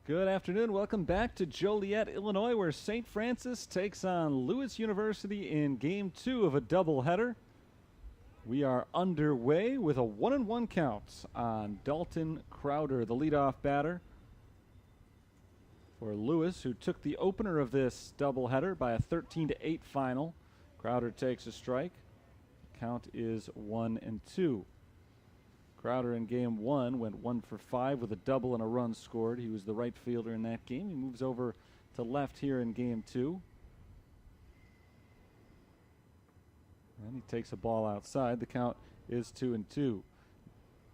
Good afternoon. Welcome back to Joliet, Illinois, where St. Francis takes on Lewis University in Game 2 of a doubleheader. We are underway with a 1-1 count on Dalton Crowder, the leadoff batter for Lewis, who took the opener of this doubleheader by a 13-8 final. Crowder takes a strike. Count is 1-2. Crowder in Game 1 went 1 for 5 with a double and a run scored. He was the right fielder in that game. He moves over to left here in Game 2. And he takes a ball outside. The count is 2-2.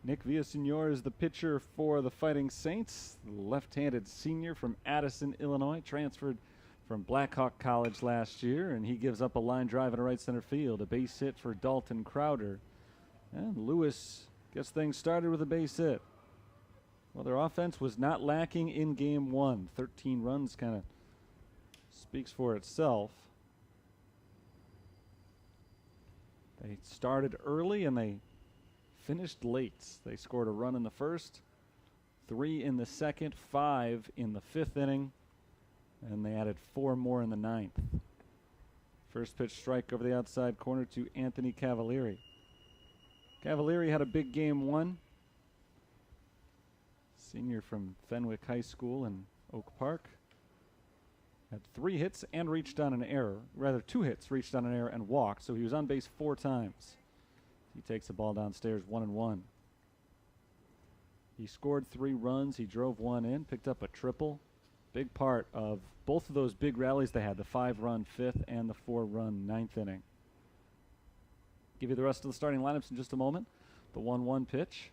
Nick Villasenor is the pitcher for the Fighting Saints, the left-handed senior from Addison, Illinois, transferred from Blackhawk College last year, and he gives up a line drive in right center field, a base hit for Dalton Crowder. And Lewis gets things started with a base hit. Well, their offense was not lacking in Game 1. 13 runs kind of speaks for itself. They started early and they finished late. They scored a run in the first, 3 in the second, 5 in the fifth inning, and they added 4 more in the ninth. First pitch strike over the outside corner to Anthony Cavalieri. Cavalieri had a big Game 1. Senior from Fenwick High School in Oak Park. Had 3 hits and reached on an error. Rather, 2 hits, reached on an error, and walked. So he was on base 4 times. He takes the ball downstairs 1-1. He scored 3 runs. He drove 1 in, picked up a triple. Big part of both of those big rallies they had, the 5-run 5th and the 4-run 9th inning. Give you the rest of the starting lineups in just a moment. The 1-1 pitch.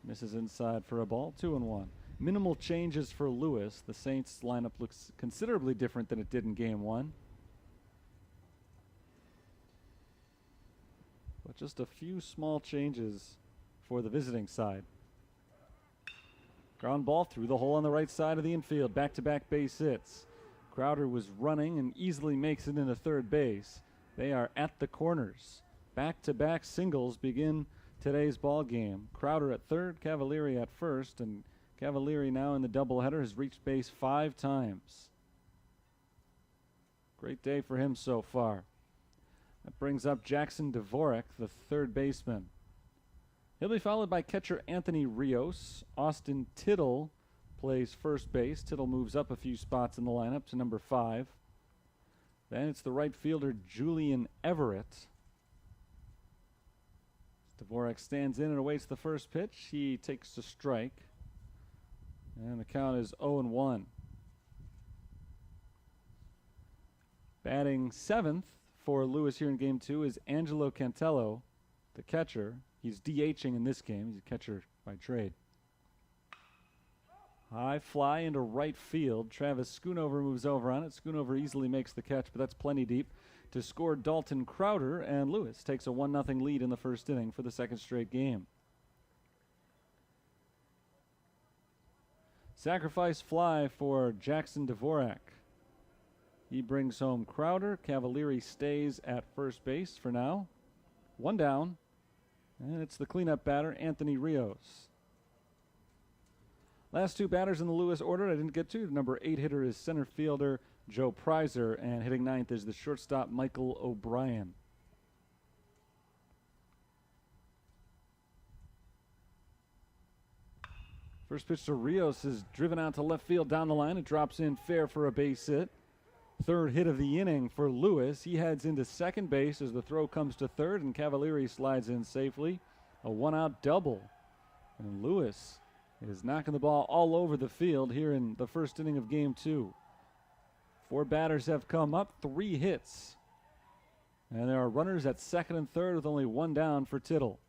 Misses inside for a ball. 2-1. Minimal changes for Lewis. The Saints lineup looks considerably different than it did in Game 1. But just a few small changes for the visiting side. Ground ball through the hole on the right side of the infield. Back-to-back base hits. Crowder was running and easily makes it into third base. They are at the corners. Back-to-back singles begin today's ball game. Crowder at third, Cavalieri at first, and Cavalieri now in the doubleheader has reached base 5 times. Great day for him so far. That brings up Jackson Dvorak, the third baseman. He'll be followed by catcher Anthony Rios. Austin Tittle plays first base. Tittle moves up a few spots in the lineup to number 5. Then it's the right fielder Julian Everett. Dvorak stands in and awaits the first pitch. He takes a strike. And the count is 0-1. Batting 7th for Lewis here in Game 2 is Angelo Cantello, the catcher. He's DHing in this game. He's a catcher by trade. High fly into right field. Travis Schoonover moves over on it. Schoonover easily makes the catch, but that's plenty deep to score Dalton Crowder, and Lewis takes a 1-0 lead in the first inning for the second straight game. Sacrifice fly for Jackson Dvorak. He brings home Crowder. Cavalieri stays at first base for now. 1 down, and it's the cleanup batter, Anthony Rios. Last 2 batters in the Lewis order I didn't get to. Number 8 hitter is center fielder Joe Prizer, and hitting 9th is the shortstop Michael O'Brien. First pitch to Rios is driven out to left field down the line. It drops in fair for a base hit. Third hit of the inning for Lewis. He heads into second base as the throw comes to third, and Cavalieri slides in safely. A 1-out double. And Lewis is knocking the ball all over the field here in the first inning of Game 2. 4 batters have come up, 3 hits. And there are runners at second and third with only 1 down for Tittle.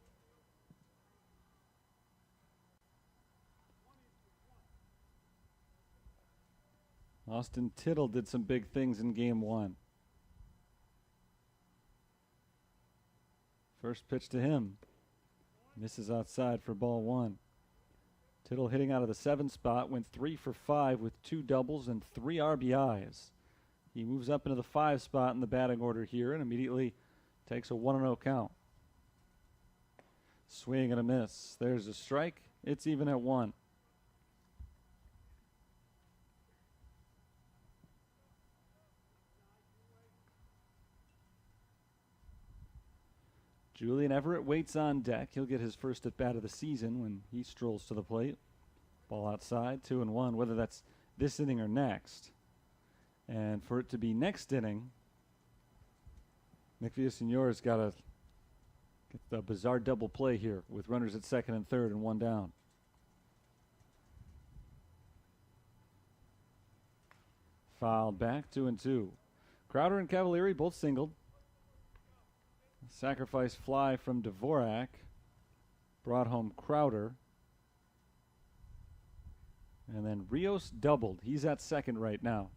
Austin Tittle did some big things in Game 1. First pitch to him. Misses outside for ball 1. Tittle hitting out of the 7 spot, went 3 for 5 with 2 doubles and 3 RBIs. He moves up into the 5 spot in the batting order here and immediately takes a 1-0 count. Swing and a miss. There's a strike. It's even at 1. Julian Everett waits on deck. He'll get his first at bat of the season when he strolls to the plate. Ball outside, 2-1, whether that's this inning or next. And for it to be next inning, Nick Villaseñor's got to get the bizarre double play here with runners at second and third and one down. Fouled back, 2-2. Crowder and Cavalieri both singled. Sacrifice fly from Dvorak brought home Crowder. And then Rios doubled. He's at second right now,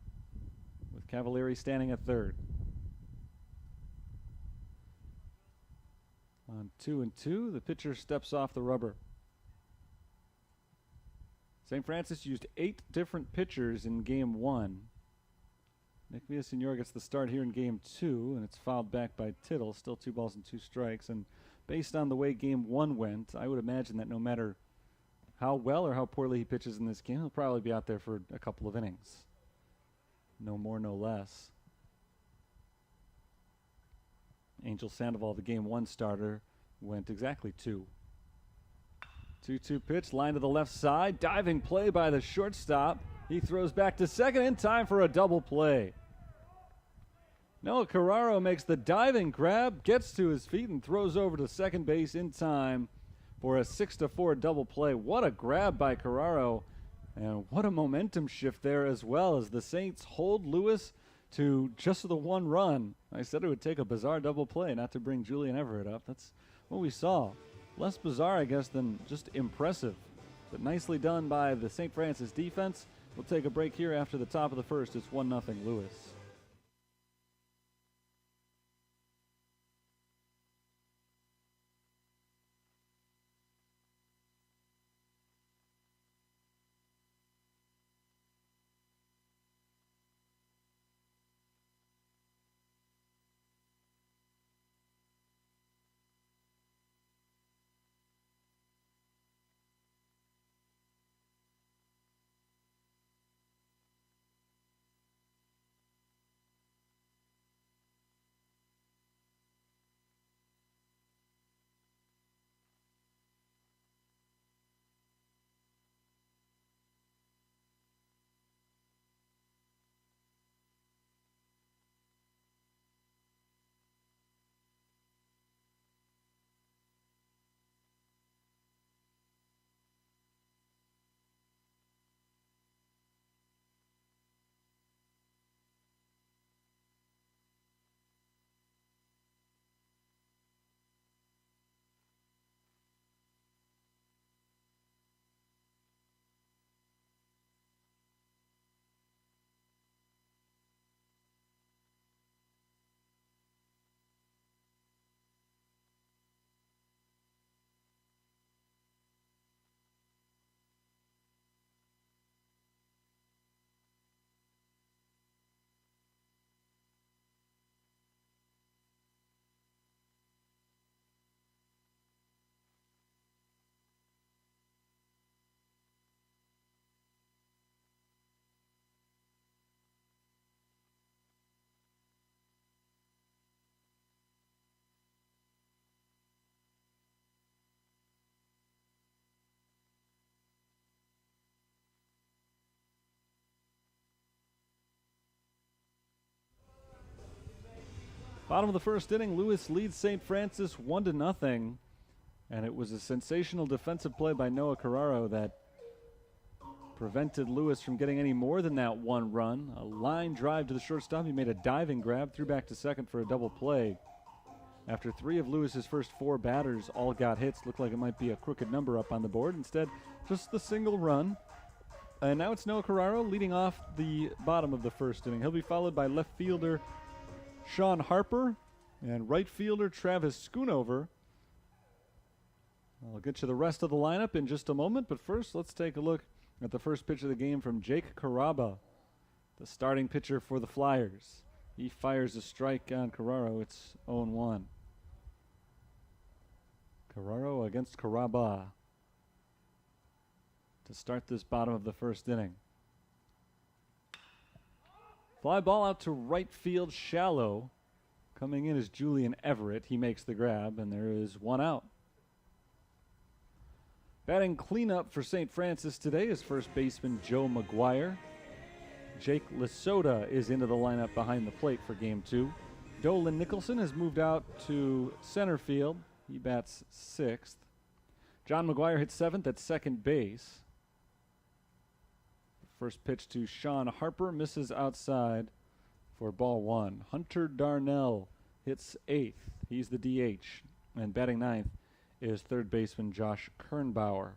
with Cavalieri standing at third. On 2-2, the pitcher steps off the rubber. St. Francis used 8 different pitchers in game 1. Nick Villaseñor gets the start here in game 2, and it's fouled back by Tittle. Still 2 balls and 2 strikes. And based on the way game 1 went, I would imagine that no matter how well or how poorly he pitches in this game, he'll probably be out there for a couple of innings. No more, no less. Angel Sandoval, the game 1 starter, went exactly 2. 2-2 pitch, line to the left side. Diving play by the shortstop. He throws back to second in time for a double play. Noah Carraro makes the diving grab, gets to his feet, and throws over to second base in time for a 6-4 double play. What a grab by Carraro, and what a momentum shift there as well, as the Saints hold Lewis to just the 1 run. I said it would take a bizarre double play not to bring Julian Everett up. That's what we saw. Less bizarre, I guess, than just impressive, but nicely done by the St. Francis defense. We'll take a break here after the top of the first. It's 1-0 Lewis. Bottom of the first inning, Lewis leads St. Francis 1-0, and it was a sensational defensive play by Noah Carraro that prevented Lewis from getting any more than that 1 run. A line drive to the shortstop. He made a diving grab, threw back to second for a double play. After 3 of Lewis's first 4 batters all got hits, looked like it might be a crooked number up on the board. Instead, just the single run. And now it's Noah Carraro leading off the bottom of the first inning. He'll be followed by left fielder Shawn Harper and right fielder Travis Schoonover. I'll get you the rest of the lineup in just a moment, but first let's take a look at the first pitch of the game from Jake Caraba, the starting pitcher for the Flyers. He fires a strike on Carraro. It's 0-1. Carraro against Caraba to start this bottom of the first inning. Fly ball out to right field, shallow. Coming in is Julian Everett. He makes the grab, and there is one out. Batting cleanup for St. Francis today is first baseman Joe McGuire. Jake Lesota is into the lineup behind the plate for Game 2. Dolan Nicholson has moved out to center field. He bats 6th. John McGuire hits 7th at second base. First pitch to Shawn Harper misses outside for ball 1. Hunter Darnell hits 8th. He's the DH. And batting 9th is third baseman Josh Kernbauer.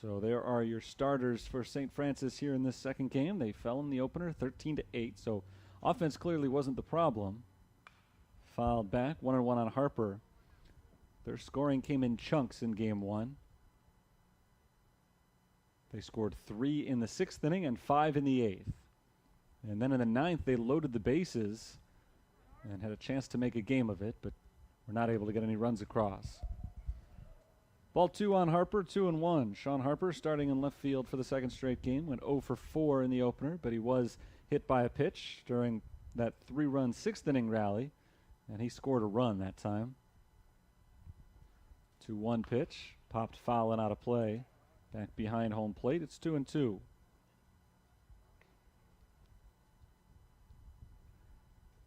So there are your starters for St. Francis here in this second game. They fell in the opener 13-8, so offense clearly wasn't the problem. Fouled back, 1-1 on Harper. Their scoring came in chunks in Game 1. They scored 3 in the 6th inning and 5 in the 8th. And then in the 9th, they loaded the bases and had a chance to make a game of it, but were not able to get any runs across. Ball 2 on Harper, 2-1. Shawn Harper starting in left field for the second straight game. Went 0 for 4 in the opener, but he was hit by a pitch during that 3-run 6th inning rally, and he scored a run that time. 2-1 pitch, popped foul and out of play. Back behind home plate, it's 2-2.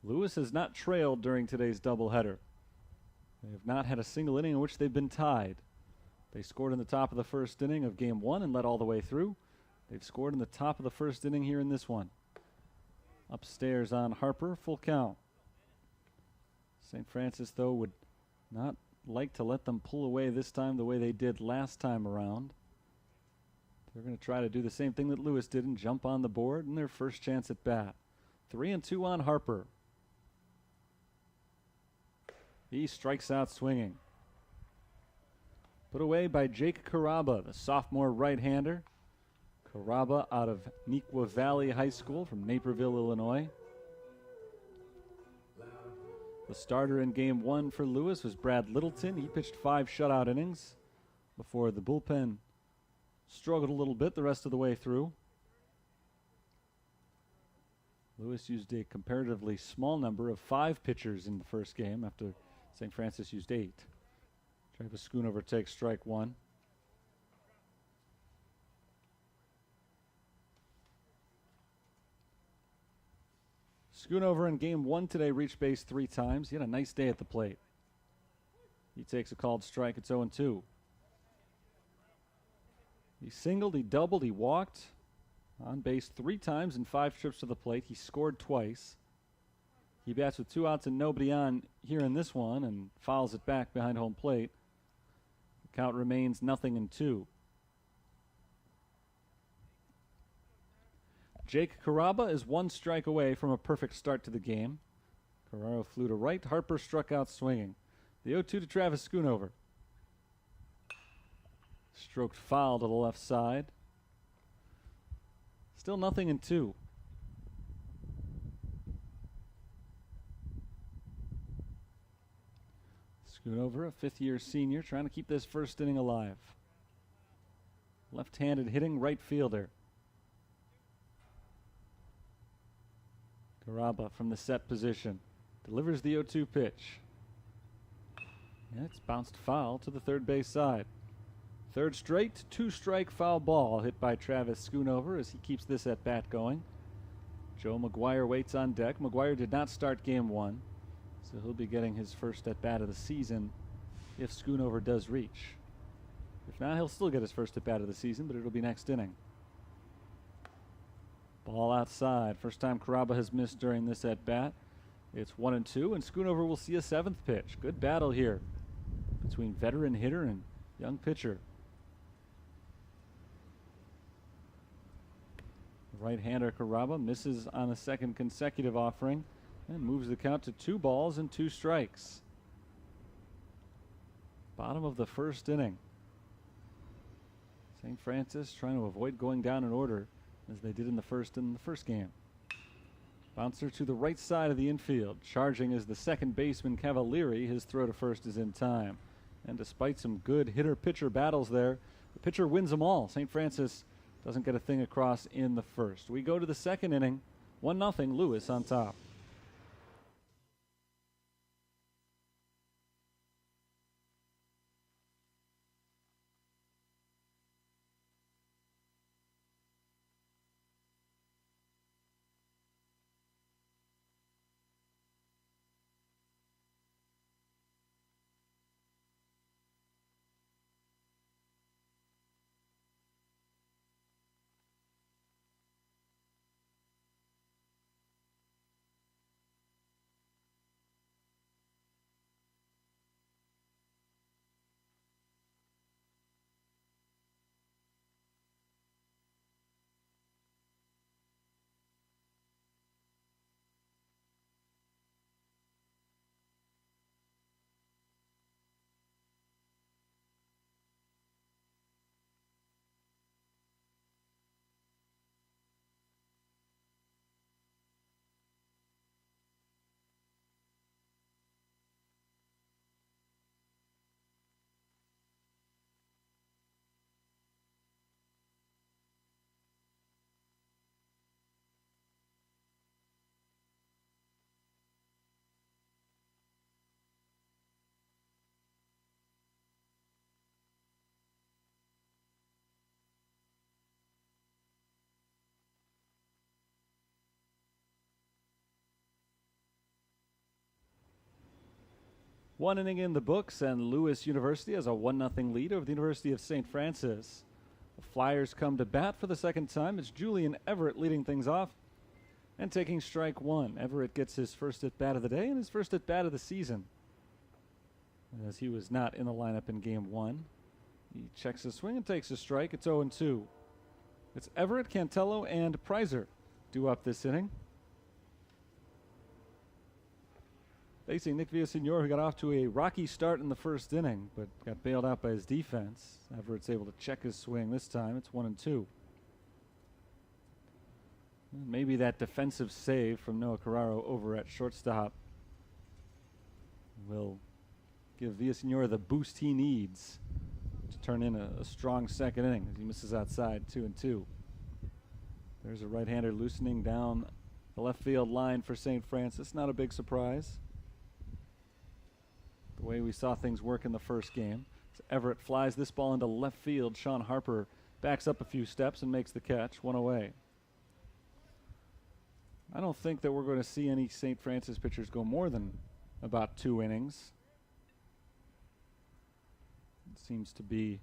Lewis has not trailed during today's doubleheader. They have not had a single inning in which they've been tied. They scored in the top of the first inning of Game 1 and led all the way through. They've scored in the top of the first inning here in this one. Upstairs on Harper, full count. St. Francis, though, would not like to let them pull away this time the way they did last time around. They're going to try to do the same thing that Lewis did and jump on the board in their first chance at bat. 3-2 on Harper. He strikes out swinging. Put away by Jake Caraba, the sophomore right-hander. Caraba out of Neuqua Valley High School from Naperville, Illinois. The starter in Game 1 for Lewis was Brad Littleton. He pitched 5 shutout innings before the bullpen struggled a little bit the rest of the way through. Lewis used a comparatively small number of 5 pitchers in the first game after St. Francis used 8. Travis Schoonover takes strike 1. Schoonover in Game 1 today reached base 3 times. He had a nice day at the plate. He takes a called strike. It's 0-2. He singled, he doubled, he walked. On base 3 times in 5 trips to the plate. He scored twice. He bats with 2 outs and nobody on here in this one and fouls it back behind home plate. The count remains 0-2. Jake Caraba is 1 strike away from a perfect start to the game. Carraro flew to right. Harper struck out swinging. The 0-2 to Travis Schoonover. Stroked foul to the left side. Still 0-2. Schoonover, a 5th-year senior, trying to keep this first inning alive. Left-handed hitting right fielder. Caraba from the set position. Delivers the 0-2 pitch. And it's bounced foul to the third base side. Third straight, 2-strike foul ball hit by Travis Schoonover as he keeps this at bat going. Joe McGuire waits on deck. McGuire did not start Game 1, so he'll be getting his first at bat of the season if Schoonover does reach. If not, he'll still get his first at bat of the season, but it'll be next inning. Ball outside. First time Caraba has missed during this at bat. It's 1-2, and Schoonover will see a 7th pitch. Good battle here between veteran hitter and young pitcher. Right-hander Caraba misses on a second consecutive offering and moves the count to 2 balls and 2 strikes. Bottom of the first inning. St. Francis trying to avoid going down in order as they did in the first game. Bouncer to the right side of the infield. Charging is the second baseman Cavalieri. His throw to first is in time. And despite some good hitter-pitcher battles there, the pitcher wins them all. St. Francis doesn't get a thing across in the first. We go to the second inning. 1-0, Lewis on top. One inning in the books, and Lewis University has a 1-0 lead over the University of St. Francis. The Flyers come to bat for the second time. It's Julian Everett leading things off and taking strike one. Everett gets his first at-bat of the day and his first at-bat of the season, as he was not in the lineup in Game 1. He checks his swing and takes a strike. It's 0-2. It's Everett, Cantello, and Prizer due up this inning. Facing Nick Villasenor, who got off to a rocky start in the first inning, but got bailed out by his defense. Everett's able to check his swing this time. It's 1-2. Maybe that defensive save from Noah Carraro over at shortstop will give Villasenor the boost he needs to turn in a strong second inning as he misses outside. 2-2. There's a right-hander loosening down the left field line for St. Francis. Not a big surprise, the way we saw things work in the first game. So Everett flies this ball into left field. Shawn Harper backs up a few steps and makes the catch. One away. I don't think that we're going to see any St. Francis pitchers go more than about 2 innings. It seems to be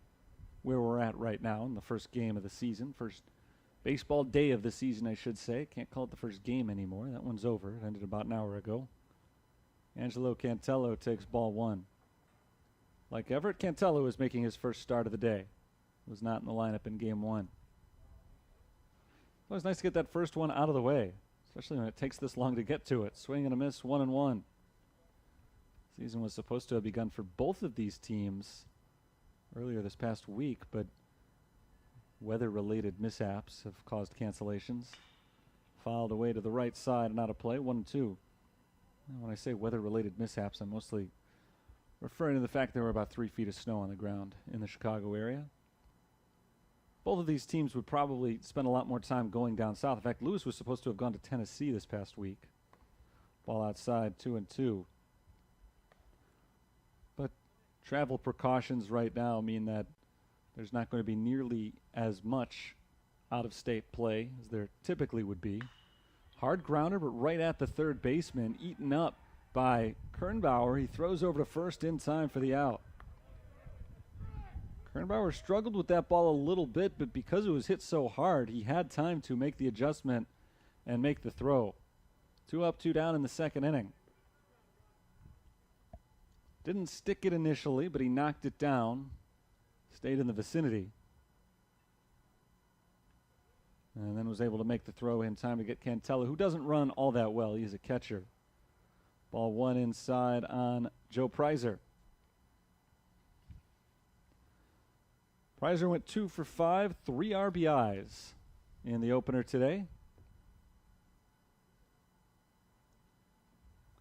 where we're at right now in the first game of the season. First baseball day of the season, I should say. Can't call it the first game anymore. That one's over. It ended about an hour ago. Angelo Cantello takes ball 1. Like Everett, Cantello is making his first start of the day. Was not in the lineup in Game 1. Always nice to get that first one out of the way, especially when it takes this long to get to it. Swing and a miss, 1-1. Season was supposed to have begun for both of these teams earlier this past week, but weather-related mishaps have caused cancellations. Fouled away to the right side and out of play, 1-2. When I say weather-related mishaps, I'm mostly referring to the fact there were about 3 feet of snow on the ground in the Chicago area. Both of these teams would probably spend a lot more time going down south. In fact, Lewis was supposed to have gone to Tennessee this past week. Ball outside, 2-2. But travel precautions right now mean that there's not going to be nearly as much out-of-state play as there typically would be. Hard grounder, but right at the third baseman, eaten up by Kernbauer. He throws over to first in time for the out. Kernbauer struggled with that ball a little bit, but because it was hit so hard, he had time to make the adjustment and make the throw. 2 up, 2 down in the second inning. Didn't stick it initially, but he knocked it down. Stayed in the vicinity. And then was able to make the throw in time to get Cantello, who doesn't run all that well. He's a catcher. Ball 1 inside on Joe Prizer. Prizer went 2 for 5, 3 RBIs in the opener today.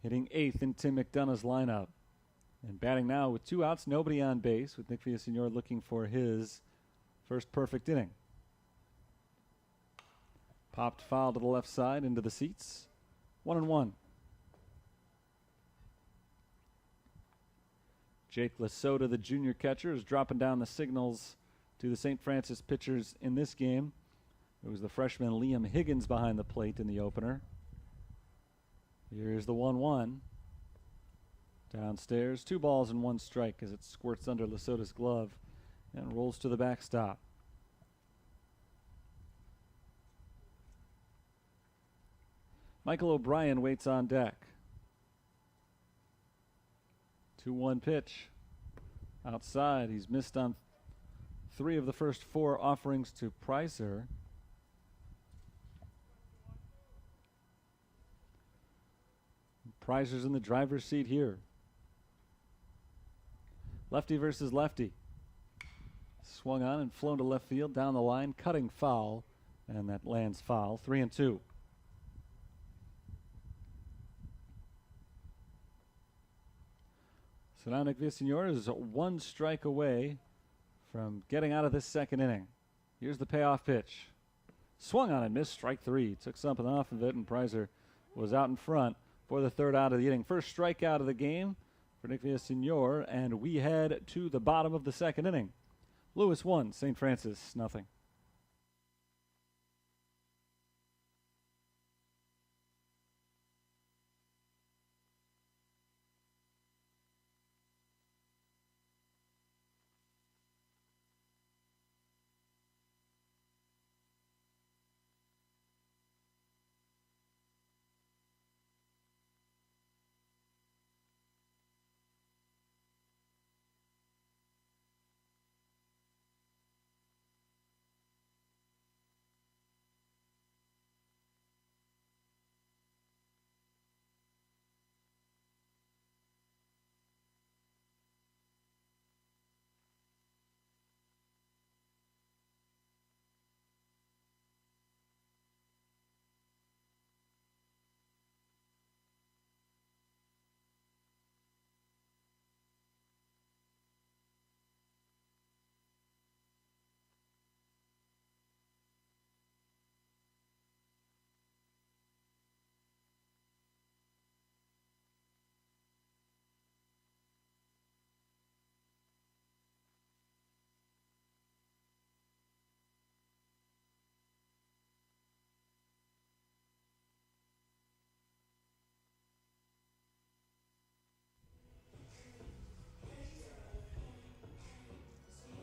Hitting 8th in Tim McDonough's lineup. And batting now with 2 outs, nobody on base, with Nick Villasenor looking for his first perfect inning. Popped foul to the left side into the seats. 1-1. Jake Lasota, the junior catcher, is dropping down the signals to the St. Francis pitchers in this game. It was the freshman Liam Higgins behind the plate in the opener. Here's the 1-1. Downstairs, 2 balls and 1 strike as it squirts under Lasota's glove and rolls to the backstop. Michael O'Brien waits on deck. 2-1 pitch. Outside, he's missed on 3 of the first 4 offerings to Prizer. Prizer's in the driver's seat here. Lefty versus lefty. Swung on and flown to left field, down the line, cutting foul, and that lands foul. 3-2. So now Nick Villasenor is 1 strike away from getting out of this second inning. Here's the payoff pitch. Swung on and missed, strike 3. Took something off of it, and Prizer was out in front for the 3rd out of the inning. First strikeout of the game for Nick Villasenor, and we head to the bottom of the second inning. Lewis 1, St. Francis nothing.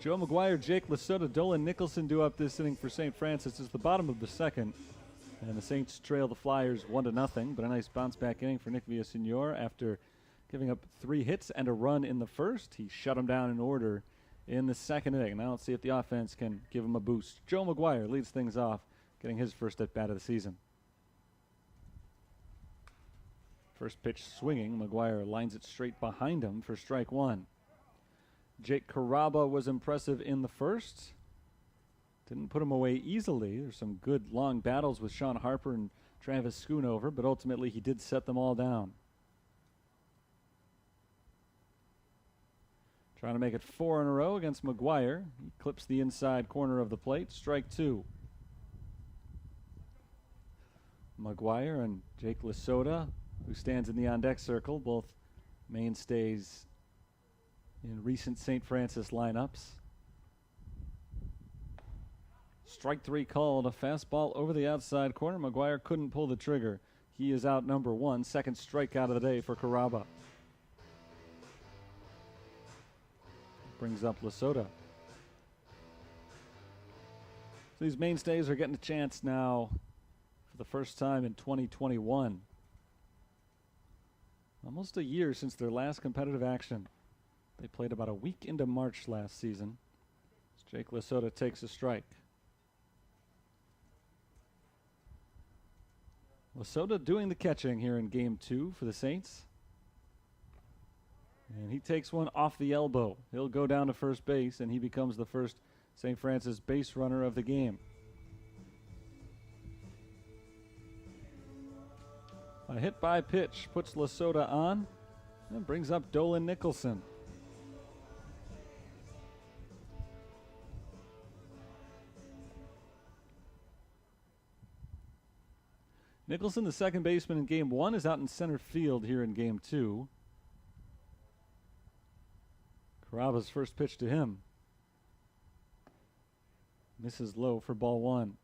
Joe McGuire, Jake Lasota, Dolan Nicholson do up this inning for St. Francis. It's the bottom of the second, and the Saints trail the Flyers 1-0. But a nice bounce-back inning for Nick Villasenor after giving up 3 hits and a run in the first. He shut them down in order in the second inning. Now let's see if the offense can give him a boost. Joe McGuire leads things off, getting his first at-bat of the season. First pitch swinging. McGuire lines it straight behind him for strike 1. Jake Caraba was impressive in the first. Didn't put him away easily. There's some good long battles with Shawn Harper and Travis Schoonover, but ultimately he did set them all down. Trying to make it 4 in a row against McGuire. He clips the inside corner of the plate. Strike 2. McGuire and Jake Lasota, who stands in the on-deck circle, both mainstays in recent St. Francis lineups. Strike 3 called, a fastball over the outside corner. McGuire couldn't pull the trigger. He is out number 1, second strikeout of the day for Caraba. Brings up Lasota. So these mainstays are getting a chance now for the first time in 2021. Almost a year since their last competitive action. They played about a week into March last season. As Jake Lasota takes a strike. Lasota doing the catching here in Game 2 for the Saints. And he takes one off the elbow. He'll go down to first base, and he becomes the first St. Francis base runner of the game. A hit by pitch puts Lasota on and brings up Dolan Nicholson. Nicholson, the second baseman in Game 1, is out in center field here in Game 2. Caraba's first pitch to him misses low for ball 1.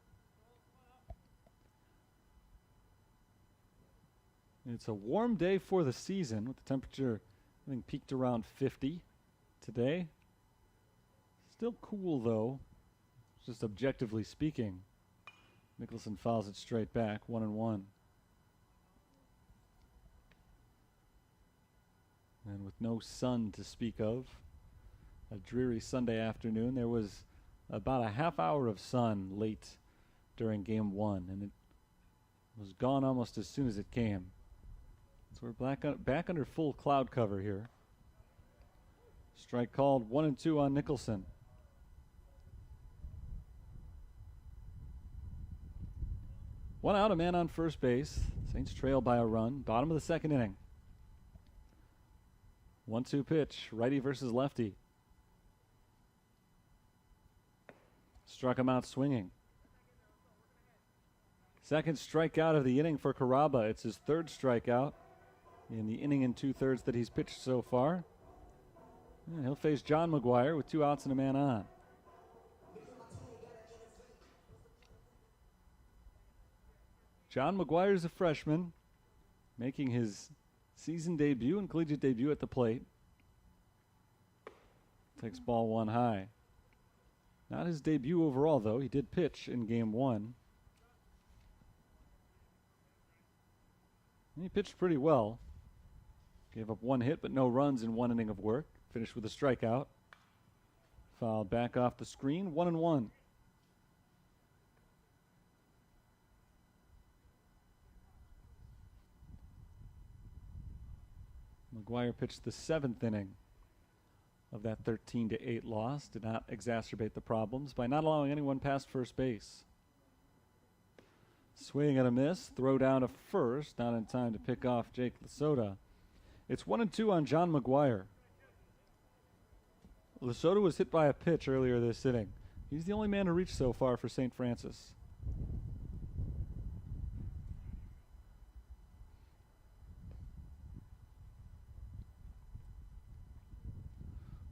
It's a warm day for the season, with the temperature having peaked around 50 today. Still cool, though, just objectively speaking. Nicholson fouls it straight back, 1-1. And with no sun to speak of, a dreary Sunday afternoon, there was about a half hour of sun late during Game 1, and it was gone almost as soon as it came. So we're back under full cloud cover here. Strike called, 1-2 on Nicholson. One out, a man on first base. Saints trail by a run. Bottom of the second inning. 1-2 pitch, righty versus lefty. Struck him out swinging. Second strikeout of the inning for Caraba. It's his third strikeout in the inning and 2/3 that he's pitched so far. And he'll face John McGuire with 2 outs and a man on. John McGuire is a freshman, making his season debut and collegiate debut at the plate. Takes ball 1 high. Not his debut overall, though. He did pitch in Game 1. And he pitched pretty well. Gave up 1 hit, but no runs in 1 inning of work. Finished with a strikeout. Fouled back off the screen, 1-1. McGuire pitched the 7th inning of that 13-8 loss. Did not exacerbate the problems by not allowing anyone past first base. Swing and a miss. Throw down to first. Not in time to pick off Jake Lasota. It's 1-2 on John McGuire. Lasota was hit by a pitch earlier this inning. He's the only man to reach so far for St. Francis.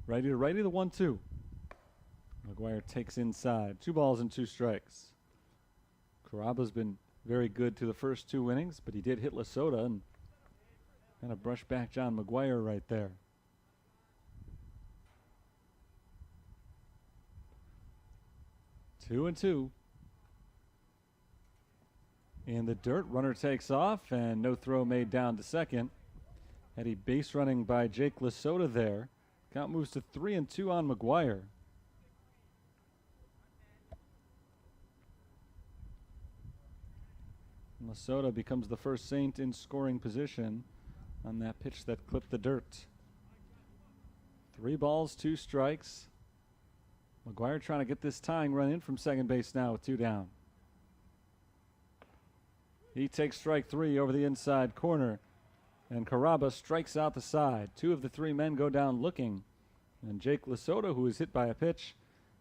Righty to righty, the 1-2. McGuire takes inside. 2 balls and 2 strikes. Caraba's been very good to the first 2 innings, but he did hit Lasota and kind of brushed back John McGuire right there. 2-2. In the dirt, runner takes off, and no throw made down to second. Heady base running by Jake Lasota there. Count moves to 3-2 on McGuire. Lasota becomes the first Saint in scoring position on that pitch that clipped the dirt. 3 balls, 2 strikes. McGuire trying to get this tying run in from second base now with 2 down. He takes strike 3 over the inside corner, and Caraba strikes out the side. 2 of the 3 men go down looking, and Jake Lasota, who is hit by a pitch,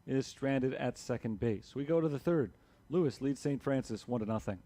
is stranded at second base. We go to the third. Lewis leads St. Francis 1-0.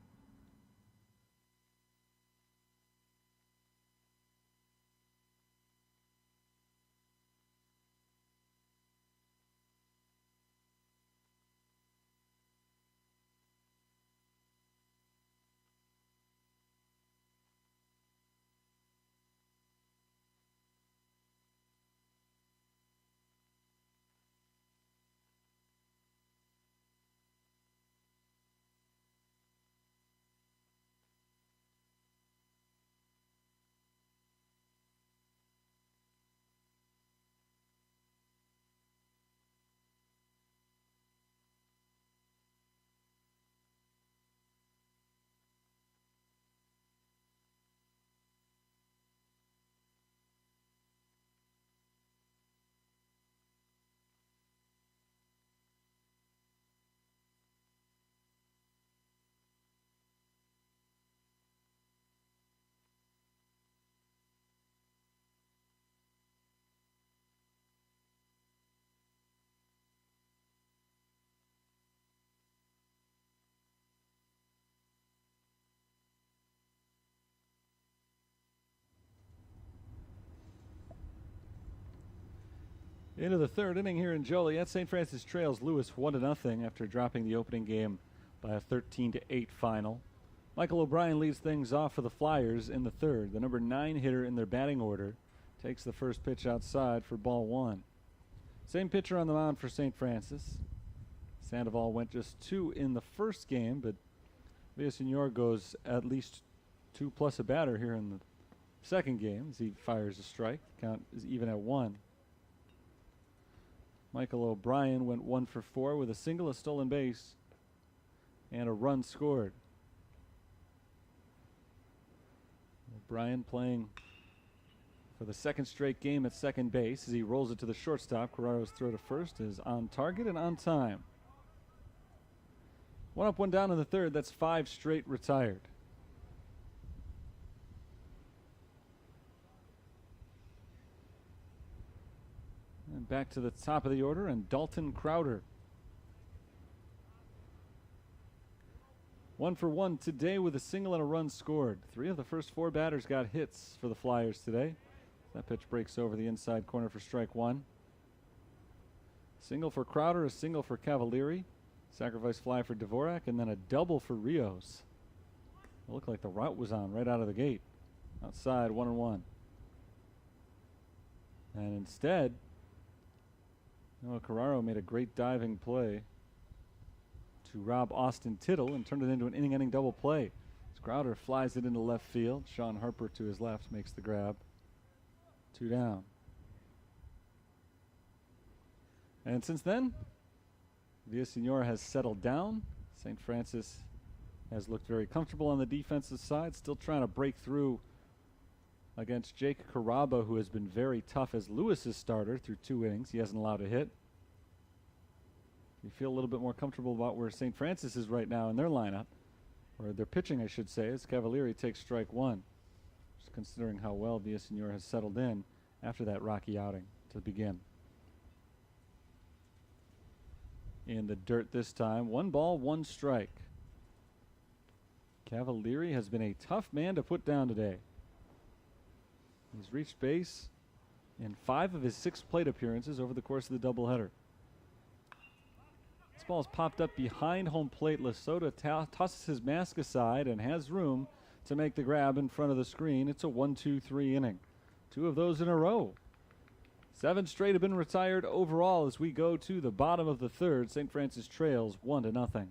Into the third inning here in Joliet. St. Francis trails Lewis 1-0 after dropping the opening game by a 13-8 final. Michael O'Brien leads things off for the Flyers in the third. The number 9 hitter in their batting order takes the first pitch outside for ball 1. Same pitcher on the mound for St. Francis. Sandoval went just 2 in the first game, but Villaseñor goes at least 2+ a batter here in the second game as he fires a strike. Count is even at 1. Michael O'Brien went 1 for 4 with a single, a stolen base, and a run scored. O'Brien playing for the second straight game at second base as he rolls it to the shortstop. Carraro's throw to first is on target and on time. 1 up, 1 down in the third. That's 5 straight retired. And back to the top of the order, and Dalton Crowder. 1 for 1 today with a single and a run scored. 3 of the first 4 batters got hits for the Flyers today. That pitch breaks over the inside corner for strike 1. Single for Crowder, a single for Cavalieri. Sacrifice fly for Dvorak, and then a double for Rios. It looked like the route was on right out of the gate. Outside, 1-1. And instead, Noah Carraro made a great diving play to rob Austin Tittle and turned it into an inning-ending double play. As Crowder flies it into left field. Shawn Harper to his left makes the grab. 2 down. And since then, Villaseñor has settled down. St. Francis has looked very comfortable on the defensive side, still trying to break through against Jake Caraba, who has been very tough as Lewis's starter through 2 innings. He hasn't allowed a hit. You feel a little bit more comfortable about where St. Francis is right now in their lineup, or their pitching, I should say, as Cavalieri takes strike 1. Just considering how well Villaseñor has settled in after that rocky outing to begin. In the dirt this time, 1 ball, 1 strike. Cavalieri has been a tough man to put down today. He's reached base in 5 of his 6 plate appearances over the course of the doubleheader. This ball is popped up behind home plate. Lasota tosses his mask aside and has room to make the grab in front of the screen. It's a 1-2-3 inning. 2 of those in a row. 7 straight have been retired overall as we go to the bottom of the third. St. Francis trails 1-0.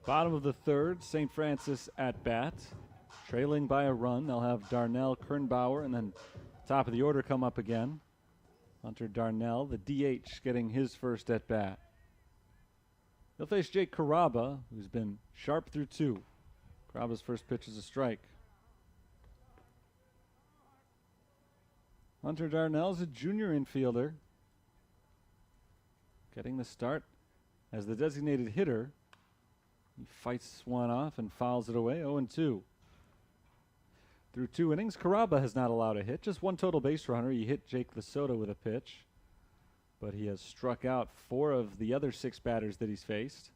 Bottom of the third, St. Francis at bat. Trailing by a run, they'll have Darnell, Kernbauer, and then top of the order come up again. Hunter Darnell, the DH, getting his first at bat. He'll face Jake Caraba, who's been sharp through 2. Caraba's first pitch is a strike. Hunter Darnell's a junior infielder, getting the start as the designated hitter. He fights one off and fouls it away, 0-2. Through 2 innings, Caraba has not allowed a hit, just 1 total base runner. He hit Jake Lesotho with a pitch, but he has struck out 4 of the other 6 batters that he's faced.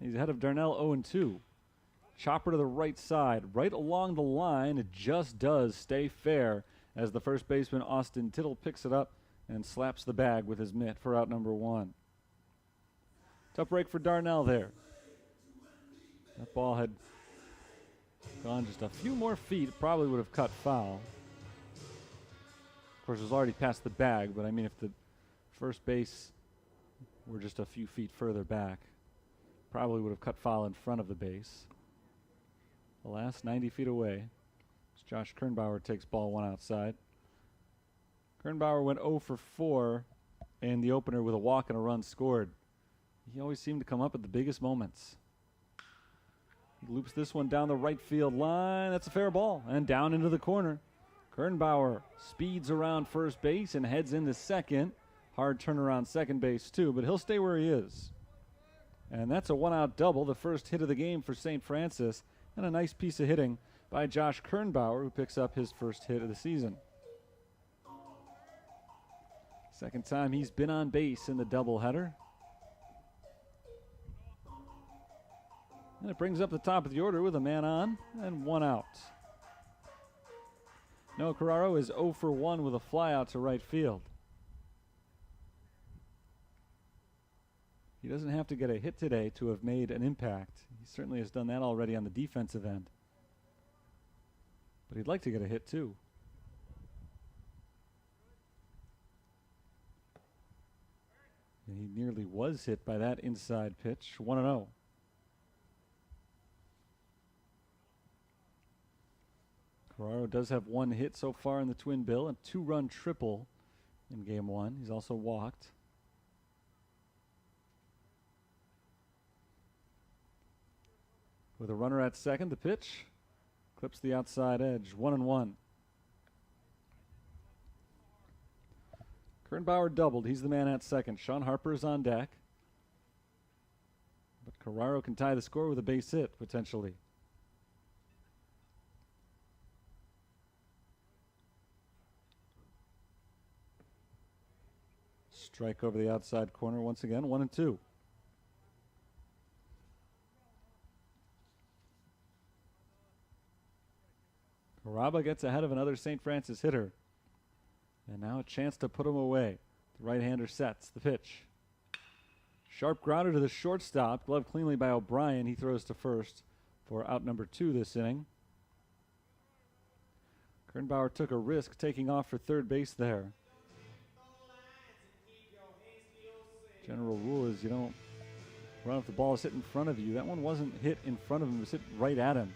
He's ahead of Darnell, 0-2. Chopper to the right side, right along the line. It just does stay fair as the first baseman, Austin Tittle, picks it up and slaps the bag with his mitt for out number 1. Tough break for Darnell there. That ball had gone just a few more feet, probably would have cut foul. Of course, it was already past the bag, but I mean, if the first base were just a few feet further back, probably would have cut foul in front of the base. The last 90 feet away, as Josh Kernbauer takes ball 1 outside. Kernbauer went 0 for 4 in the opener with a walk and a run scored. He always seemed to come up at the biggest moments. He loops this one down the right field line. That's a fair ball. And down into the corner. Kernbauer speeds around first base and heads into second. Hard turnaround second base too, but he'll stay where he is. And that's a 1-out double, the first hit of the game for St. Francis. And a nice piece of hitting by Josh Kernbauer, who picks up his first hit of the season. Second time he's been on base in the doubleheader. And it brings up the top of the order with a man on and 1 out. Noah Carraro is 0 for 1 with a flyout to right field. He doesn't have to get a hit today to have made an impact. He certainly has done that already on the defensive end. But he'd like to get a hit too. And he nearly was hit by that inside pitch. 1-0. Carraro does have 1 hit so far in the twin bill, a 2-run triple in game 1. He's also walked. With a runner at second, the pitch clips the outside edge. 1-1. Kernbauer doubled. He's the man at second. Shawn Harper is on deck. But Carraro can tie the score with a base hit, potentially. Strike over the outside corner once again, 1-2. Caraba gets ahead of another St. Francis hitter. And now a chance to put him away. The right-hander sets the pitch. Sharp grounder to the shortstop. Glove cleanly by O'Brien. He throws to first for out number 2 this inning. Kernbauer took a risk taking off for third base there. General rule is you don't run if the ball is hit in front of you. That one wasn't hit in front of him. It was hit right at him.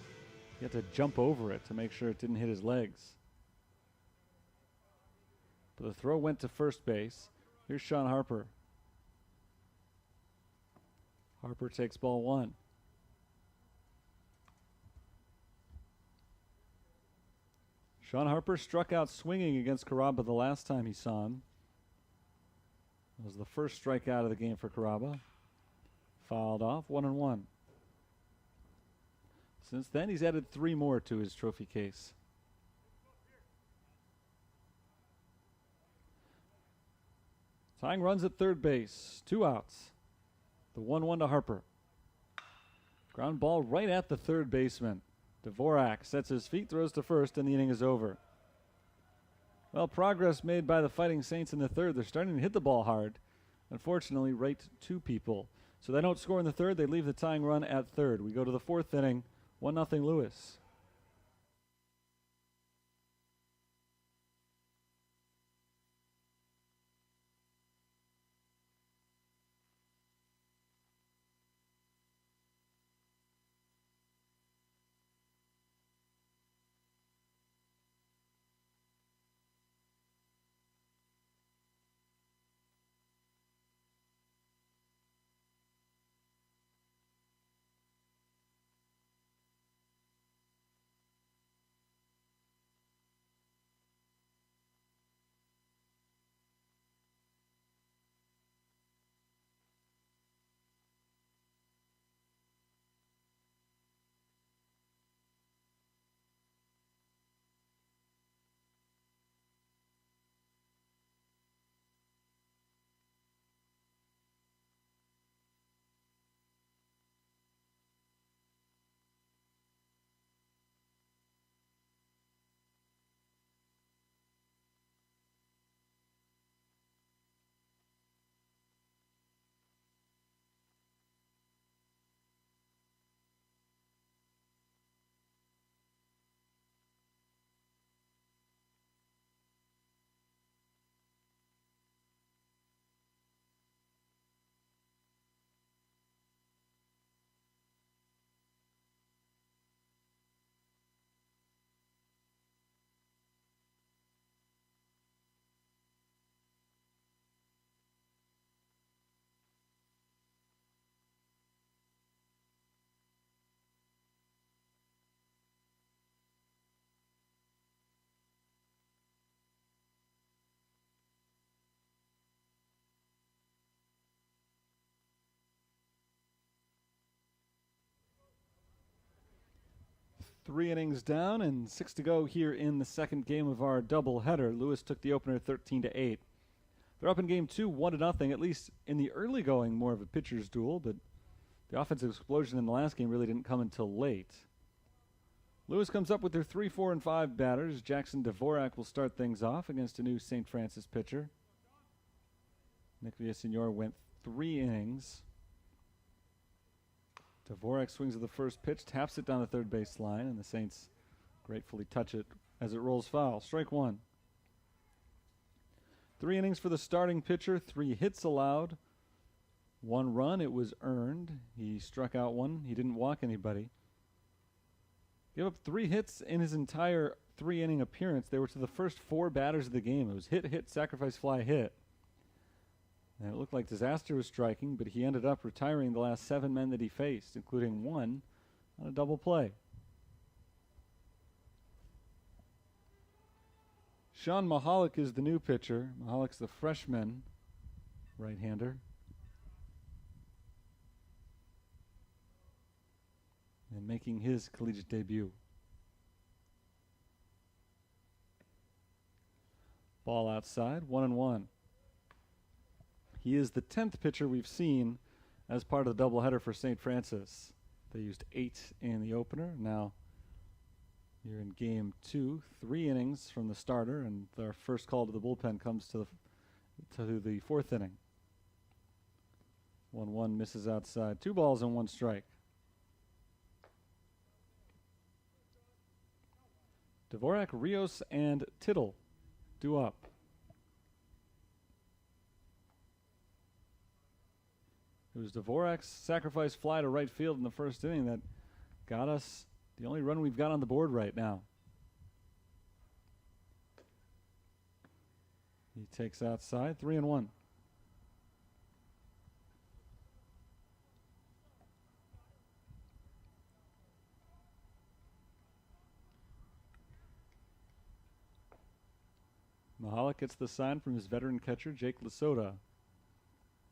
He had to jump over it to make sure it didn't hit his legs. But the throw went to first base. Here's Shawn Harper. Harper takes ball 1. Shawn Harper struck out swinging against Caraba the last time he saw him. It was the first strikeout of the game for Caraba. Fouled off, 1-1. Since then, he's added 3 more to his trophy case. Tying runs at third base, 2 outs. The 1-1 to Harper. Ground ball right at the third baseman. Dvorak sets his feet, throws to first, and the inning is over. Well, progress made by the Fighting Saints in the third. They're starting to hit the ball hard. Unfortunately, right to people. So they don't score in the third. They leave the tying run at third. We go to the 4th inning, 1-0 Lewis. Three innings down and 6 to go here in the second game of our doubleheader. Lewis took the opener 13-8. They're up in game 2, 1-0. At least in the early going, more of a pitcher's duel, but the offensive explosion in the last game really didn't come until late. Lewis comes up with their 3, 4, and 5 batters. Jackson Dvorak will start things off against a new St. Francis pitcher. Nick Villasenor went 3 innings. Dvorak swings at the first pitch, taps it down the third base line, and the Saints gratefully touch it as it rolls foul. Strike 1. 3 innings for the starting pitcher, 3 hits allowed, 1 run. It was earned. He struck out 1. He didn't walk anybody. Gave up 3 hits in his entire 3-inning appearance. They were to the first 4 batters of the game. It was hit, hit, sacrifice, fly, hit. And it looked like disaster was striking, but he ended up retiring the last 7 men that he faced, including 1 on a double play. Shawn Maholick is the new pitcher. Maholick's the freshman right-hander. And making his collegiate debut. Ball outside, 1-1. He is the 10th pitcher we've seen as part of the doubleheader for St. Francis. They used 8 in the opener. Now you're in game 2, 3 innings from the starter, and their first call to the bullpen comes to the 4th inning. 1-1 misses outside. 2 balls and 1 strike. Dvorak, Rios, and Tittle due up. It was Dvorak's sacrifice fly to right field in the first inning that got us the only run we've got on the board right now. He takes outside, 3-1. Maholick gets the sign from his veteran catcher, Jake Lasota.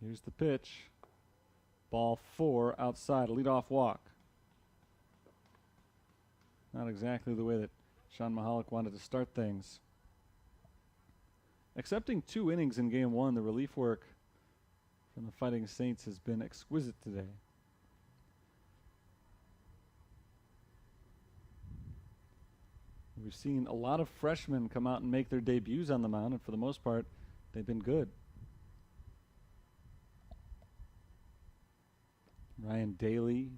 Here's the pitch. Ball 4 outside, a leadoff walk. Not exactly the way that Shawn Maholick wanted to start things. Accepting 2 innings in game 1, the relief work from the Fighting Saints has been exquisite today. We've seen a lot of freshmen come out and make their debuts on the mound, and for the most part, they've been good. Ryan Daly,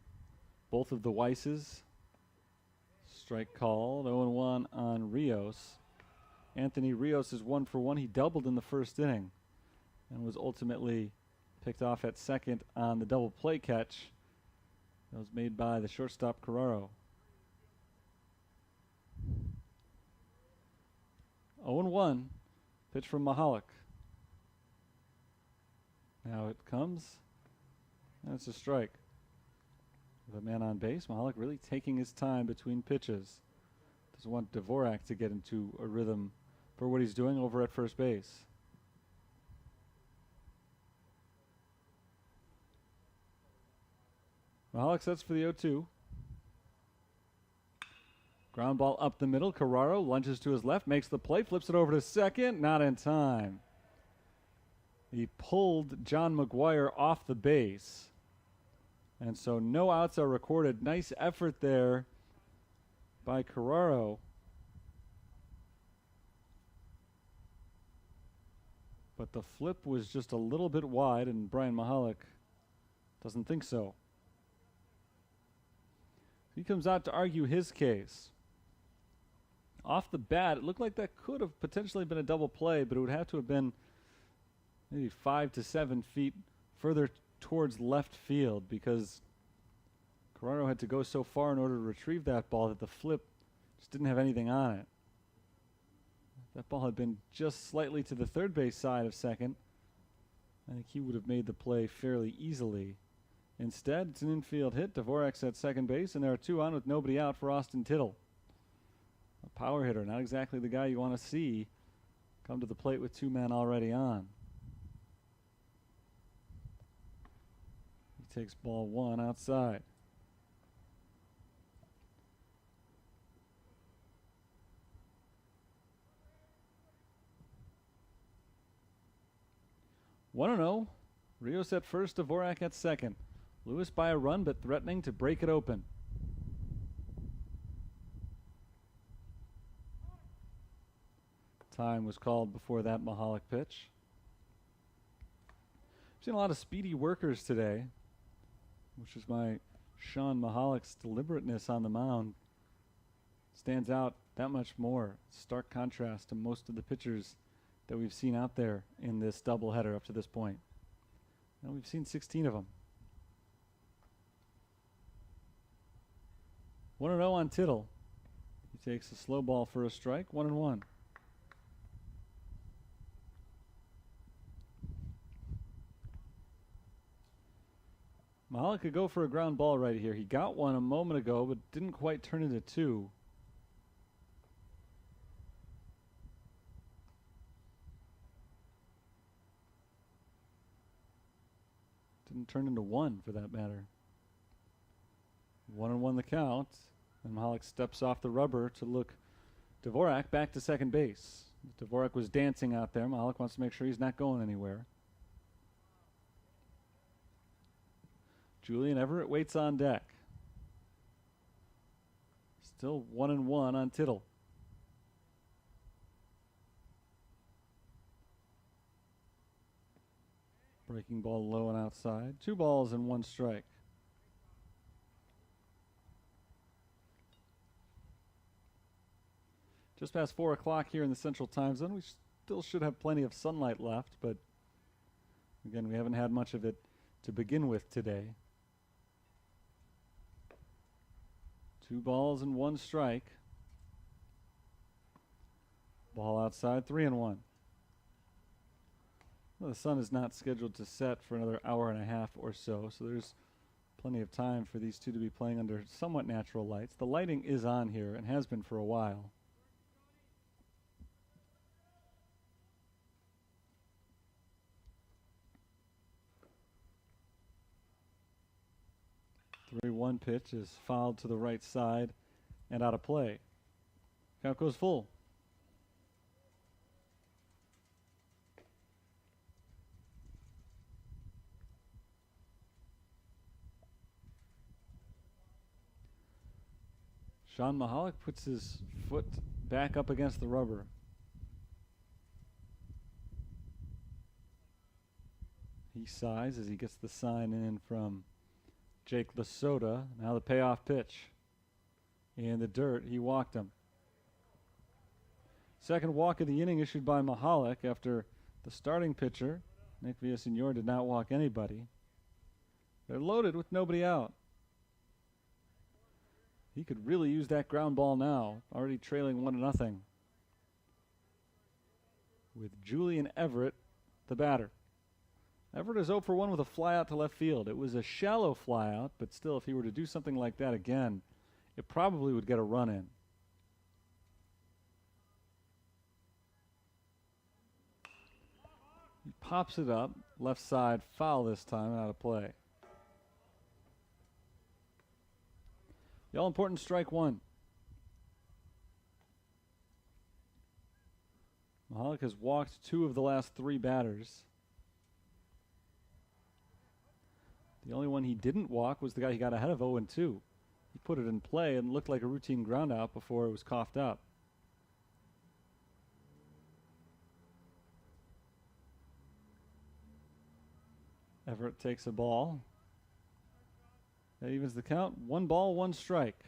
both of the Weisses. Strike called, 0-1 on Rios. Anthony Rios is 1 for 1. He doubled in the first inning and was ultimately picked off at second on the double play catch that was made by the shortstop Carraro. 0-1, pitch from Maholick. Now it comes, and it's a strike. With a man on base, Maholick really taking his time between pitches. Doesn't want Dvorak to get into a rhythm for what he's doing over at first base. Maholick sets for the 0-2. Ground ball up the middle. Carraro lunges to his left, makes the play, flips it over to second. Not in time. He pulled John McGuire off the base. And so no outs are recorded. Nice effort there by Carraro. But the flip was just a little bit wide, and Brian Maholick doesn't think so. He comes out to argue his case. Off the bat, it looked like that could have potentially been a double play, but it would have to have been maybe 5 to 7 feet further towards left field, because Carraro had to go so far in order to retrieve that ball that the flip just didn't have anything on it. That ball had been just slightly to the third base side of second, I think he would have made the play fairly easily. Instead, it's an infield hit. Dvorak's at second base, and there are 2 on with nobody out for Austin Tittle. A power hitter, not exactly the guy you want to see come to the plate with 2 men already on. He takes ball 1 outside. One 1-0. Rios at first, Dvorak at second. Lewis by a run, but threatening to break it open. Time was called before that Maholick pitch. I've seen a lot of speedy workers today, which is why Shawn Maholick's deliberateness on the mound stands out that much more. Stark contrast to most of the pitchers that we've seen out there in this doubleheader up to this point. And we've seen 16 of them. 1-0 on Tittle. He takes a slow ball for a strike, 1-1. Maholick could go for a ground ball right here. He got one a moment ago, but didn't quite turn into 2. Didn't turn into 1 for that matter. 1-1 the count, and Maholick steps off the rubber to look Dvorak back to second base. Dvorak was dancing out there. Maholick wants to make sure he's not going anywhere. Julian Everett waits on deck. Still 1-1 on Tittle. Breaking ball low and outside. 2 balls and 1 strike. Just past 4 o'clock here in the Central Time Zone. We still should have plenty of sunlight left, but again, we haven't had much of it to begin with today. 2 balls and 1 strike. Ball outside, 3-1. Well, the sun is not scheduled to set for another hour and a half or so, so there's plenty of time for these two to be playing under somewhat natural lights. The lighting is on here and has been for a while. The 3-1 pitch is fouled to the right side and out of play. Count goes full. Shawn Maholick puts his foot back up against the rubber. He sighs as he gets the sign in from Jake Lasota. Now the payoff pitch. In the dirt, he walked him. Second walk of the inning issued by Maholick after the starting pitcher, Nick Villasenor, did not walk anybody. They're loaded with nobody out. He could really use that ground ball now, already trailing 1-0. With Julian Everett, the batter. Everett is 0 for 1 with a flyout to left field. It was a shallow flyout, but still, if he were to do something like that again, it probably would get a run in. He pops it up, left side, foul this time, out of play. The all-important strike 1. Maholick has walked 2 of the last 3 batters. The only one he didn't walk was the guy he got ahead of 0-2. He put it in play and looked like a routine ground out before it was coughed up. Everett takes a ball. That evens the count. 1 ball, 1 strike.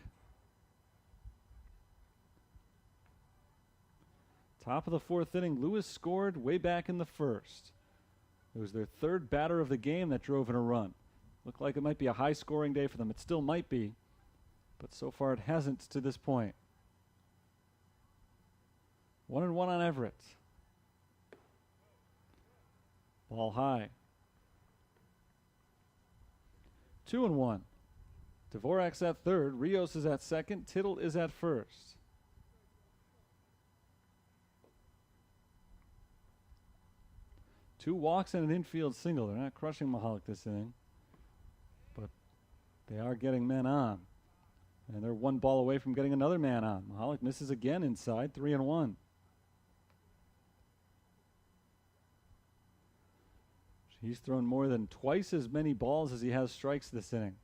Top of the 4th inning, Lewis scored way back in the 1st. It was their 3rd batter of the game that drove in a run. Looked like it might be a high-scoring day for them. It still might be, but so far it hasn't to this point. 1-1 on Everett. Ball high. 2-1. Dvorak's at 3rd. Rios is at 2nd. Tittle is at 1st. Two walks and an infield single. They're not crushing Maholick this inning, but they are getting men on. And they're 1 ball away from getting another man on. Maholick misses again inside, 3-1. He's thrown more than twice as many balls as he has strikes this inning.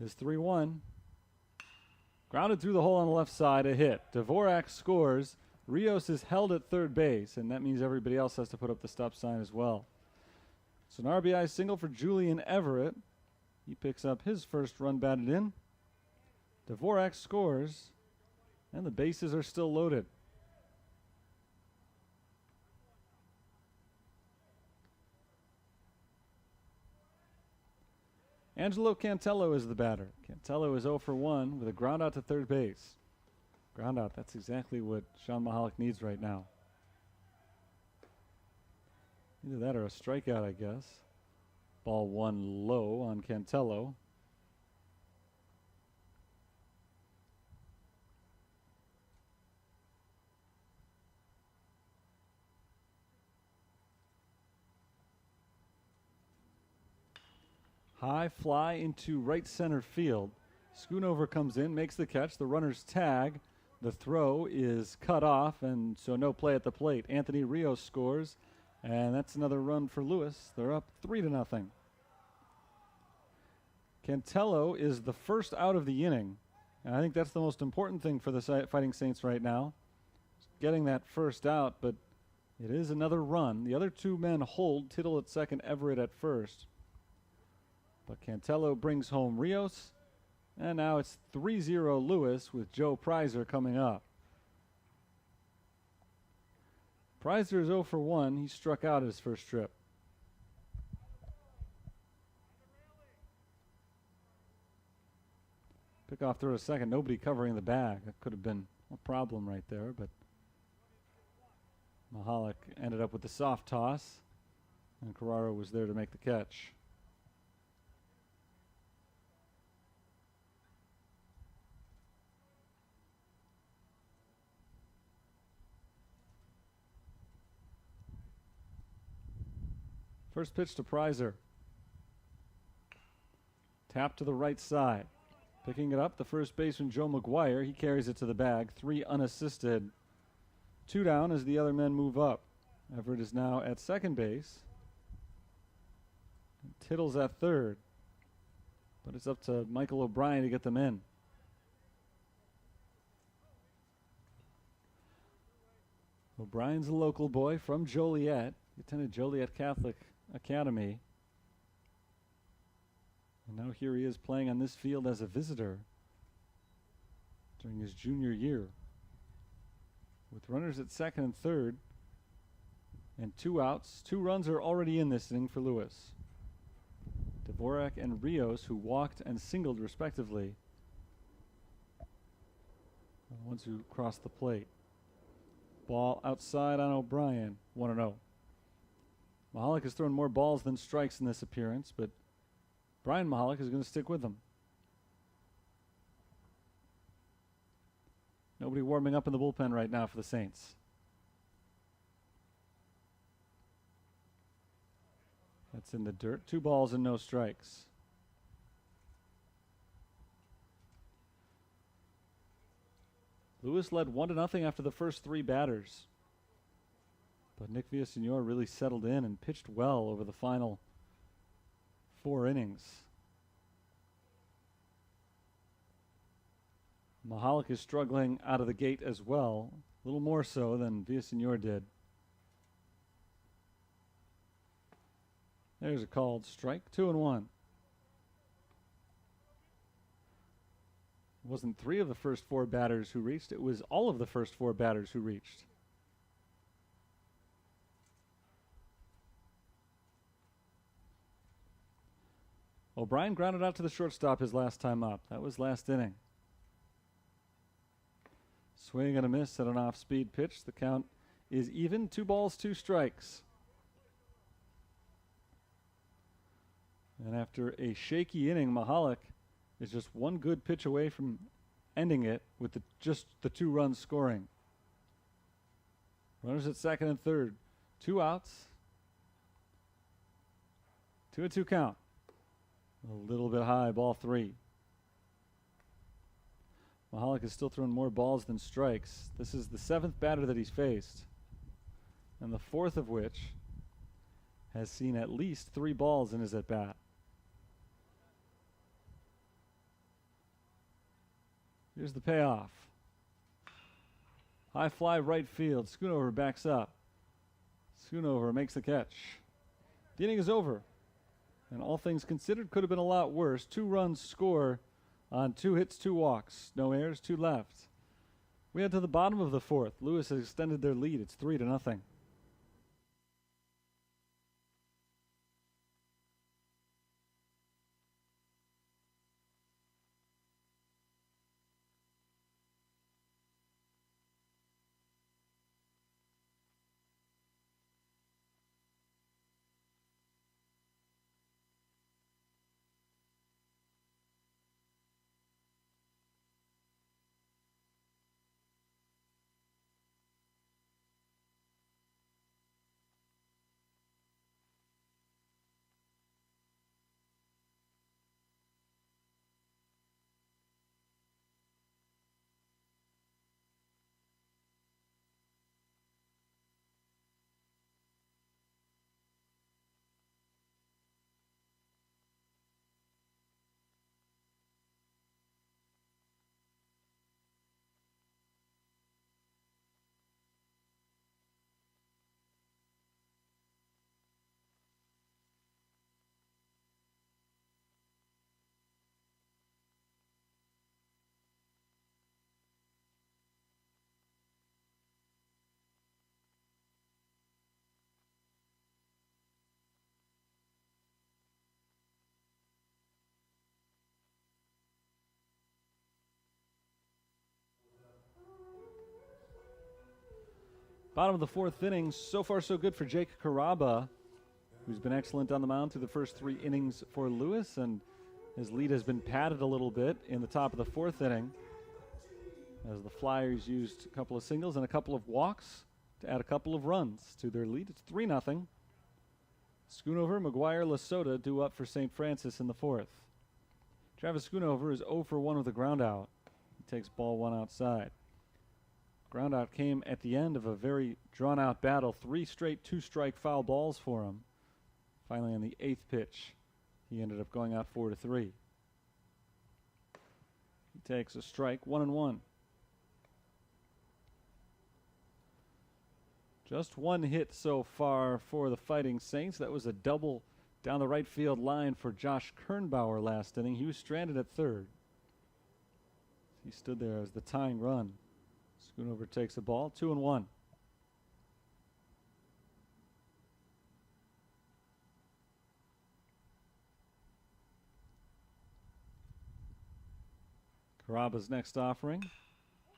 Is 3-1. Grounded through the hole on the left side, a hit. Dvorak scores. Rios is held at 3rd base, and that means everybody else has to put up the stop sign as well. So an RBI single for Julian Everett. He picks up his first run batted in. Dvorak scores, and the bases are still loaded. Angelo Cantello is the batter. Cantello is 0 for 1 with a ground out to 3rd base. Ground out, that's exactly what Shawn Maholick needs right now. Either that or a strikeout, I guess. Ball 1 low on Cantello. High fly into right center field. Schoonover comes in, makes the catch. The runners tag. The throw is cut off, and so no play at the plate. Anthony Rios scores, And that's another run for Lewis. They're up 3-0. Cantello is the first out of the inning. And I think that's the most important thing for the Fighting Saints right now. Getting that first out, but it is another run. The other two men hold, Tittle at second, Everett at first. But Cantello brings home Rios. And now it's 3-0 Lewis with Joe Prizer coming up. Prizer is 0 for 1. He struck out his first trip. Pickoff throw to second. Nobody covering the bag. That could have been a problem right there, but Maholick ended up with the soft toss, and Carraro was there to make the catch. First pitch to Prizer. Tap to the right side. Picking it up, the first baseman, Joe McGuire. He carries it to the bag. 3 unassisted. 2 down as the other men move up. Everett is now at second base. And Tittle's at third. But it's up to Michael O'Brien to get them in. O'Brien's a local boy from Joliet. He attended Joliet Catholic Academy. And now here he is playing on this field as a visitor during his junior year. With runners at second and third and 2 outs, 2 runs are already in this inning for Lewis. Dvorak and Rios, who walked and singled respectively, are the ones who crossed the plate. Ball outside on O'Brien, 1-0. Maholick has thrown more balls than strikes in this appearance, but Brian Maholick is going to stick with them. Nobody warming up in the bullpen right now for the Saints. That's in the dirt. 2 balls and no strikes. Lewis led 1-0 after the first 3 batters. But Nick Villasenor really settled in and pitched well over the final 4 innings. Maholick is struggling out of the gate as well, a little more so than Villasenor did. There's a called strike, 2-1. It wasn't 3 of the first 4 batters who reached, it was all of the first 4 batters who reached. O'Brien grounded out to the shortstop his last time up. That was last inning. Swing and a miss at an off-speed pitch. The count is even. 2 balls, 2 strikes. And after a shaky inning, Maholick is just 1 good pitch away from ending it with just the 2 runs scoring. Runners at second and third. 2 outs. 2-2 count. A little bit high, ball 3. Maholick has still thrown more balls than strikes. This is the 7th batter that he's faced, and the 4th of which has seen at least 3 balls in his at-bat. Here's the payoff. High fly right field. Schoonover backs up. Schoonover makes the catch. The inning is over. And all things considered, could have been a lot worse. 2 runs score on 2 hits, 2 walks. No errors, 2 left. We head to the bottom of the 4th. Lewis has extended their lead. It's 3-0. Bottom of the fourth inning, so far so good for Jake Caraba, who's been excellent on the mound through the first 3 innings for Lewis, and his lead has been padded a little bit in the top of the fourth inning as the Flyers used a couple of singles and a couple of walks to add a couple of runs to their lead. It's 3-0. Schoonover, McGuire, Lasota due up for St. Francis in the fourth. Travis Schoonover is 0 for 1 with a ground out. He takes ball 1 outside. Ground out came at the end of a very drawn-out battle. 3 straight 2-strike foul balls for him. Finally, on the 8th pitch, he ended up going out 4-3. He takes a strike, 1-1. Just 1 hit so far for the Fighting Saints. That was a double down the right field line for Josh Kernbauer last inning. He was stranded at third. He stood there as the tying run. Schoonover takes the ball, 2-1. Caraba's next offering.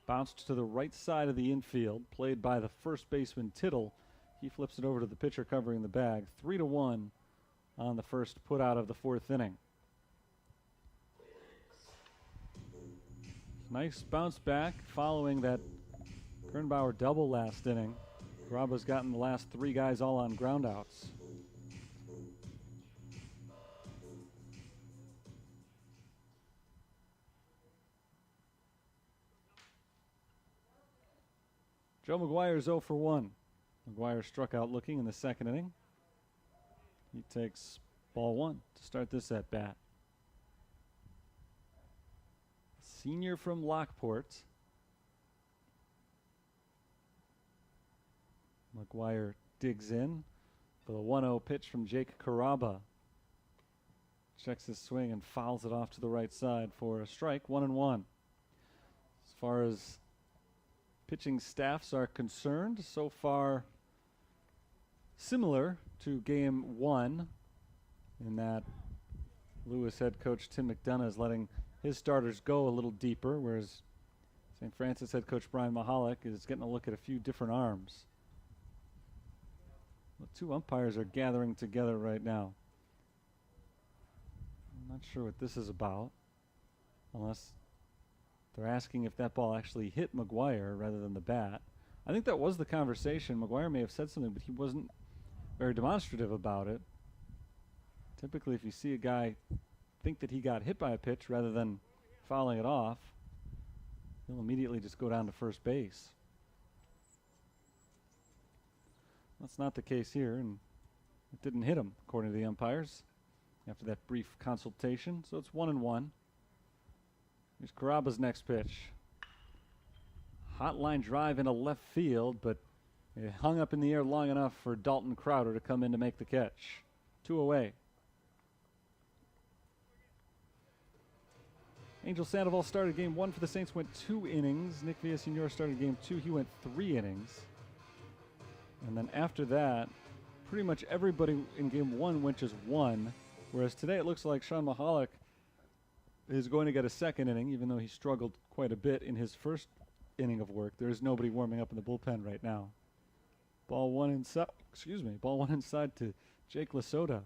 Bounced to the right side of the infield, played by the first baseman Tittle. He flips it over to the pitcher covering the bag. 3-1 on the first put out of the fourth inning. Nice bounce back following that Kernbauer double last inning. Caraba's gotten the last 3 guys all on groundouts. Joe McGuire is 0 for 1. McGuire struck out looking in the second inning. He takes ball 1 to start this at bat. Senior from Lockport. McGuire digs in for the 1-0 pitch from Jake Caraba. Checks his swing and fouls it off to the right side for a strike, 1-1. As far as pitching staffs are concerned, so far similar to game 1 in that Lewis head coach Tim McDonough is letting his starters go a little deeper, whereas St. Francis head coach Brian Maholick is getting a look at a few different arms. The 2 umpires are gathering together right now. I'm not sure what this is about, unless they're asking if that ball actually hit McGuire rather than the bat. I think that was the conversation. McGuire may have said something, but he wasn't very demonstrative about it. Typically, if you see a guy think that he got hit by a pitch rather than fouling it off, he'll immediately just go down to first base. That's not the case here, and it didn't hit him, according to the umpires, after that brief consultation. So it's 1-1. Here's Caraba's next pitch. Hot line drive into left field, but it hung up in the air long enough for Dalton Crowder to come in to make the catch. 2 away. Angel Sandoval started game 1 for the Saints, went 2 innings. Nick Villaseñor started game 2. He went 3 innings. And then after that, pretty much everybody in game 1 went just 1. Whereas today it looks like Shawn Maholick is going to get a second inning, even though he struggled quite a bit in his first inning of work. There is nobody warming up in the bullpen right now. Ball 1 inside. Ball 1 inside to Jake Lasota.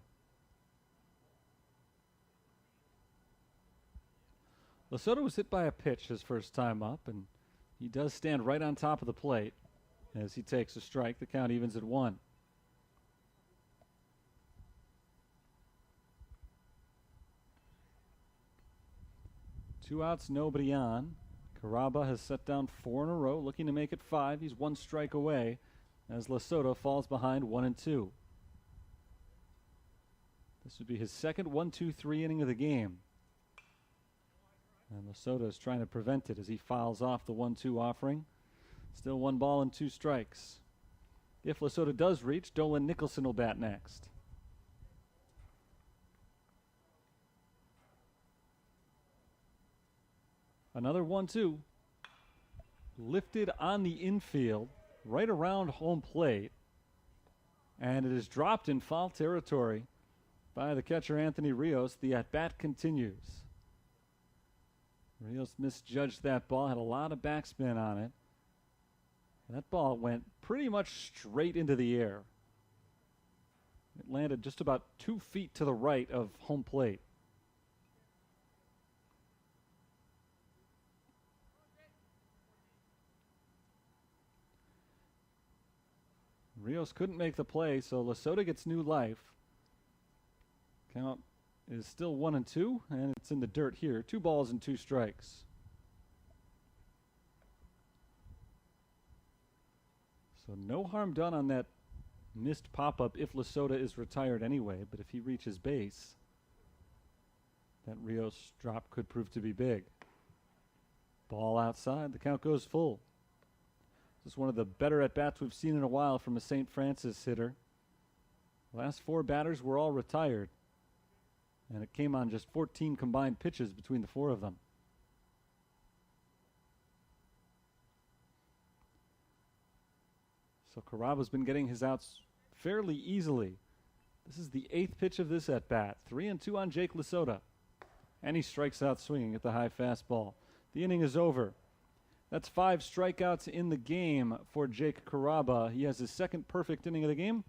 Lasota was hit by a pitch his first time up, and he does stand right on top of the plate as he takes a strike. The count evens at 1. Two outs, nobody on. Caraba has set down 4 in a row, looking to make it 5. He's 1 strike away as Lasota falls behind 1-2. This would be his second 1-2-3 inning of the game. And Lasota is trying to prevent it as he fouls off the 1-2 offering. Still 1 ball and 2 strikes. If Lasota does reach, Dolan Nicholson will bat next. Another 1-2. Lifted on the infield, right around home plate. And it is dropped in foul territory by the catcher Anthony Rios. The at-bat continues. Rios misjudged that ball, had a lot of backspin on it. That ball went pretty much straight into the air. It landed just about 2 feet to the right of home plate. Rios couldn't make the play, so Lesota gets new life. Count is still 1-2, and it's in the dirt here. 2 balls and 2 strikes. So no harm done on that missed pop-up if Lesota is retired anyway, but if he reaches base, that Rios drop could prove to be big. Ball outside, the count goes full. This is one of the better at-bats we've seen in a while from a St. Francis hitter. Last 4 batters were all retired, and it came on just 14 combined pitches between the 4 of them. So Caraba's been getting his outs fairly easily. This is the 8th pitch of this at-bat. 3-2 on Jake Lesota. And he strikes out swinging at the high fastball. The inning is over. That's 5 strikeouts in the game for Jake Caraba. He has his 2nd perfect inning of the game.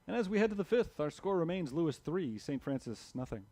And as we head to the 5th, our score remains Lewis 3, St. Francis nothing.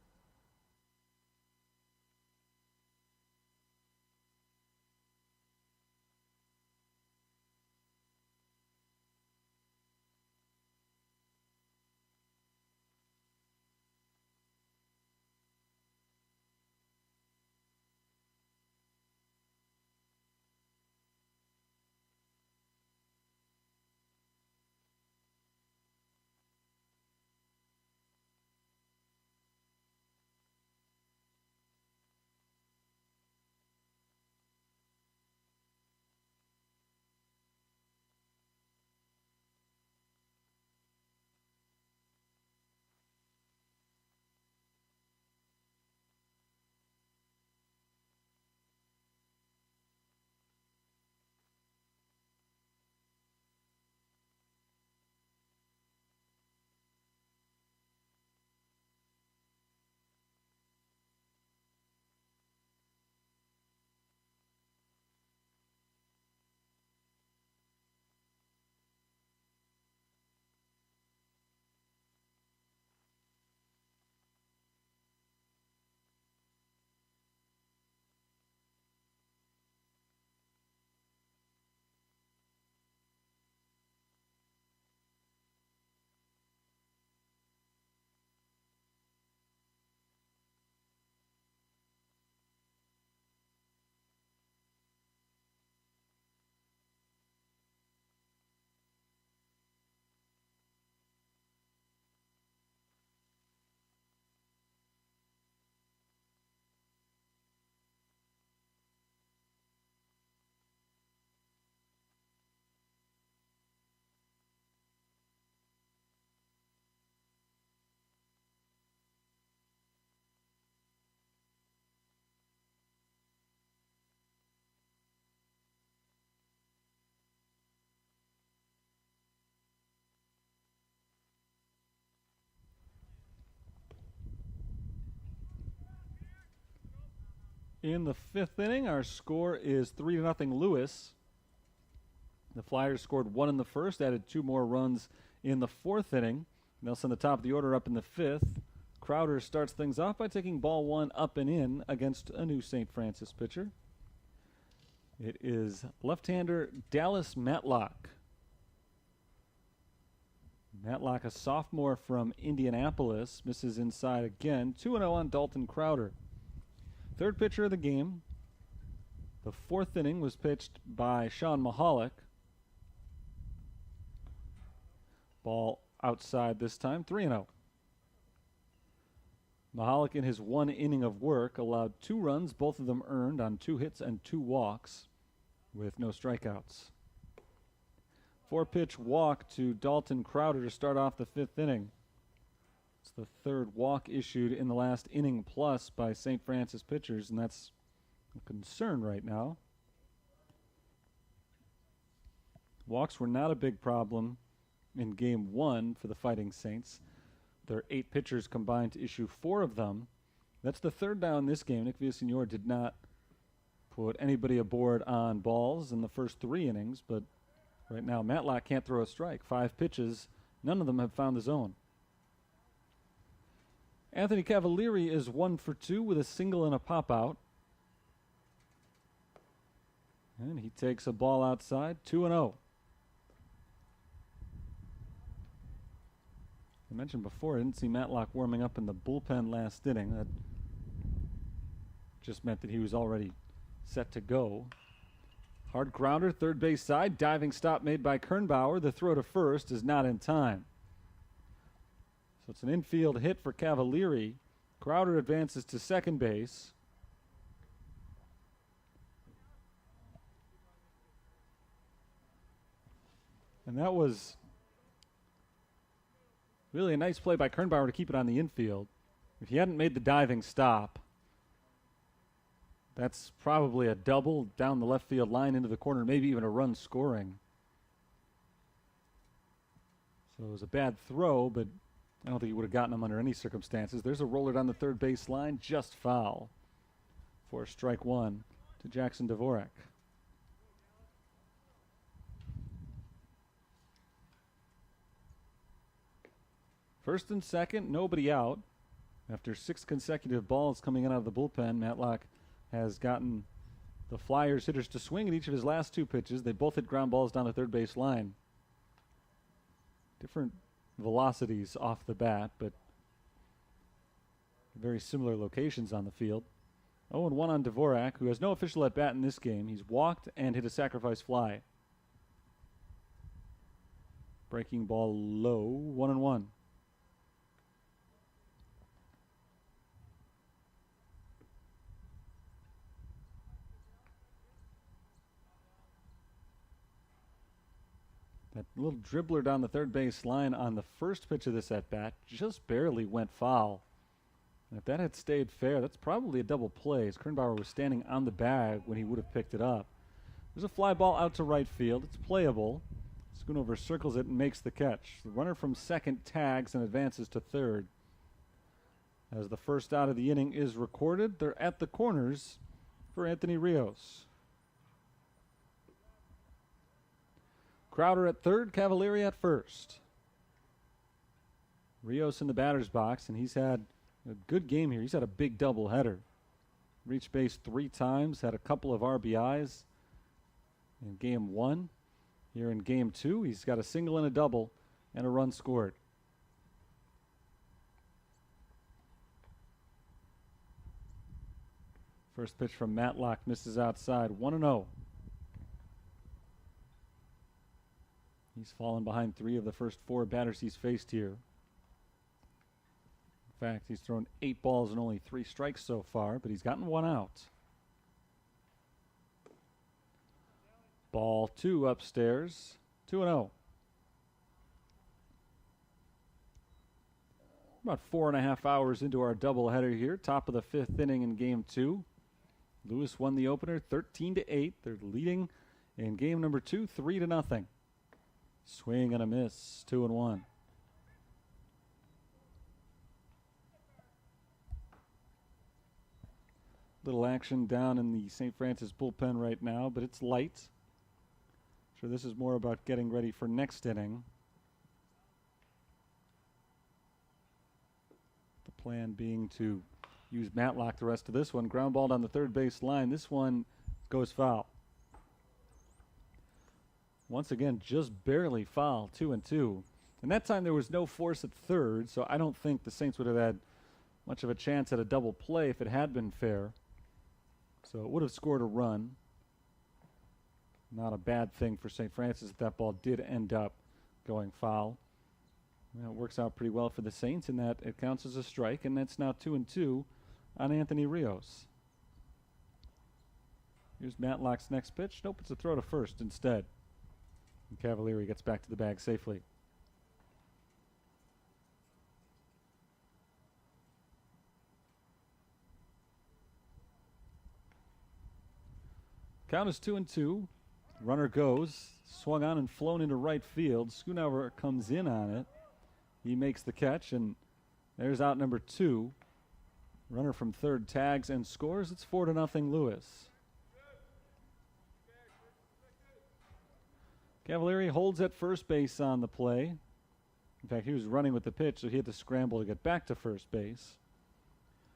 In the 5th inning, our score is 3-0 Lewis. The Flyers scored 1 in the 1st, added 2 more runs in the 4th inning. They'll send the top of the order up in the 5th. Crowder starts things off by taking ball 1 up and in against a new St. Francis pitcher. It is left-hander Dallas Matlock. Matlock, a sophomore from Indianapolis, misses inside again. 2-0 on Dalton Crowder. 3rd pitcher of the game. The 4th inning was pitched by Shawn Maholick. Ball outside this time, 3-0. Maholick, in his 1 inning of work, allowed 2 runs, both of them earned on 2 hits and 2 walks, with no strikeouts. 4-pitch walk to Dalton Crowder to start off the 5th inning. It's the 3rd walk issued in the last inning plus by St. Francis pitchers, and that's a concern right now. Walks were not a big problem in Game 1 for the Fighting Saints. Their 8 pitchers combined to issue 4 of them. That's the 3rd down in this game. Nick Villasenor did not put anybody aboard on balls in the first 3 innings, but Right now, Matlock can't throw a strike. 5 pitches, none of them have found the zone. Anthony Cavalieri is 1 for 2 with a single and a pop out. And he takes a ball outside, 2-0. I mentioned before, I didn't see Matlock warming up in the bullpen last inning. That just meant that he was already set to go. Hard grounder, third base side. Diving stop made by Kernbauer. The throw to first is not in time. So it's an infield hit for Cavalieri. Crowder advances to second base. And that was really a nice play by Kernbauer to keep it on the infield. If he hadn't made the diving stop, that's probably a double down the left field line into the corner, maybe even a run scoring. So it was a bad throw, but I don't think he would have gotten him under any circumstances. There's a roller down the third base line, just foul for strike 1 to Jackson Dvorak. First and second, nobody out. After 6 consecutive balls coming in out of the bullpen, Matlock has gotten the Flyers hitters to swing at each of his last 2 pitches. They both hit ground balls down the third base line. Different velocities off the bat, but very similar locations on the field. 0-1 on Dvorak, who has no official at bat in this game. He's walked and hit a sacrifice fly. Breaking ball low, 1-1. That little dribbler down the third base line on the first pitch of this at-bat just barely went foul. And if that had stayed fair, that's probably a double play, as Kernbauer was standing on the bag when he would have picked it up. There's a fly ball out to right field. It's playable. Schoonover circles it and makes the catch. The runner from second tags and advances to third. As the first out of the inning is recorded, they're at the corners for Anthony Rios. Crowder at third, Cavalieri at first. Rios in the batter's box, and he's had a good game here. He's had a big doubleheader. Reached base 3 times, had a couple of RBIs in game 1. Here in game 2, he's got a single and a double and a run scored. First pitch from Matlock misses outside, 1-0. He's fallen behind 3 of the first 4 batters he's faced here. In fact, he's thrown 8 balls and only 3 strikes so far, but he's gotten 1 out. Ball 2 upstairs, 2-0. About 4.5 hours into our doubleheader here, top of the 5th inning in game 2. Lewis won the opener 13-8. They're leading in game number 2, 3-0. Swing and a miss, 2-1. Little action down in the St. Francis bullpen right now, but it's light. Sure, this is more about getting ready for next inning. The plan being to use Matlock the rest of this one. Ground ball down the third base line. This one goes foul. Once again, just barely foul, 2-2. And that time there was no force at third, so I don't think the Saints would have had much of a chance at a double play if it had been fair. So it would have scored a run. Not a bad thing for St. Francis if that ball did end up going foul. Well, it works out pretty well for the Saints in that it counts as a strike, and that's now 2-2 on Anthony Rios. Here's Matlock's next pitch. Nope, it's a throw to first instead. And Cavalieri gets back to the bag safely. Count is 2-2. Runner goes, swung on and flown into right field. Schoonover comes in on it. He makes the catch, and there's out number 2. Runner from third tags and scores. It's 4-0 Lewis. Cavalieri holds at first base on the play. In fact, he was running with the pitch, so he had to scramble to get back to first base.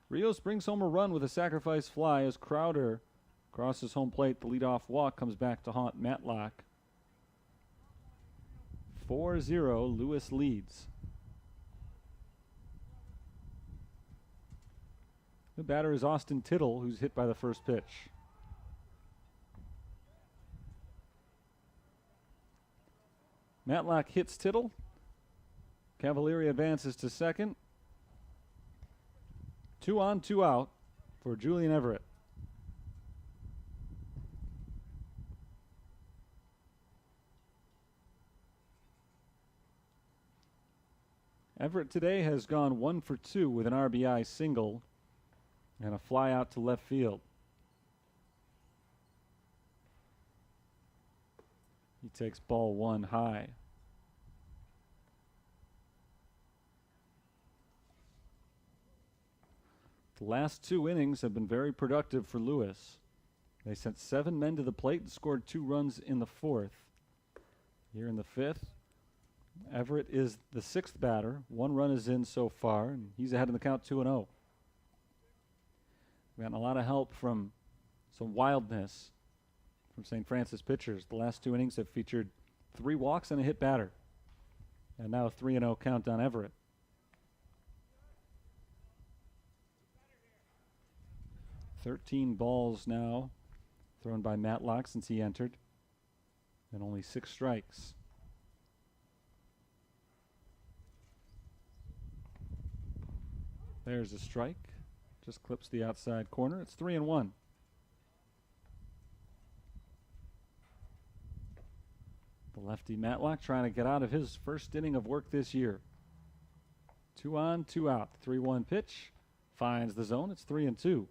Rios brings home a run with a sacrifice fly as Crowder crosses home plate. The leadoff walk comes back to haunt Matlock. 4-0, Lewis leads. The batter is Austin Tittle, who's hit by the first pitch. Matlock hits Tittle. Cavalieri advances to second. 2 on, 2 out for Julian Everett. Everett today has gone 1 for 2 with an RBI single and a fly out to left field. He takes ball 1 high. The last 2 innings have been very productive for Lewis. They sent 7 men to the plate and scored 2 runs in the 4th. Here in the 5th, Everett is the 6th batter. 1 run is in so far, and he's ahead in the count 2-0. We've gotten a lot of help from some wildness from St. Francis pitchers. The last 2 innings have featured 3 walks and a hit batter. And now a 3-0 count on Everett. "13 balls now thrown by Matlock since he entered, and only 6 strikes. There's a strike. Just clips the outside corner. It's 3-1. The lefty Matlock trying to get out of his first inning of work this year. 2 on, 2 out. 3-1 pitch. Finds the zone. It's 3-2.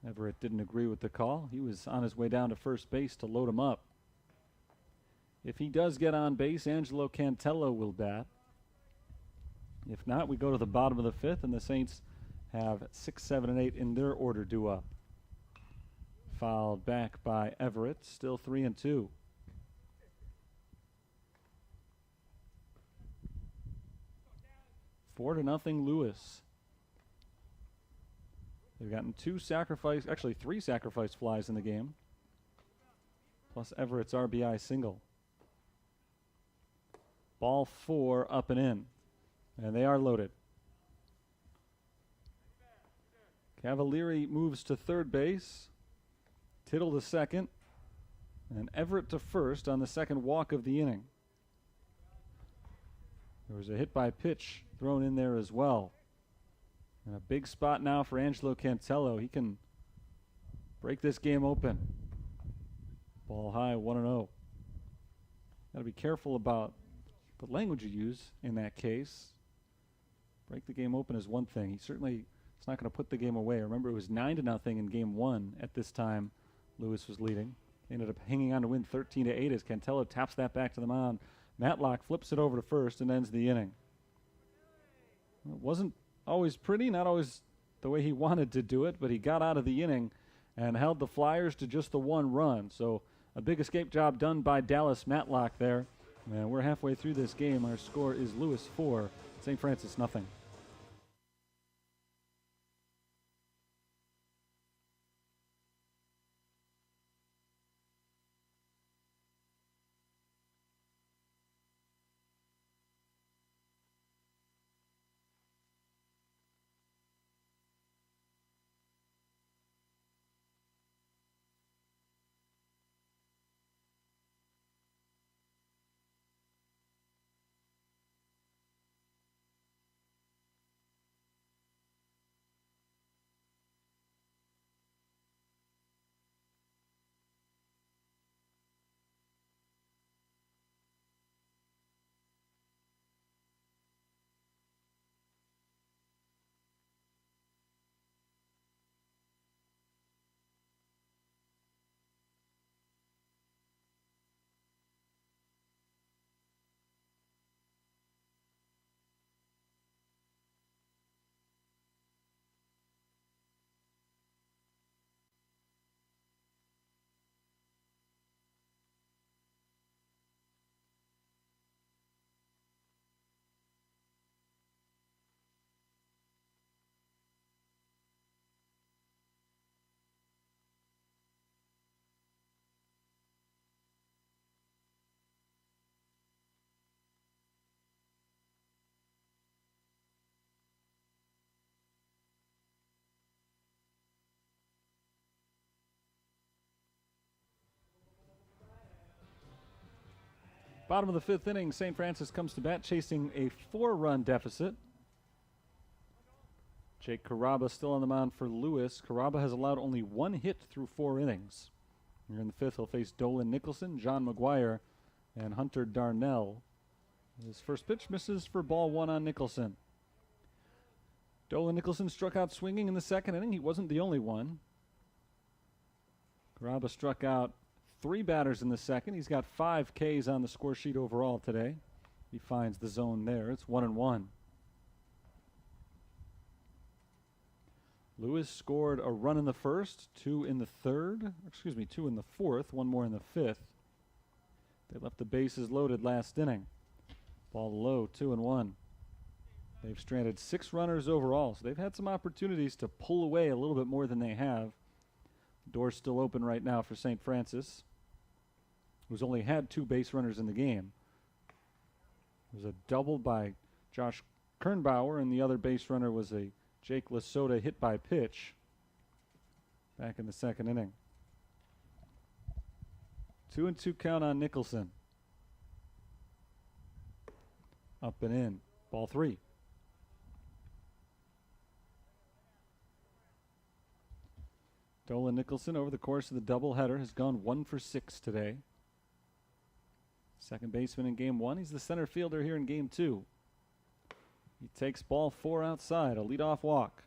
Everett didn't agree with the call. He was on his way down to first base to load him up. If he does get on base, Angelo Cantello will bat. If not, we go to the bottom of the 5th, and the Saints have 6, 7, and 8 in their order due up. Fouled back by Everett, still 3-2. Four to nothing, Lewis. They've gotten 3 sacrifice flies in the game, plus Everett's RBI single. Ball 4 up and in, and they are loaded. Cavalieri moves to third base, Tittle to second, and Everett to first on the second walk of the inning. There was a hit by pitch thrown in there as well. And a big spot now for Angelo Cantello. He can break this game open. Ball high, 1-0. Got to be careful about the language you use in that case. Break the game open is one thing. It's not going to put the game away. Remember, it was 9-0 in game 1 at this time. Lewis was leading. They ended up hanging on to win 13-8 as Cantello taps that back to the mound. Matlock flips it over to first and ends the inning. It wasn't always pretty, not always the way he wanted to do it, but he got out of the inning and held the Flyers to just the 1 run. So a big escape job done by Dallas Matlock there. And we're halfway through this game. Our score is Lewis 4, St. Francis nothing. Bottom of the fifth inning, St. Francis comes to bat chasing a 4-run deficit. Jake Carrabba still on the mound for Lewis. Carrabba has allowed only 1 hit through 4 innings. Here in the fifth, he'll face Dolan Nicholson, John McGuire, and Hunter Darnell. His first pitch misses for ball 1 on Nicholson. Dolan Nicholson struck out swinging in the second inning. He wasn't the only one. Carrabba struck out 3 batters in the second. He's got 5 Ks on the score sheet overall today. He finds the zone there. It's 1-1. Lewis scored a run in the first, 2 in the fourth, 1 more in the fifth. They left the bases loaded last inning. Ball low, 2-1. They've stranded 6 runners overall, so they've had some opportunities to pull away a little bit more than they have. The door's still open right now for St. Francis, who's only had 2 base runners in the game. It was a double by Josh Kernbauer, and the other base runner was a Jake Lasota hit by pitch back in the second inning. 2-2 count on Nicholson. Up and in. Ball 3. Dolan Nicholson over the course of the doubleheader has gone 1 for 6 today. Second baseman in game 1. He's the center fielder here in game 2. He takes ball 4 outside, a leadoff walk.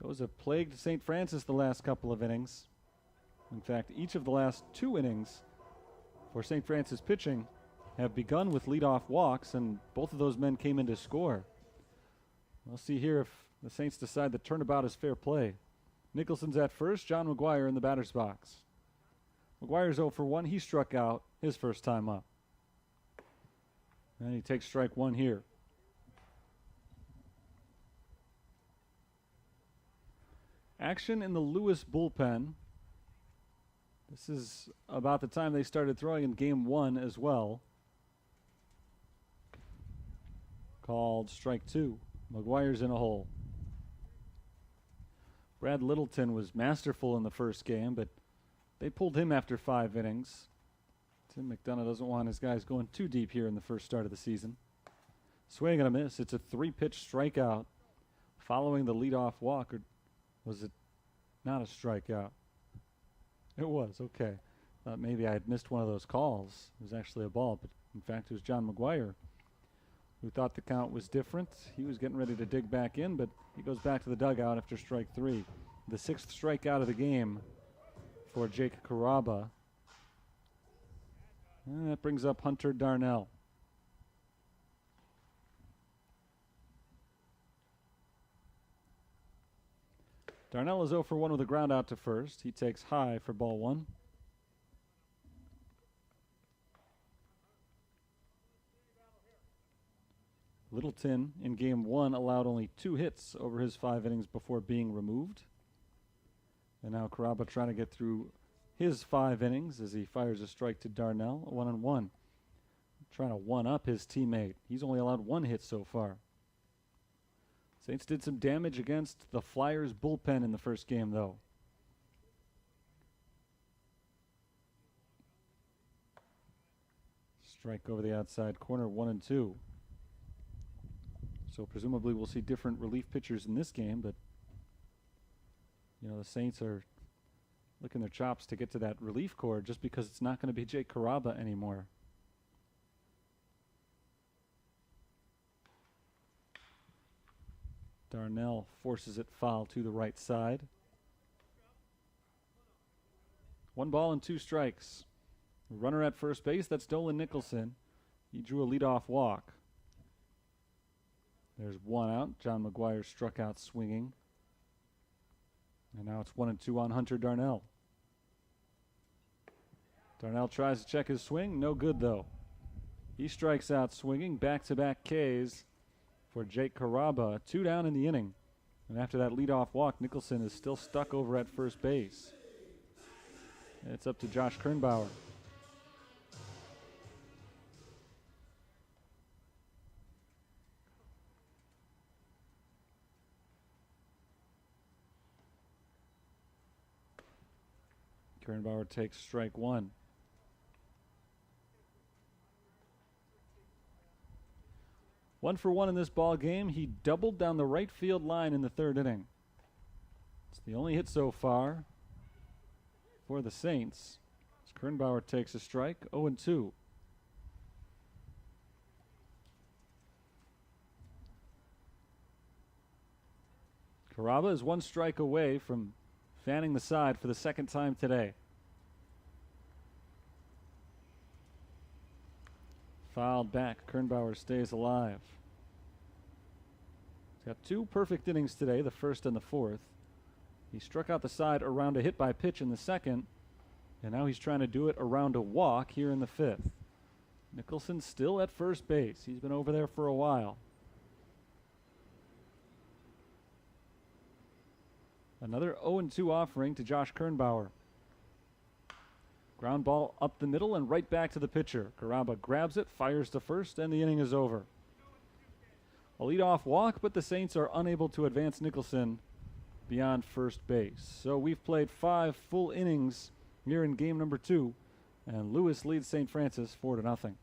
Those have plagued St. Francis the last couple of innings. In fact, each of the last 2 innings for St. Francis pitching have begun with leadoff walks, and both of those men came in to score. We'll see here if the Saints decide the turnabout is fair play. Nicholson's at first, John McGuire in the batter's box. McGuire's 0 for 1. He struck out his first time up. And he takes strike 1 here. Action in the Lewis bullpen. This is about the time they started throwing in game 1 as well. Called strike 2. McGuire's in a hole. Brad Littleton was masterful in the first game, but they pulled him after 5 innings. Tim McDonough doesn't want his guys going too deep here in the first start of the season. Swing and a miss. It's a 3-pitch strikeout following the leadoff walk. Or was it not a strikeout? It was, okay. Thought maybe I had missed one of those calls. It was actually a ball, but in fact it was John McGuire who thought the count was different. He was getting ready to dig back in, but he goes back to the dugout after strike 3. The 6th strikeout of the game for Jake Carrabba. And that brings up Hunter Darnell. Darnell is 0 for 1 with a ground out to first. He takes high for ball 1. Littleton in game 1 allowed only 2 hits over his 5 innings before being removed. And now Carrabba trying to get through his 5 innings as he fires a strike to Darnell, 1-1. Trying to one-up his teammate. He's only allowed 1 hit so far. Saints did some damage against the Flyers bullpen in the first game, though. Strike over the outside corner, 1-2. So presumably we'll see different relief pitchers in this game, but you know, the Saints are licking their chops to get to that relief cord just because it's not going to be Jake Carrabba anymore. Darnell forces it foul to the right side. 1 ball and 2 strikes. Runner at first base, that's Dolan Nicholson. He drew a leadoff walk. There's 1 out. John McGuire struck out swinging. And now it's 1-2 on Hunter Darnell. Darnell tries to check his swing. No good, though. He strikes out swinging. Back-to-back Ks for Jake Carrabba. 2 down in the inning. And after that leadoff walk, Nicholson is still stuck over at first base. And it's up to Josh Kernbauer. Kernbauer takes strike 1. 1 for 1 in this ball game. He doubled down the right field line in the third inning. It's the only hit so far for the Saints. As Kernbauer takes a strike, 0-2. Carrabba is 1 strike away from fanning the side for the second time today. Fouled back. Kernbauer stays alive. He's got 2 perfect innings today, the first and the fourth. He struck out the side around a hit by pitch in the second, and now he's trying to do it around a walk here in the fifth. Nicholson still at first base. He's been over there for a while. Another 0-2 offering to Josh Kernbauer. Ground ball up the middle and right back to the pitcher. Carrabba grabs it, fires to first, and the inning is over. A leadoff walk, but the Saints are unable to advance Nicholson beyond first base. So we've played 5 full innings here in game number 2, and Lewis leads St. Francis 4-0.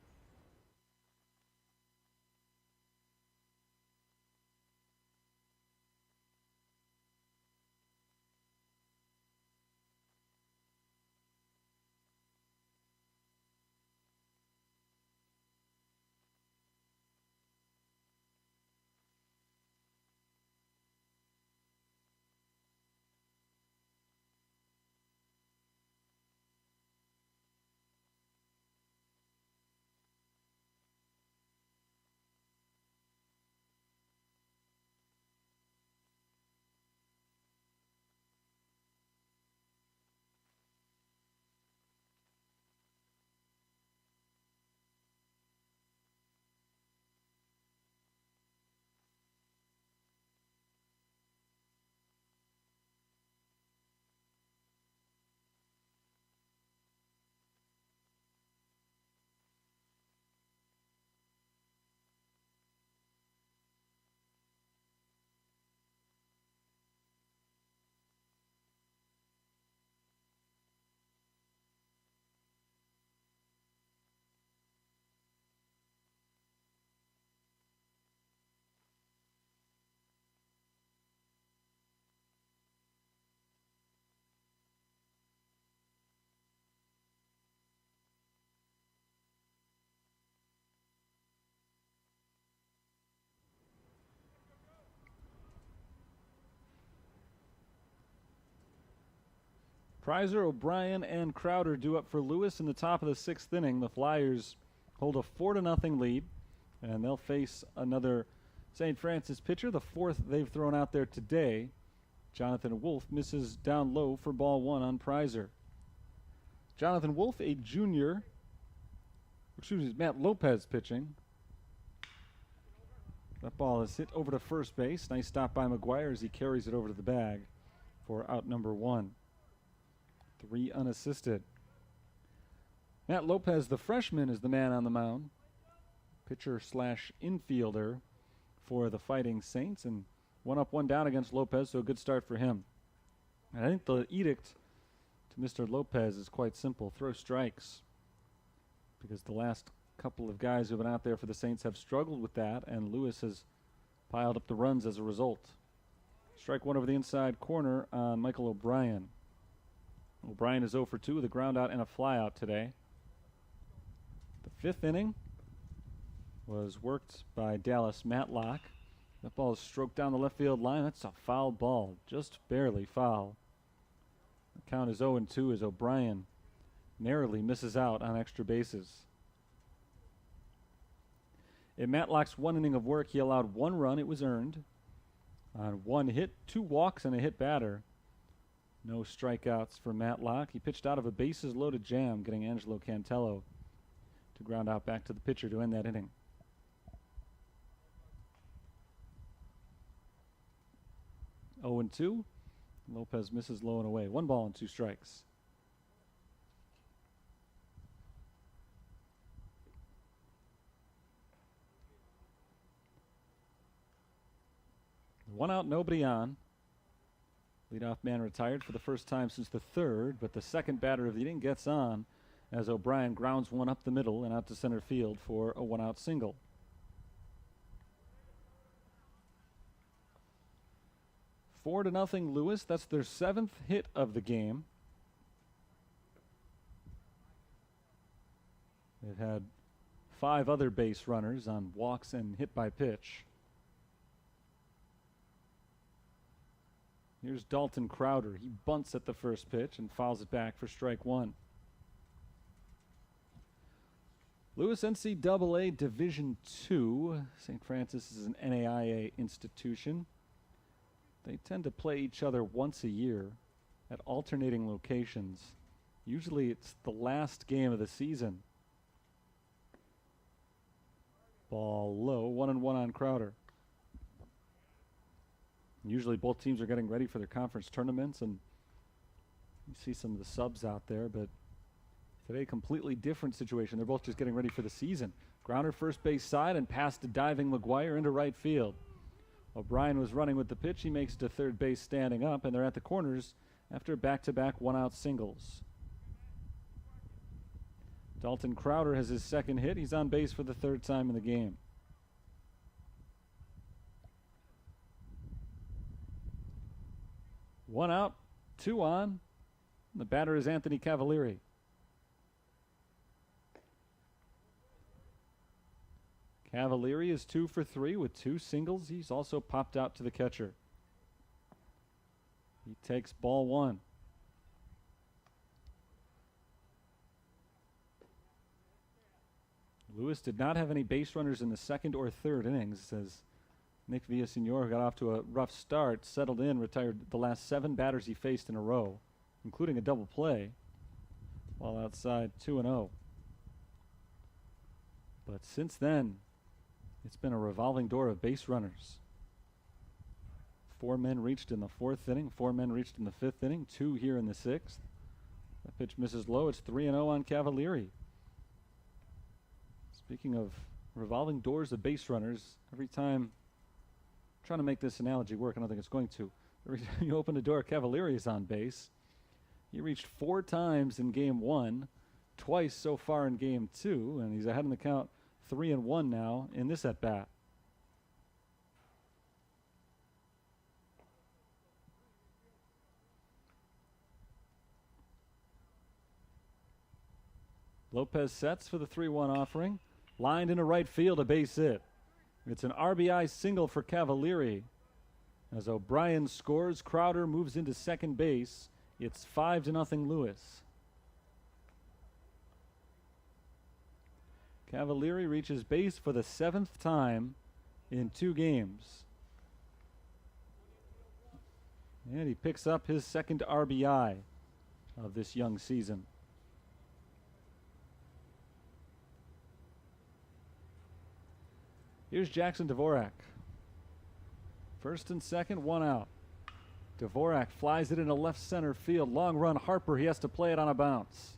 Prizer, O'Brien, and Crowder due up for Lewis in the top of the 6th inning. The Flyers hold a 4-0 lead, and they'll face another St. Francis pitcher, the 4th they've thrown out there today. Jonathan Wolf misses down low for ball 1 on Prizer. Jonathan Wolf, a junior, Matt Lopez pitching. That ball is hit over to first base. Nice stop by McGuire as he carries it over to the bag for out number 1. 3 unassisted. Matt Lopez, the freshman, is the man on the mound. Pitcher slash infielder for the Fighting Saints, and 1 up, 1 down against Lopez, so a good start for him. And I think the edict to Mr. Lopez is quite simple. Throw strikes. Because the last couple of guys who have been out there for the Saints have struggled with that, and Lewis has piled up the runs as a result. Strike 1 over the inside corner on Michael O'Brien. O'Brien is 0 for 2 with a ground out and a fly out today. The 5th inning was worked by Dallas Matlock. That ball is stroked down the left field line. That's a foul ball, just barely foul. The count is 0-2 as O'Brien narrowly misses out on extra bases. In Matlock's 1 inning of work, he allowed 1 run. It was earned on 1 hit, 2 walks, and a hit batter. No strikeouts for Matlock. He pitched out of a bases-loaded jam, getting Angelo Cantello to ground out back to the pitcher to end that inning. Oh and 2. Lopez misses low and away. 1 ball and 2 strikes. One out, nobody on. Leadoff man retired for the first time since the 3rd, but the second batter of the inning gets on as O'Brien grounds 1 up the middle and out to center field for a 1-out single. 4-0 Lewis. That's their 7th hit of the game. They've had 5 other base runners on walks and hit by pitch. Here's Dalton Crowder. He bunts at the first pitch and fouls it back for strike 1. Lewis NCAA Division II. St. Francis is an NAIA institution. They tend to play each other once a year at alternating locations. Usually it's the last game of the season. Ball low, 1-1 on Crowder. Usually both teams are getting ready for their conference tournaments, and you see some of the subs out there, but today, completely different situation. They're both just getting ready for the season. Grounder first base side and past to diving McGuire into right field. O'Brien was running with the pitch. He makes it to third base standing up, and they're at the corners after back-to-back one-out singles. Dalton Crowder has his second hit. He's on base for the 3rd time in the game. One out, 2 on. The batter is Anthony Cavalieri. Cavalieri is 2 for 3 with 2 singles. He's also popped out to the catcher. He takes ball 1. Lewis did not have any base runners in the 2nd or 3rd innings as Nick Villasenor got off to a rough start, settled in, retired the last 7 batters he faced in a row, including a double play, while outside 2-0. But since then, it's been a revolving door of base runners. 4 men reached in the 4th inning, 4 men reached in the 5th inning, 2 here in the 6th. That pitch misses low. It's 3-0 on Cavalieri. Speaking of revolving doors of base runners, every time, I'm trying to make this analogy work, I don't think it's going to. Every time you open the door, Cavalieri is on base. He reached 4 times in game 1, twice so far in game 2, and he's ahead in the count 3-1 now in this at-bat. Lopez sets for the 3-1 offering. Lined into right field, a base hit. It's an RBI single for Cavalieri. As O'Brien scores, Crowder moves into second base. It's 5-0 Lewis. Cavalieri reaches base for the 7th time in 2 games. And he picks up his 2nd RBI of this young season. Here's Jackson Dvorak. 1st and 2nd, 1 out. Dvorak flies it into left center field. Long run, Harper. He has to play it on a bounce.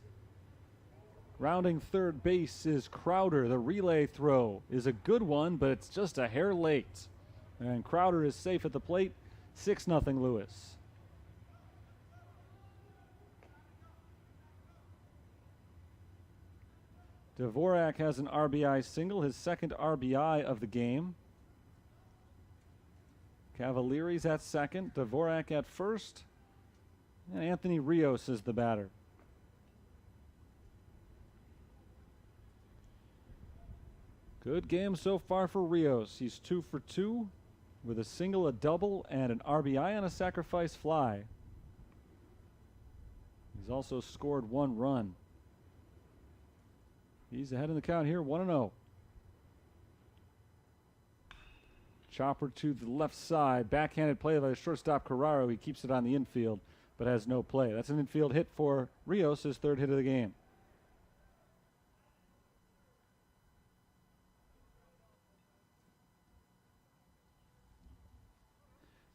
Rounding third base is Crowder. The relay throw is a good one, but it's just a hair late. And Crowder is safe at the plate. 6-0 Lewis. Dvorak has an RBI single, his 2nd RBI of the game. Cavalieri's at 2nd, Dvorak at 1st, and Anthony Rios is the batter. Good game so far for Rios. He's 2 for 2 with a single, a double, and an RBI on a sacrifice fly. He's also scored 1 run. He's ahead in the count here, 1-0. Chopper to the left side. Backhanded play by the shortstop Carraro. He keeps it on the infield, but has no play. That's an infield hit for Rios, his 3rd hit of the game.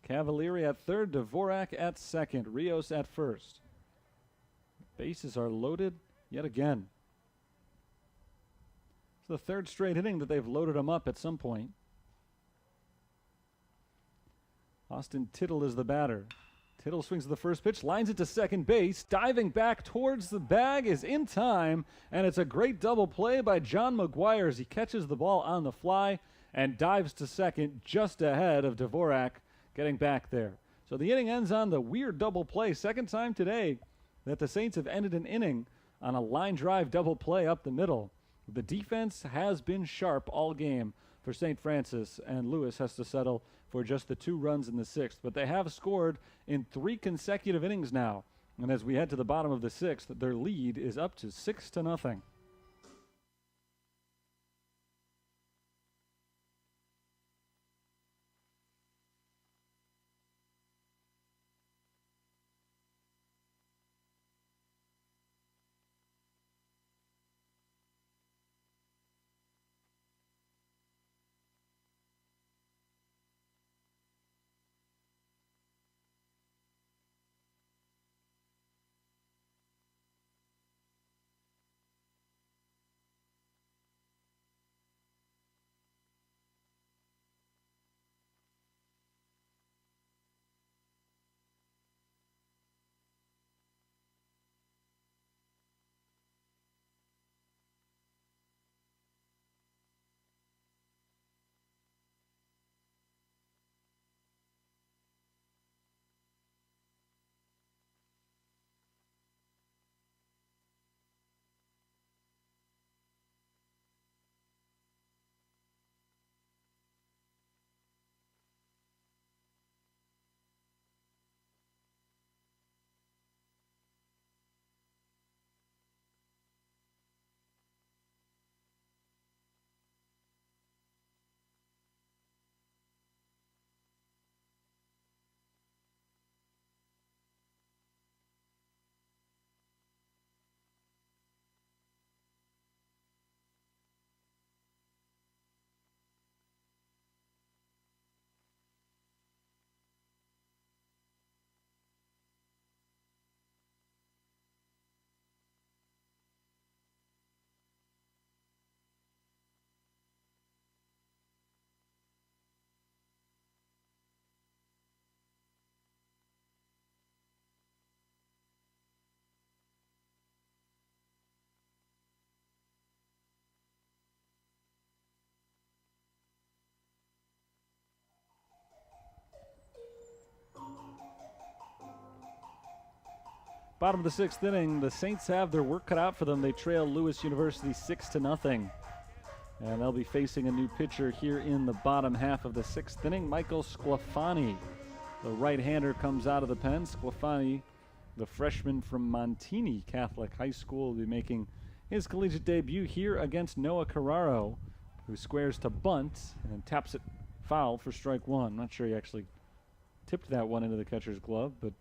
Cavalieri at 3rd, Dvorak at 2nd, Rios at 1st. Bases are loaded yet again. It's the 3rd straight inning that they've loaded him up at some point. Austin Tittle is the batter. Tittle swings to the first pitch, lines it to second base. Diving back towards the bag is in time, and it's a great double play by John McGuire as he catches the ball on the fly and dives to second just ahead of Dvorak getting back there. So the inning ends on the weird double play. Second time today that the Saints have ended an inning on a line drive double play up the middle. The defense has been sharp all game for St. Francis, and Lewis has to settle for just the 2 runs in the 6th. But they have scored in 3 consecutive innings now. And as we head to the bottom of the 6th, their lead is up to 6-0. Bottom of the 6th inning, the Saints have their work cut out for them. They trail Lewis University 6-0. And they'll be facing a new pitcher here in the bottom half of the 6th inning, Michael Sclafani. The right-hander comes out of the pen. Sclafani, the freshman from Montini Catholic High School, will be making his collegiate debut here against Noah Carraro, who squares to bunt and taps it foul for strike 1. I'm not sure he actually tipped that one into the catcher's glove, but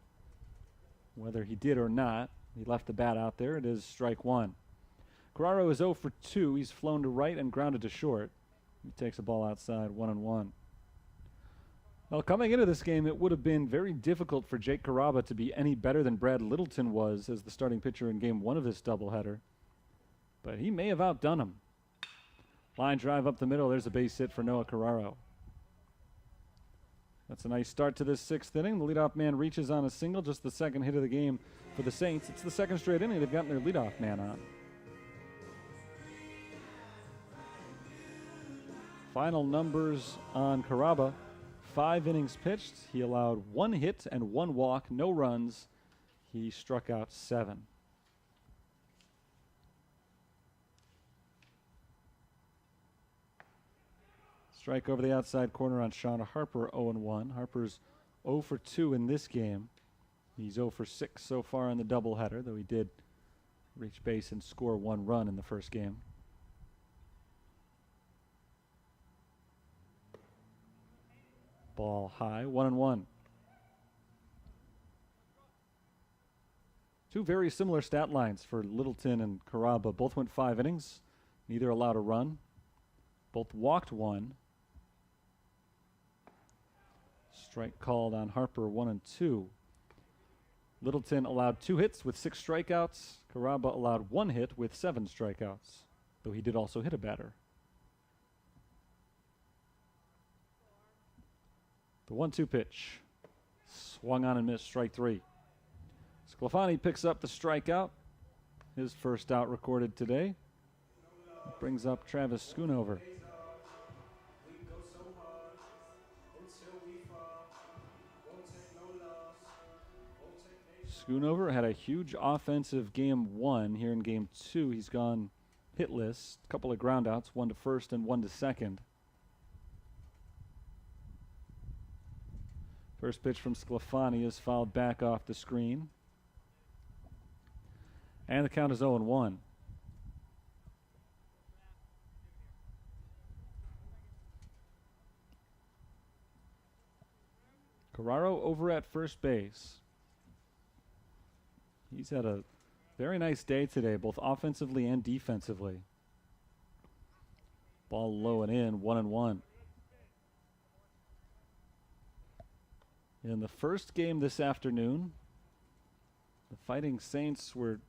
whether he did or not, he left the bat out there. It is strike 1. Carraro is 0 for 2. He's flown to right and grounded to short. He takes a ball outside, 1-1. Well, coming into this game, it would have been very difficult for Jake Carraba to be any better than Brad Littleton was as the starting pitcher in game 1 of this doubleheader. But he may have outdone him. Line drive up the middle. There's a base hit for Noah Carraro. That's a nice start to this 6th inning. The leadoff man reaches on a single, just the second hit of the game for the Saints. It's the second straight inning they've gotten their leadoff man on. Final numbers on Carraba. 5 innings pitched. He allowed 1 hit and 1 walk, no runs. He struck out 7. Strike over the outside corner on Shawn Harper, 0-1. Harper's 0 for 2 in this game. He's 0 for 6 so far in the doubleheader, though he did reach base and score 1 run in the first game. Ball high, 1-1. 2 very similar stat lines for Littleton and Carraba. Both went 5 innings. Neither allowed a run. Both walked 1. Strike called on Harper, 1-2. Littleton allowed 2 hits with 6 strikeouts. Carraba allowed 1 hit with 7 strikeouts, though he did also hit a batter. The 1-2 pitch. Swung on and missed, strike 3. Sclafani picks up the strikeout. His first out recorded today. Brings up Travis Schoonover. Schoonover had a huge offensive game 1. Here in game 2, he's gone hitless. A couple of groundouts, one to first and one to second. First pitch from Sclafani is fouled back off the screen. And the count is 0-1. Carraro over at first base. He's had a very nice day today, both offensively and defensively. Ball low and in, 1-1. In the first game this afternoon, the Fighting Saints were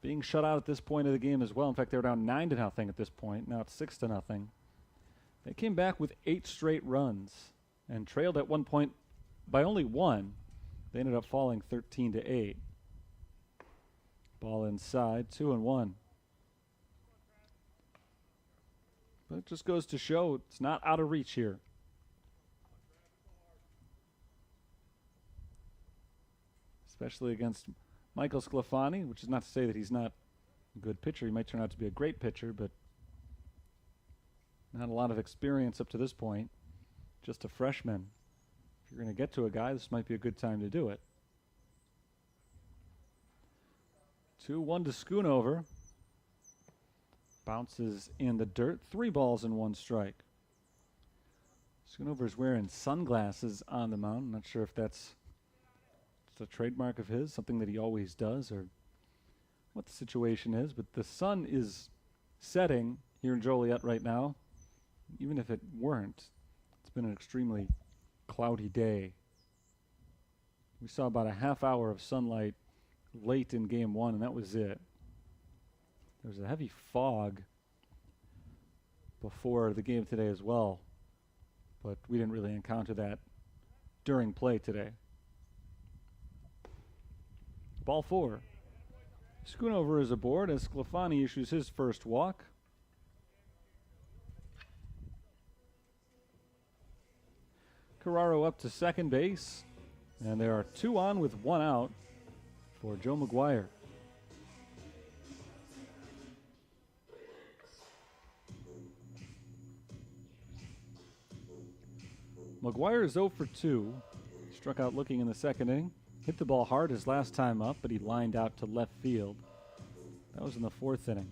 being shut out at this point of the game as well. In fact, they were down 9-0 at this point. Now it's 6-0. They came back with 8 straight runs and trailed at one point by only 1. They ended up falling 13-8. Ball inside, 2-1. But it just goes to show it's not out of reach here. Especially against Michael Sclafani, which is not to say that he's not a good pitcher. He might turn out to be a great pitcher, but not a lot of experience up to this point. Just a freshman. If you're going to get to a guy, this might be a good time to do it. 2-1 to Schoonover. Bounces in the dirt. 3 balls and 1 strike. Schoonover's wearing sunglasses on the mound. I'm not sure if that's a trademark of his, something that he always does, or what the situation is. But the sun is setting here in Joliet right now. Even if it weren't, it's been an extremely cloudy day. We saw about a half hour of sunlight late in game 1, and that was it. There was a heavy fog before the game today as well, but we didn't really encounter that during play today. Ball 4. Schoonover is aboard as Sclafani issues his first walk. Carraro up to second base, and there are 2 on with 1 out for Joe McGuire. McGuire is 0 for 2. Struck out looking in the second inning. Hit the ball hard his last time up, but he lined out to left field. That was in the 4th inning.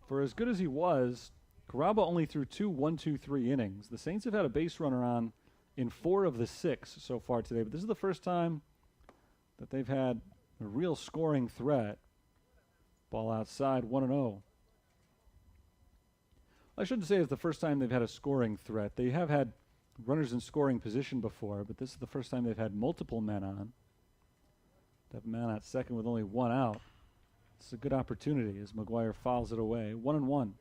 For as good as he was, Carrabba only threw 2 1-2-3 innings. The Saints have had a base runner on in 4 of the 6 so far today, but this is the first time that they've had a real scoring threat. Ball outside, 1-0. I shouldn't say it's the first time they've had a scoring threat. They have had runners in scoring position before, but this is the first time they've had multiple men on. They have a man at second with only 1 out. It's a good opportunity as McGuire fouls it away. 1-1.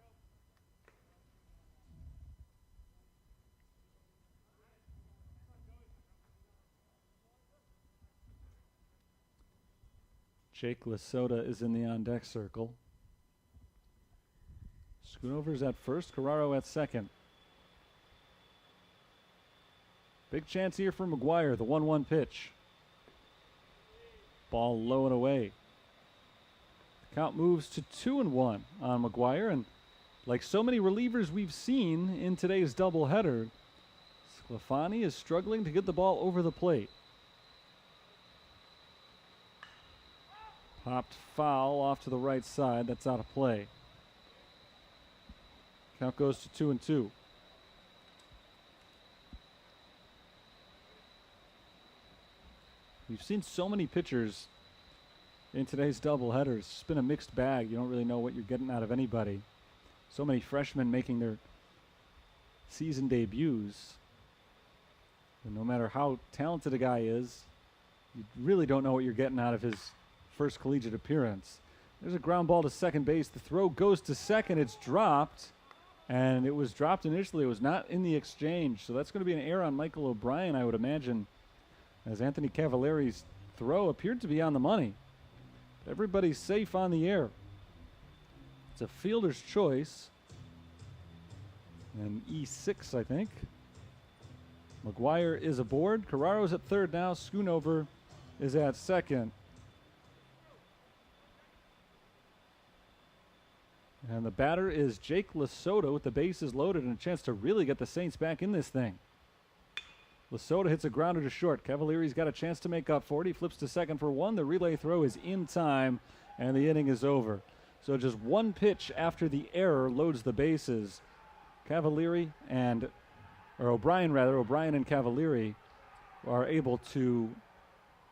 Jake Lasota is in the on-deck circle. Schoonover's at first, Carraro at second. Big chance here for McGuire, the 1-1 pitch. Ball low and away. The count moves to 2-1 on McGuire, and like so many relievers we've seen in today's doubleheader, Sclafani is struggling to get the ball over the plate. Popped foul off to the right side. That's out of play. Count goes to 2-2. We've seen so many pitchers in today's doubleheaders. It's been a mixed bag. You don't really know what you're getting out of anybody. So many freshmen making their season debuts. And no matter how talented a guy is, you really don't know what you're getting out of his first collegiate appearance. There's a ground ball to second base. The throw goes to second. It's dropped. And it was dropped initially. It was not in the exchange. So that's going to be an error on Michael O'Brien, I would imagine, as Anthony Cavallari's throw appeared to be on the money. But everybody's safe on the air. It's a fielder's choice. and E6, I think. McGuire is aboard. Carraro's at third now. Schoonover is at second. And the batter is Jake Lasota with the bases loaded and a chance to really get the Saints back in this thing. Lasota hits a grounder to short. Cavalieri's got a chance to make up for it. He flips to second for one. The relay throw is in time, and the inning is over. So just one pitch after the error loads the bases. O'Brien and Cavalieri are able to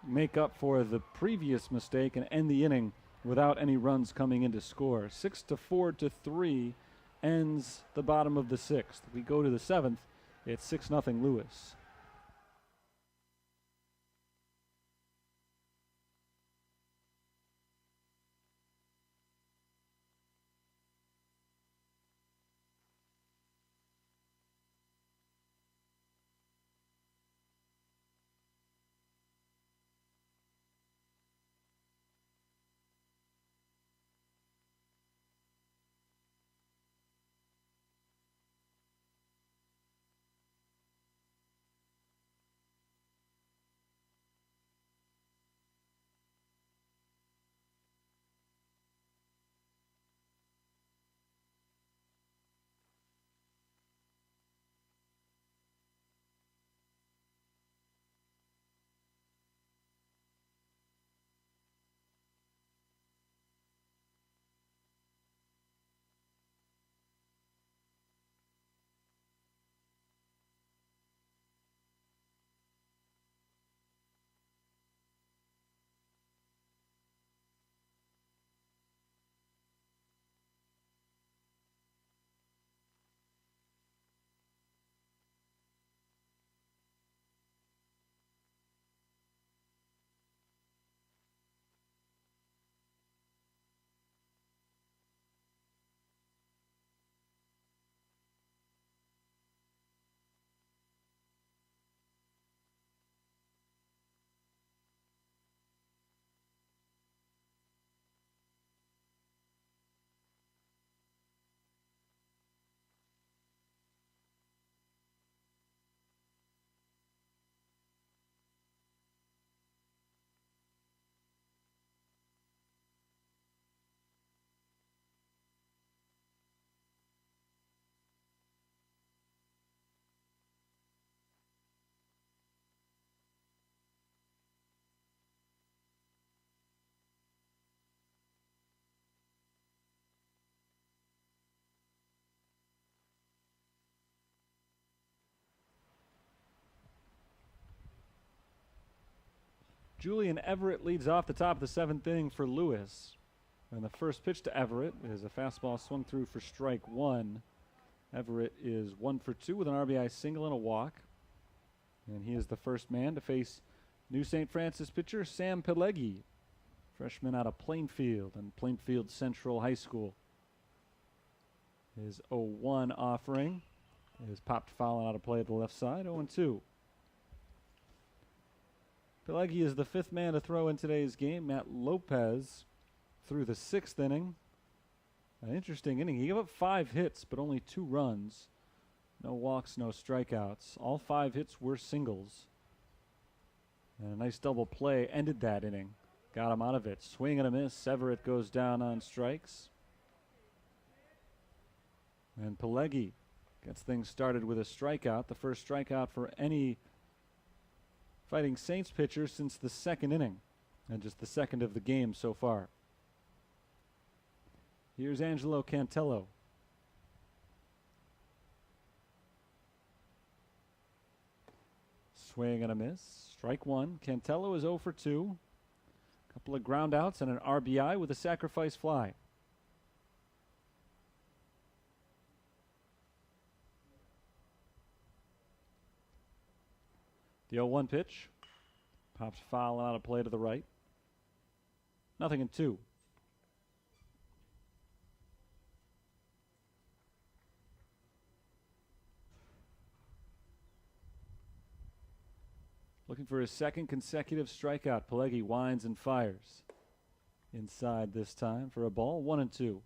make up for the previous mistake and end the inning without any runs coming in to score. 6-4-3 ends the bottom of the sixth. We go to the seventh. It's 6-0 Lewis. Julian Everett leads off the top of the seventh inning for Lewis. And the first pitch to Everett is a fastball swung through for strike one. Everett is 1 for 2 with an RBI single and a walk. And he is the first man to face New St. Francis pitcher Sam Pileggi, freshman out of Plainfield and Plainfield Central High School. His 0-1 offering is popped foul out of play at the left side, 0-2. Pileggi is the fifth man to throw in today's game. Matt Lopez through the sixth inning. An interesting inning. He gave up 5 hits, but only 2 runs. No walks, no strikeouts. All 5 hits were singles. And a nice double play ended that inning. Got him out of it. Swing and a miss. Everett goes down on strikes. And Pileggi gets things started with a strikeout. The first strikeout for any Fighting Saints pitcher since the second inning, and just the second of the game so far. Here's Angelo Cantello. Swing and a miss. Strike one. Cantello is 0 for 2. Couple of ground outs and an RBI with a sacrifice fly. The 0-1 pitch. Pops foul out of play to the right. 0-2. Looking for his second consecutive strikeout. Pileggi winds and fires. Inside this time for a ball. 1-2.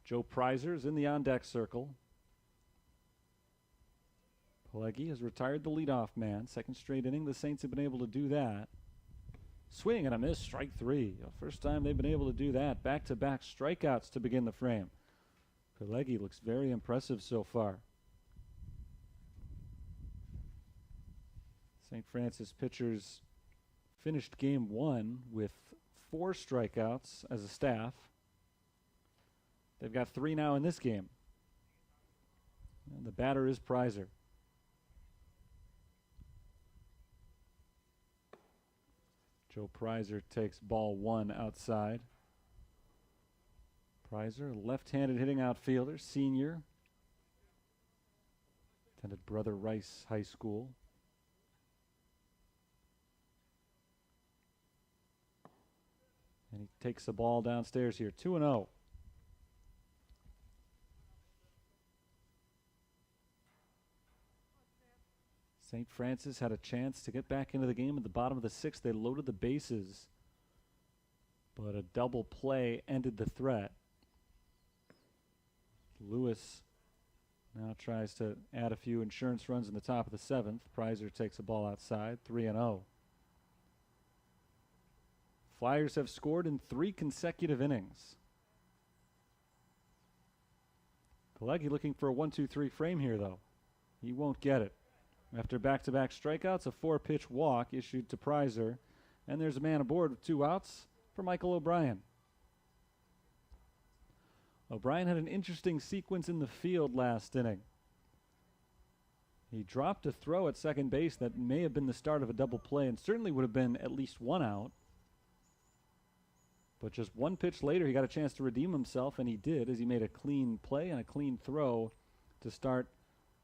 Joe Prizer's in the on-deck circle. Pileggi has retired the leadoff man. Second straight inning, the Saints have been able to do that. Swing and a miss, strike three. First time they've been able to do that. Back-to-back strikeouts to begin the frame. Pileggi looks very impressive so far. St. Francis pitchers finished game one with 4 strikeouts as a staff. They've got 3 now in this game. And the batter is Prizer. Joe Prizer takes ball 1 outside. Prizer, left-handed hitting outfielder, senior. Attended Brother Rice High School. And he takes the ball downstairs here, 2-0. St. Francis had a chance to get back into the game at the bottom of the 6th. They loaded the bases, but a double play ended the threat. Lewis now tries to add a few insurance runs in the top of the 7th. Prizer takes the ball outside, 3-0. Flyers have scored in 3 consecutive innings. Pileggi looking for a 1-2-3 frame here, though. He won't get it. After back-to-back strikeouts, a 4-pitch walk issued to Prizer, and there's a man aboard with 2 outs for Michael O'Brien. O'Brien had an interesting sequence in the field last inning. He dropped a throw at second base that may have been the start of a double play and certainly would have been at least 1 out. But just 1 pitch later, he got a chance to redeem himself, and he did, as he made a clean play and a clean throw to start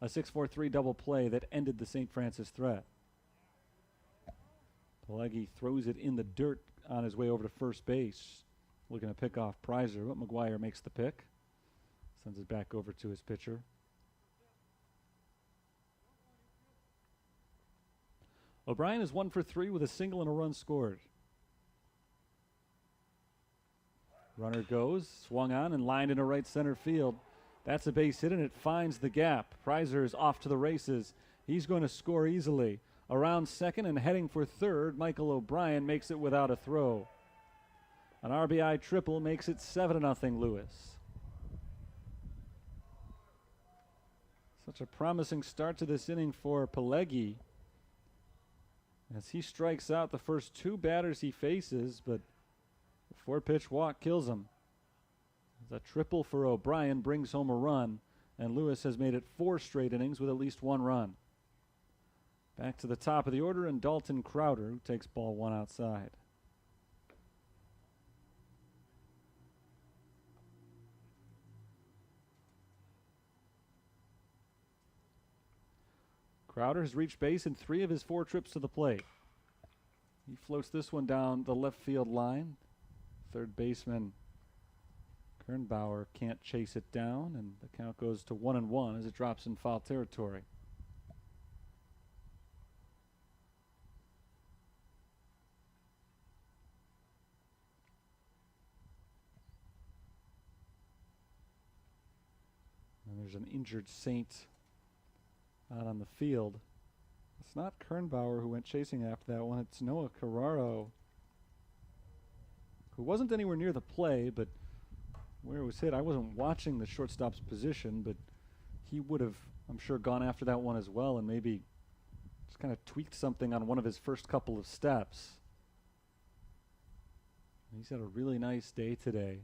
a 6-4-3 double play that ended the St. Francis threat. Pileggi throws it in the dirt on his way over to first base, looking to pick off Prizer, but McGuire makes the pick. Sends it back over to his pitcher. O'Brien is 1 for 3 with a single and a run scored. Runner goes, swung on and lined into right center field. That's a base hit and it finds the gap. Prizer is off to the races. He's going to score easily. Around second and heading for third, Michael O'Brien makes it without a throw. An RBI triple makes it 7-0 Lewis. Such a promising start to this inning for Pileggi, as he strikes out the first 2 batters he faces, but the 4-pitch walk kills him. The triple for O'Brien brings home a run, and Lewis has made it 4 straight innings with at least 1 run. Back to the top of the order, and Dalton Crowder, who takes ball 1 outside. Crowder has reached base in 3 of his 4 trips to the plate. He floats this one down the left field line. Third baseman Kernbauer can't chase it down, and the count goes to 1-1 as it drops in foul territory. And there's an injured Saint out on the field. It's not Kernbauer who went chasing after that one. It's Noah Carraro, who wasn't anywhere near the play, but where it was hit, I wasn't watching the shortstop's position, but he would have, I'm sure, gone after that one as well and maybe just kind of tweaked something on one of his first couple of steps. He's had a really nice day today.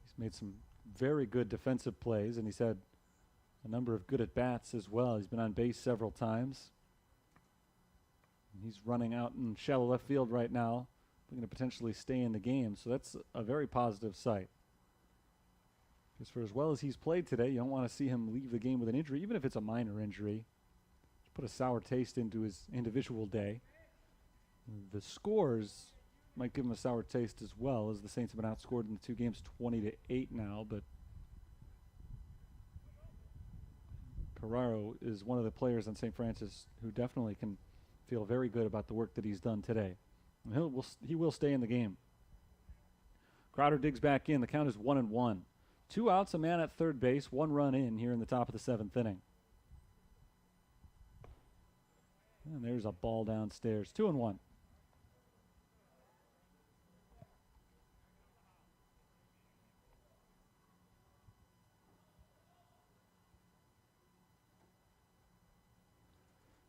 He's made some very good defensive plays, and he's had a number of good at-bats as well. He's been on base several times. He's running out in shallow left field right now, looking to potentially stay in the game. So that's a very positive sight. Because for as well as he's played today, you don't want to see him leave the game with an injury, even if it's a minor injury. Just put a sour taste into his individual day. The scores might give him a sour taste as well, as the Saints have been outscored in the 2 games 20-8 now, but Carraro is one of the players on St. Francis who definitely can feel very good about the work that he's done today. And he will stay in the game. Crowder digs back in. The count is 1-1. 2 outs, a man at third base, 1 run in here in the top of the 7th inning. And there's a ball downstairs. 2-1.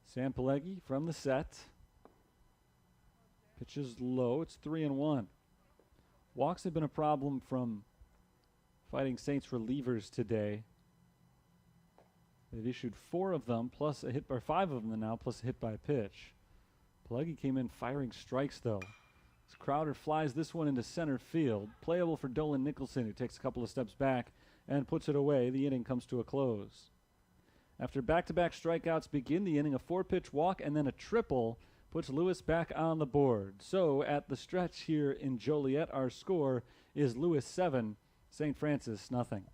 Sam Pelleggi from the set. Pitches low. It's 3-1. Walks have been a problem from Fighting Saints relievers today. They've issued 4 of them, plus a hit, or 5 of them now, plus a hit by pitch. Pelleggi came in firing strikes, though. As Crowder flies this one into center field. Playable for Dolan Nicholson, who takes a couple of steps back and puts it away. The inning comes to a close. After back-to-back strikeouts begin the inning, a 4-pitch walk and then a triple puts Lewis back on the board. So at the stretch here in Joliet, our score is Lewis 7, St. Francis nothing.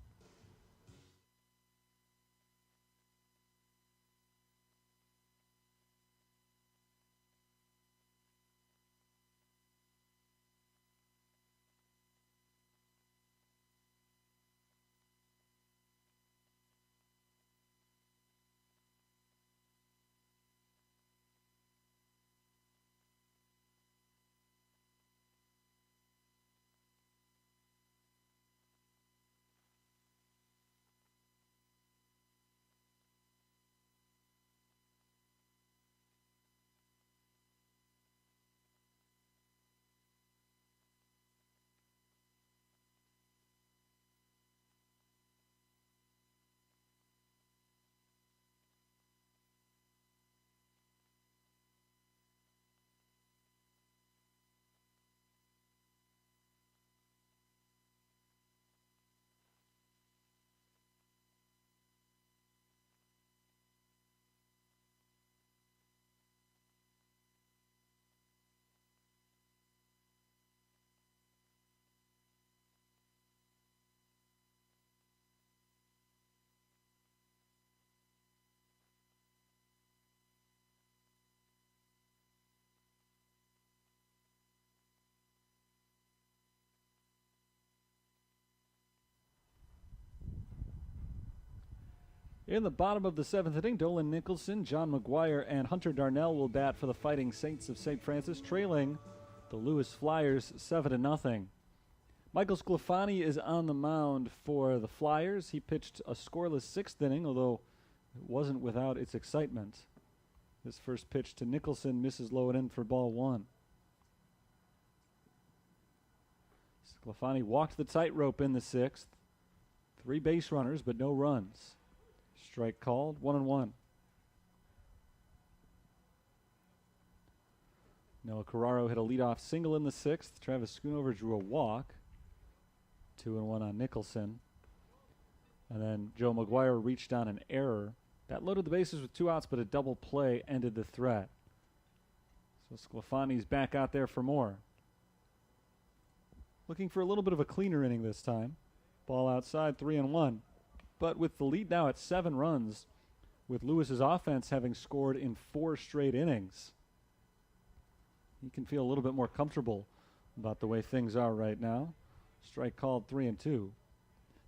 In the bottom of the 7th inning, Dolan Nicholson, John McGuire, and Hunter Darnell will bat for the Fighting Saints of St. Francis, trailing the Lewis Flyers 7-0. Michael Sclafani is on the mound for the Flyers. He pitched a scoreless 6th inning, although it wasn't without its excitement. His first pitch to Nicholson misses low and in for ball 1. Sclafani walked the tightrope in the 6th. 3 base runners, but no runs. Strike called, 1-1. Noah Carraro hit a leadoff single in the 6th. Travis Schoonover drew a walk. 2-1 on Nicholson. And then Joe McGuire reached on an error. That loaded the bases with 2 outs, but a double play ended the threat. So Sclafani's back out there for more. Looking for a little bit of a cleaner inning this time. Ball outside, 3-1. But with the lead now at 7 runs, with Lewis's offense having scored in 4 straight innings, he can feel a little bit more comfortable about the way things are right now. Strike called, 3-2.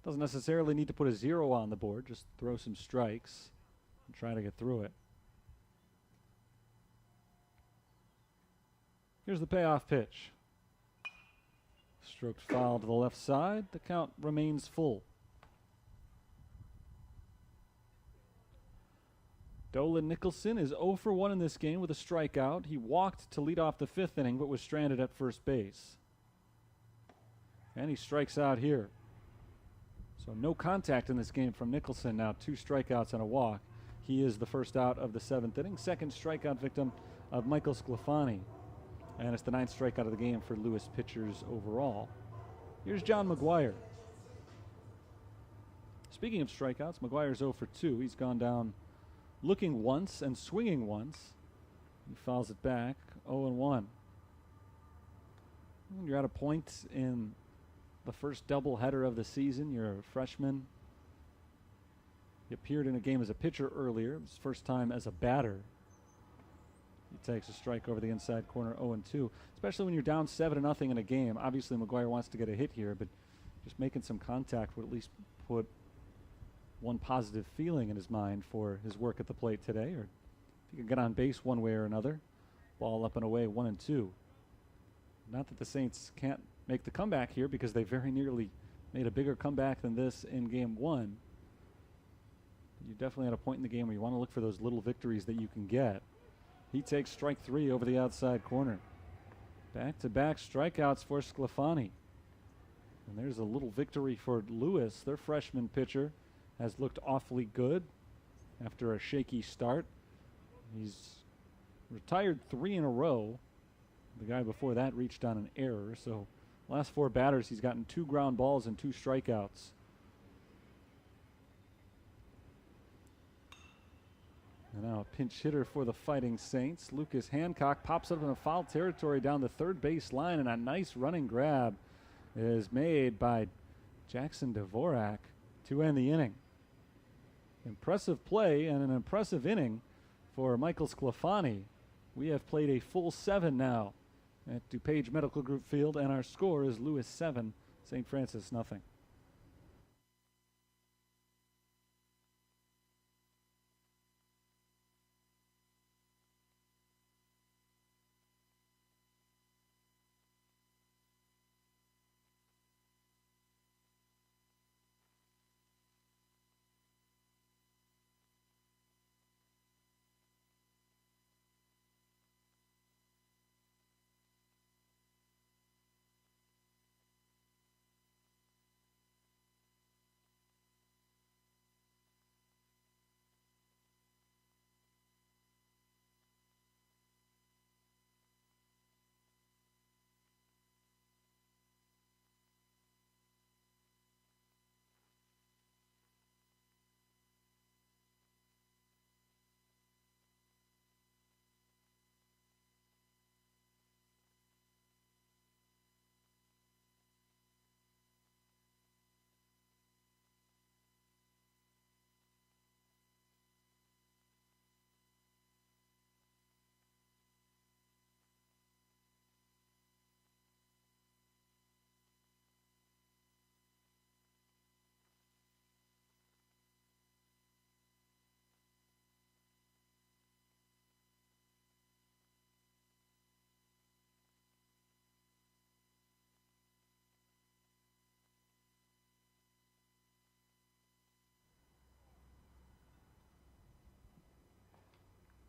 Doesn't necessarily need to put a 0 on the board, just throw some strikes and try to get through it. Here's the payoff pitch. Stroked foul to the left side. The count remains full. Dolan Nicholson is 0 for 1 in this game with a strikeout. He walked to lead off the 5th inning, but was stranded at first base. And he strikes out here. So no contact in this game from Nicholson now. 2 strikeouts and a walk. He is the first out of the 7th inning. Second strikeout victim of Michael Sclafani. And it's the 9th strikeout of the game for Lewis pitchers overall. Here's John McGuire. Speaking of strikeouts, McGuire's 0 for 2. He's gone down looking once and swinging once. He fouls it back, 0-1. And you're at a point in the first doubleheader of the season. You're a freshman. He appeared in a game as a pitcher earlier. It was his first time as a batter. He takes a strike over the inside corner, 0-2. Especially when you're down 7-0 in a game. Obviously, McGuire wants to get a hit here, but just making some contact would at least put one positive feeling in his mind for his work at the plate today, or if he could get on base one way or another. Ball up and away, 1-2. Not that the Saints can't make the comeback here, because they very nearly made a bigger comeback than this in game one. You're definitely at a point in the game where you want to look for those little victories that you can get. He takes strike 3 over the outside corner. Back-to-back strikeouts for Sclafani. And there's a little victory for Lewis. Their freshman pitcher has looked awfully good after a shaky start. He's retired 3 in a row. The guy before that reached on an error. So last 4 batters, he's gotten 2 ground balls and 2 strikeouts. And now a pinch hitter for the Fighting Saints. Lucas Hancock pops up in a foul territory down the third base line, and a nice running grab is made by Jackson Dvorak to end the inning. Impressive play and an impressive inning for Michael Sclafani. We have played a full 7 now at DuPage Medical Group Field, and our score is Lewis 7, St. Francis nothing.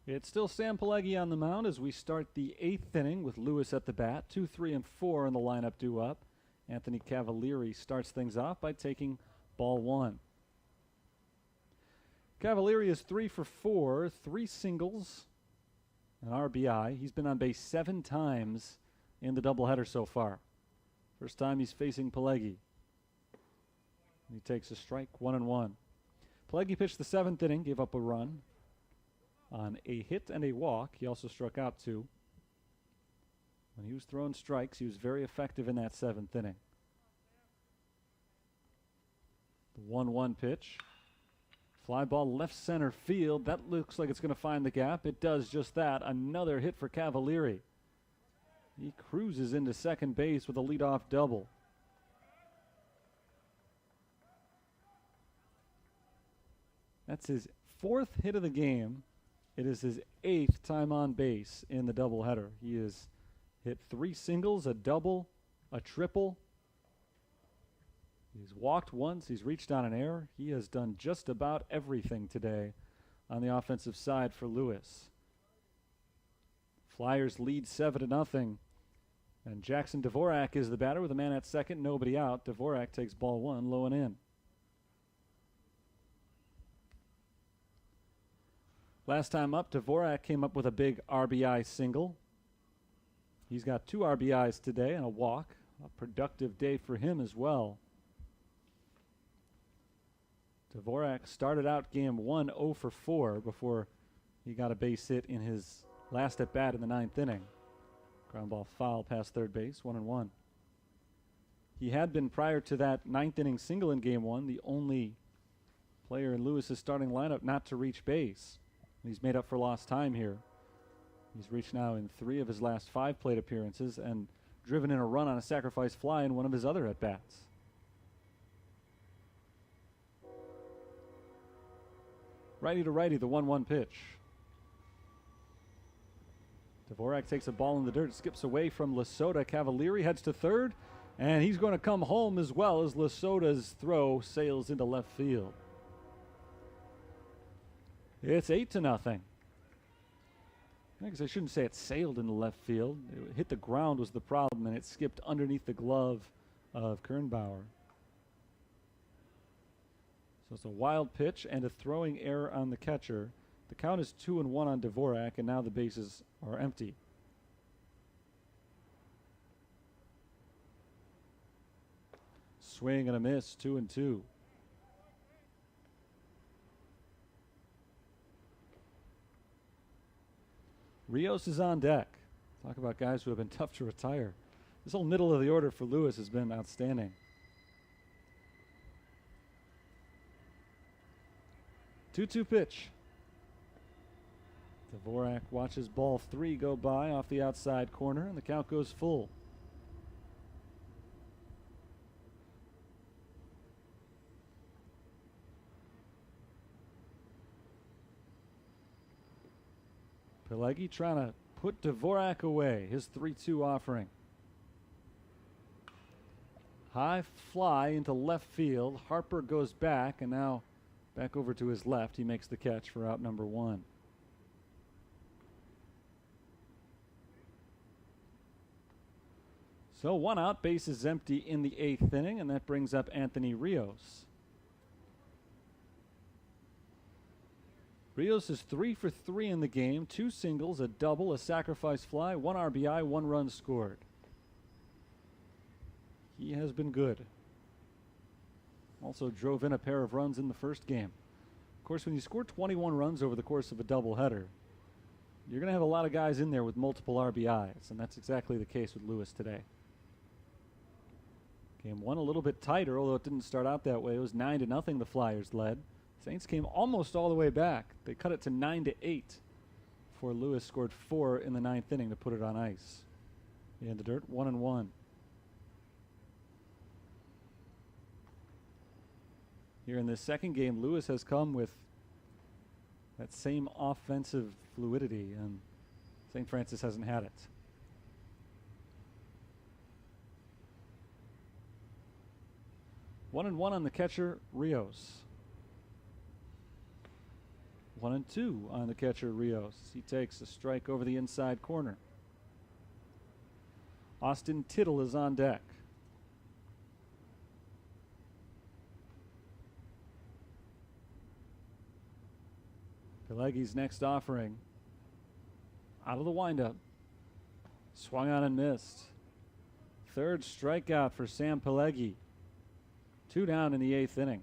It's still Sam Pelleggi on the mound as we start the 8th inning with Lewis at the bat. 2, 3, and 4 in the lineup due up. Anthony Cavalieri starts things off by taking ball 1. Cavalieri is 3 for 4, 3 singles, an RBI. He's been on base 7 times in the doubleheader so far. First time he's facing Pelleggi. He takes a strike, 1-1. Pelleggi pitched the 7th inning, gave up a run on a hit and a walk. He also struck out 2. When he was throwing strikes, he was very effective in that 7th inning. The 1-1 pitch. Fly ball left center field. That looks like it's going to find the gap. It does just that. Another hit for Cavalieri. He cruises into second base with a leadoff double. That's his 4th hit of the game. It is his 8th time on base in the doubleheader. He has hit 3 singles, a double, a triple. He's walked once. He's reached on an error. He has done just about everything today on the offensive side for Lewis. Flyers lead 7-0. And Jackson Dvorak is the batter with a man at second, nobody out. Dvorak takes ball 1, low and in. Last time up, Dvorak came up with a big RBI single. He's got 2 RBIs today and a walk. A productive day for him as well. Dvorak started out game 1 0 for 4 before he got a base hit in his last at bat in the 9th inning. Ground ball foul past third base, 1-1. He had been, prior to that 9th inning single in game 1, the only player in Lewis's starting lineup not to reach base. He's made up for lost time here. He's reached now in 3 of his last 5 plate appearances and driven in a run on a sacrifice fly in one of his other at-bats. Righty to righty, the 1-1 pitch. Dvorak takes a ball in the dirt, skips away from Lasota. Cavalieri heads to third, and he's going to come home as well as Lasota's throw sails into left field. It's 8-0. I guess I shouldn't say it sailed into left field. It hit the ground was the problem, and it skipped underneath the glove of Kernbauer. So it's a wild pitch and a throwing error on the catcher. The count is 2-1 on Dvorak, and now the bases are empty. Swing and a miss, 2-2. Rios is on deck. Talk about guys who have been tough to retire. This whole middle of the order for Lewis has been outstanding. 2-2 pitch. Dvorak watches ball 3 go by off the outside corner, and the count goes full. Pelegi trying to put Dvorak away, his 3-2 offering. High fly into left field. Harper goes back, and now back over to his left. He makes the catch for out number 1. So 1 out, base is empty in the 8th inning, and that brings up Anthony Rios. Rios is 3 for 3 in the game, 2 singles, a double, a sacrifice fly, 1 RBI, 1 run scored. He has been good. Also drove in a pair of runs in the first game. Of course, when you score 21 runs over the course of a doubleheader, you're going to have a lot of guys in there with multiple RBIs, and that's exactly the case with Lewis today. Game 1 a little bit tighter, although it didn't start out that way. It was 9-0 the Flyers led. Saints came almost all the way back. They cut it to 9-8 before Lewis scored 4 in the 9th inning to put it on ice. In the dirt, 1-1. Here in this second game, Lewis has come with that same offensive fluidity, and St. Francis hasn't had it. One and one on the catcher, Rios. 1-2 on the catcher, Rios. He takes a strike over the inside corner. Austin Tittle is on deck. Pelegi's next offering. Out of the windup. Swung on and missed. Third strikeout for Sam Pelegi. 2 down in the 8th inning.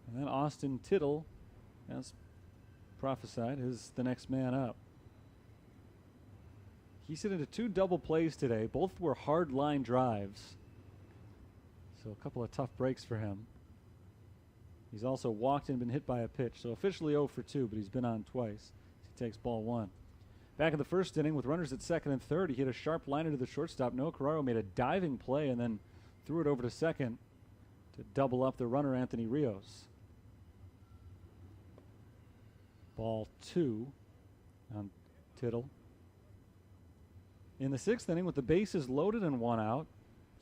And then Austin Tittle, as prophesied, is the next man up. He's hit into 2 double plays today. Both were hard line drives. So a couple of tough breaks for him. He's also walked and been hit by a pitch. So officially 0 for 2, but he's been on twice. He takes ball 1. Back in the first inning with runners at second and third, he hit a sharp liner to the shortstop. Noah Carraro made a diving play and then threw it over to second to double up the runner, Anthony Rios. Ball 2 on Tittle. In the 6th inning, with the bases loaded and 1 out,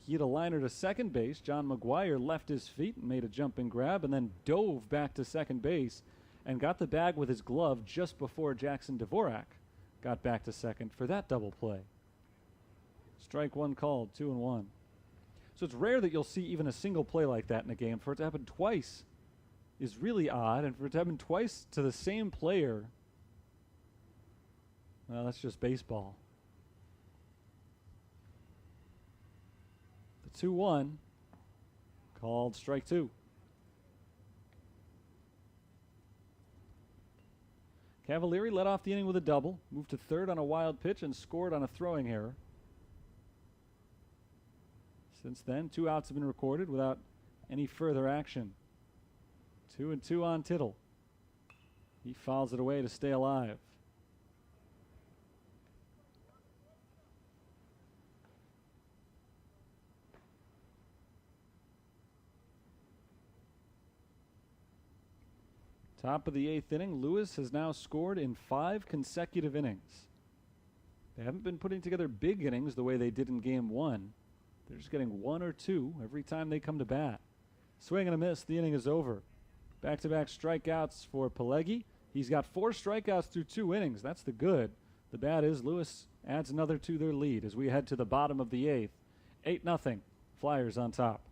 he hit a liner to second base. John McGuire left his feet and made a jumping grab and then dove back to second base and got the bag with his glove just before Jackson Dvorak got back to second for that double play. Strike 1 called, 2-1. So it's rare that you'll see even a single play like that in a game. For it to happen twice is really odd, and for it to happen twice to the same player, well, that's just baseball. The 2-1 called strike 2. Cavalieri led off the inning with a double, moved to third on a wild pitch, and scored on a throwing error. Since then, 2 outs have been recorded without any further action. 2-2 on Tittle. He fouls it away to stay alive. Top of the 8th inning, Lewis has now scored in 5 consecutive innings. They haven't been putting together big innings the way they did in Game 1. They're just getting 1 or 2 every time they come to bat. Swing and a miss, the inning is over. Back-to-back strikeouts for Pelegi. He's got 4 strikeouts through 2 innings. That's the good. The bad is Lewis adds another to their lead as we head to the bottom of the 8th. 8-0, Flyers on top.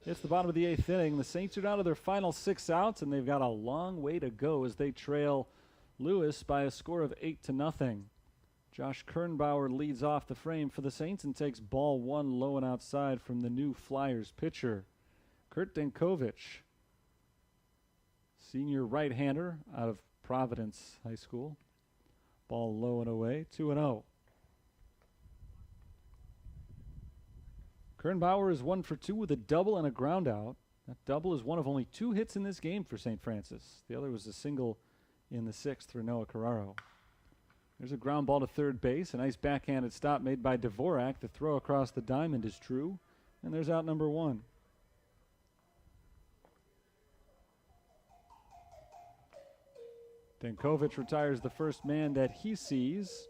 It's the bottom of the 8th inning. The Saints are down to their final 6 outs, and they've got a long way to go as they trail Lewis by a score of 8-0. Josh Kernbauer leads off the frame for the Saints and takes ball 1 low and outside from the new Flyers pitcher, Kurt Denkovich, senior right-hander out of Providence High School. Ball low and away, 2-0. Kernbauer is 1 for 2 with a double and a ground out. That double is one of only 2 hits in this game for St. Francis. The other was a single in the 6th for Noah Carraro. There's a ground ball to third base. A nice backhanded stop made by Dvorak. The throw across the diamond is true. And there's out number 1. Denkovich retires the first man that he sees.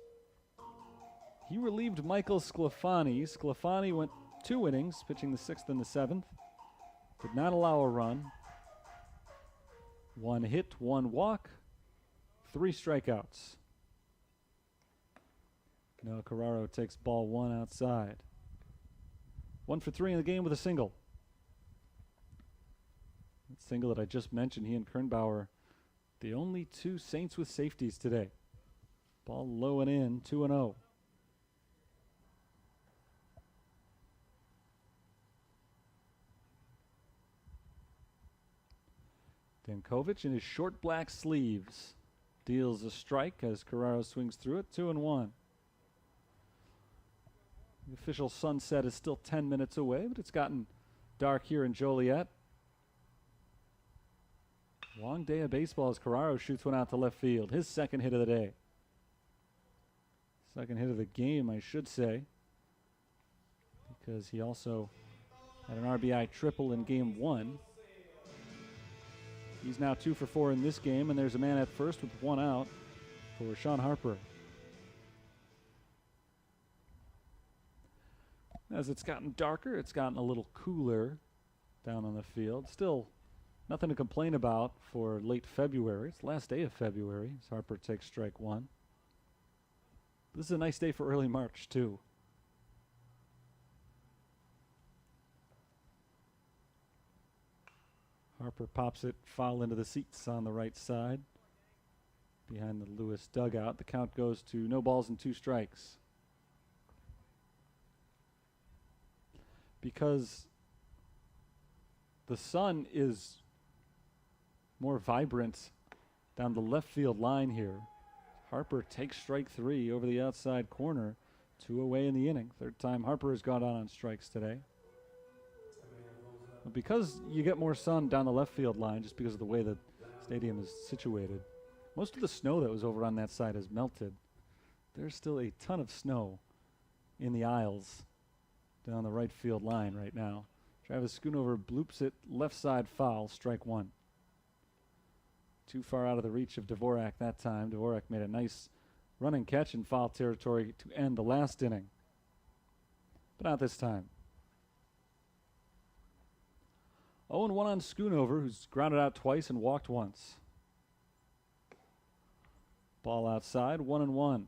He relieved Michael Sclafani. Sclafani went 2 innings, pitching the 6th and the 7th. Did not allow a run. 1 hit, 1 walk, 3 strikeouts. Noah Carraro takes ball 1 outside. 1 for 3 in the game with a single. That single that I just mentioned, he and Kernbauer, the only 2 Saints with safeties today. Ball low and in, 2-0. Denkovich in his short black sleeves deals a strike as Carraro swings through it, 2-1. The official sunset is still 10 minutes away, but it's gotten dark here in Joliet. Long day of baseball as Carraro shoots one out to left field. His second hit of the day. Second hit of the game, I should say, because he also had an RBI triple in Game 1. He's now 2 for 4 in this game, and there's a man at first with 1 out for Shawn Harper. As it's gotten darker, it's gotten a little cooler down on the field. Still nothing to complain about for late February. It's the last day of February as Harper takes strike 1. This is a nice day for early March, too. Harper pops it foul into the seats on the right side. behind the Lewis dugout. The count goes to no balls and 2 strikes. Because the sun is more vibrant down the left field line here. Harper takes strike 3 over the outside corner, 2 away in the inning. Third time Harper has gone out on strikes today. But because you get more sun down the left field line, just because of the way the stadium is situated, most of the snow that was over on that side has melted. There's still a ton of snow in the aisles down the right field line right now. Travis Schoonover bloops it left side foul, strike 1. Too far out of the reach of Dvorak that time. Dvorak made a nice running catch in foul territory to end the last inning. But not this time. 0-1 on Schoonover, who's grounded out twice and walked once. Ball outside, 1-1.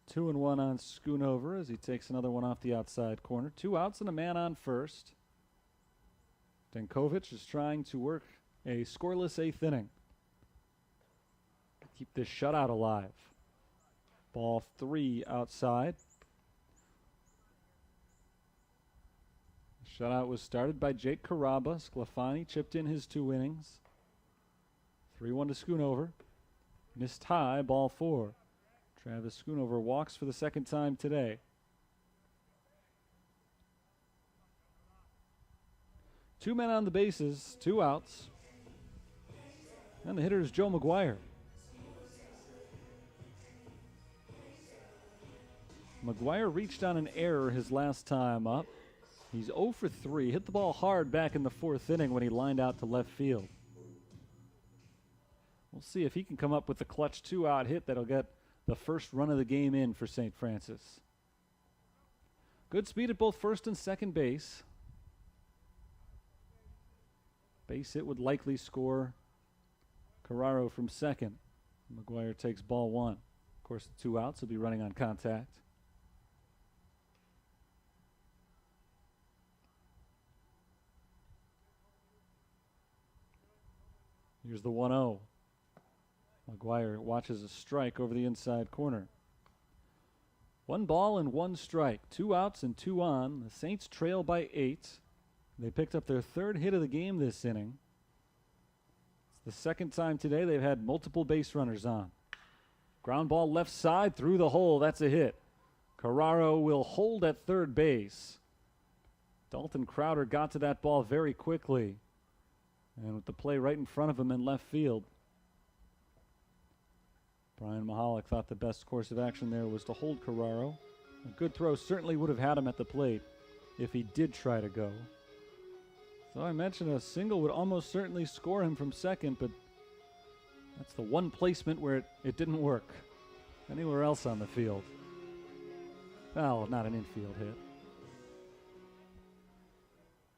Two and 1 on Schoonover as he takes another one off the outside corner. 2 outs and a man on first. Denkovic is trying to work a scoreless 8th inning. Keep this shutout alive. Ball 3 outside. The shutout was started by Jake Caraba. Sclafani chipped in his 2 innings. 3-1 to Schoonover. Missed high, ball 4. Travis Schoonover walks for the second time today. 2 men on the bases, 2 outs. And the hitter is Joe McGuire. McGuire reached on an error his last time up. He's 0 for 3. Hit the ball hard back in the 4th inning when he lined out to left field. We'll see if he can come up with the clutch 2-out hit that'll get the first run of the game in for St. Francis. Good speed at both first and second base. Base hit would likely score Carraro from second. McGuire takes ball 1. Of course, the 2 outs will be running on contact. Here's the 1-0. McGuire watches a strike over the inside corner. 1 ball and 1 strike. 2 outs and 2 on. The Saints trail by 8. They picked up their 3rd hit of the game this inning. It's the 2nd time today they've had multiple base runners on. Ground ball left side through the hole. That's a hit. Carraro will hold at third base. Dalton Crowder got to that ball very quickly. And with the play right in front of him in left field, Brian Maholick thought the best course of action there was to hold Carraro. A good throw certainly would have had him at the plate if he did try to go. So I mentioned a single would almost certainly score him from second, but that's the one placement where it didn't work. Anywhere else on the field. Well, not an infield hit.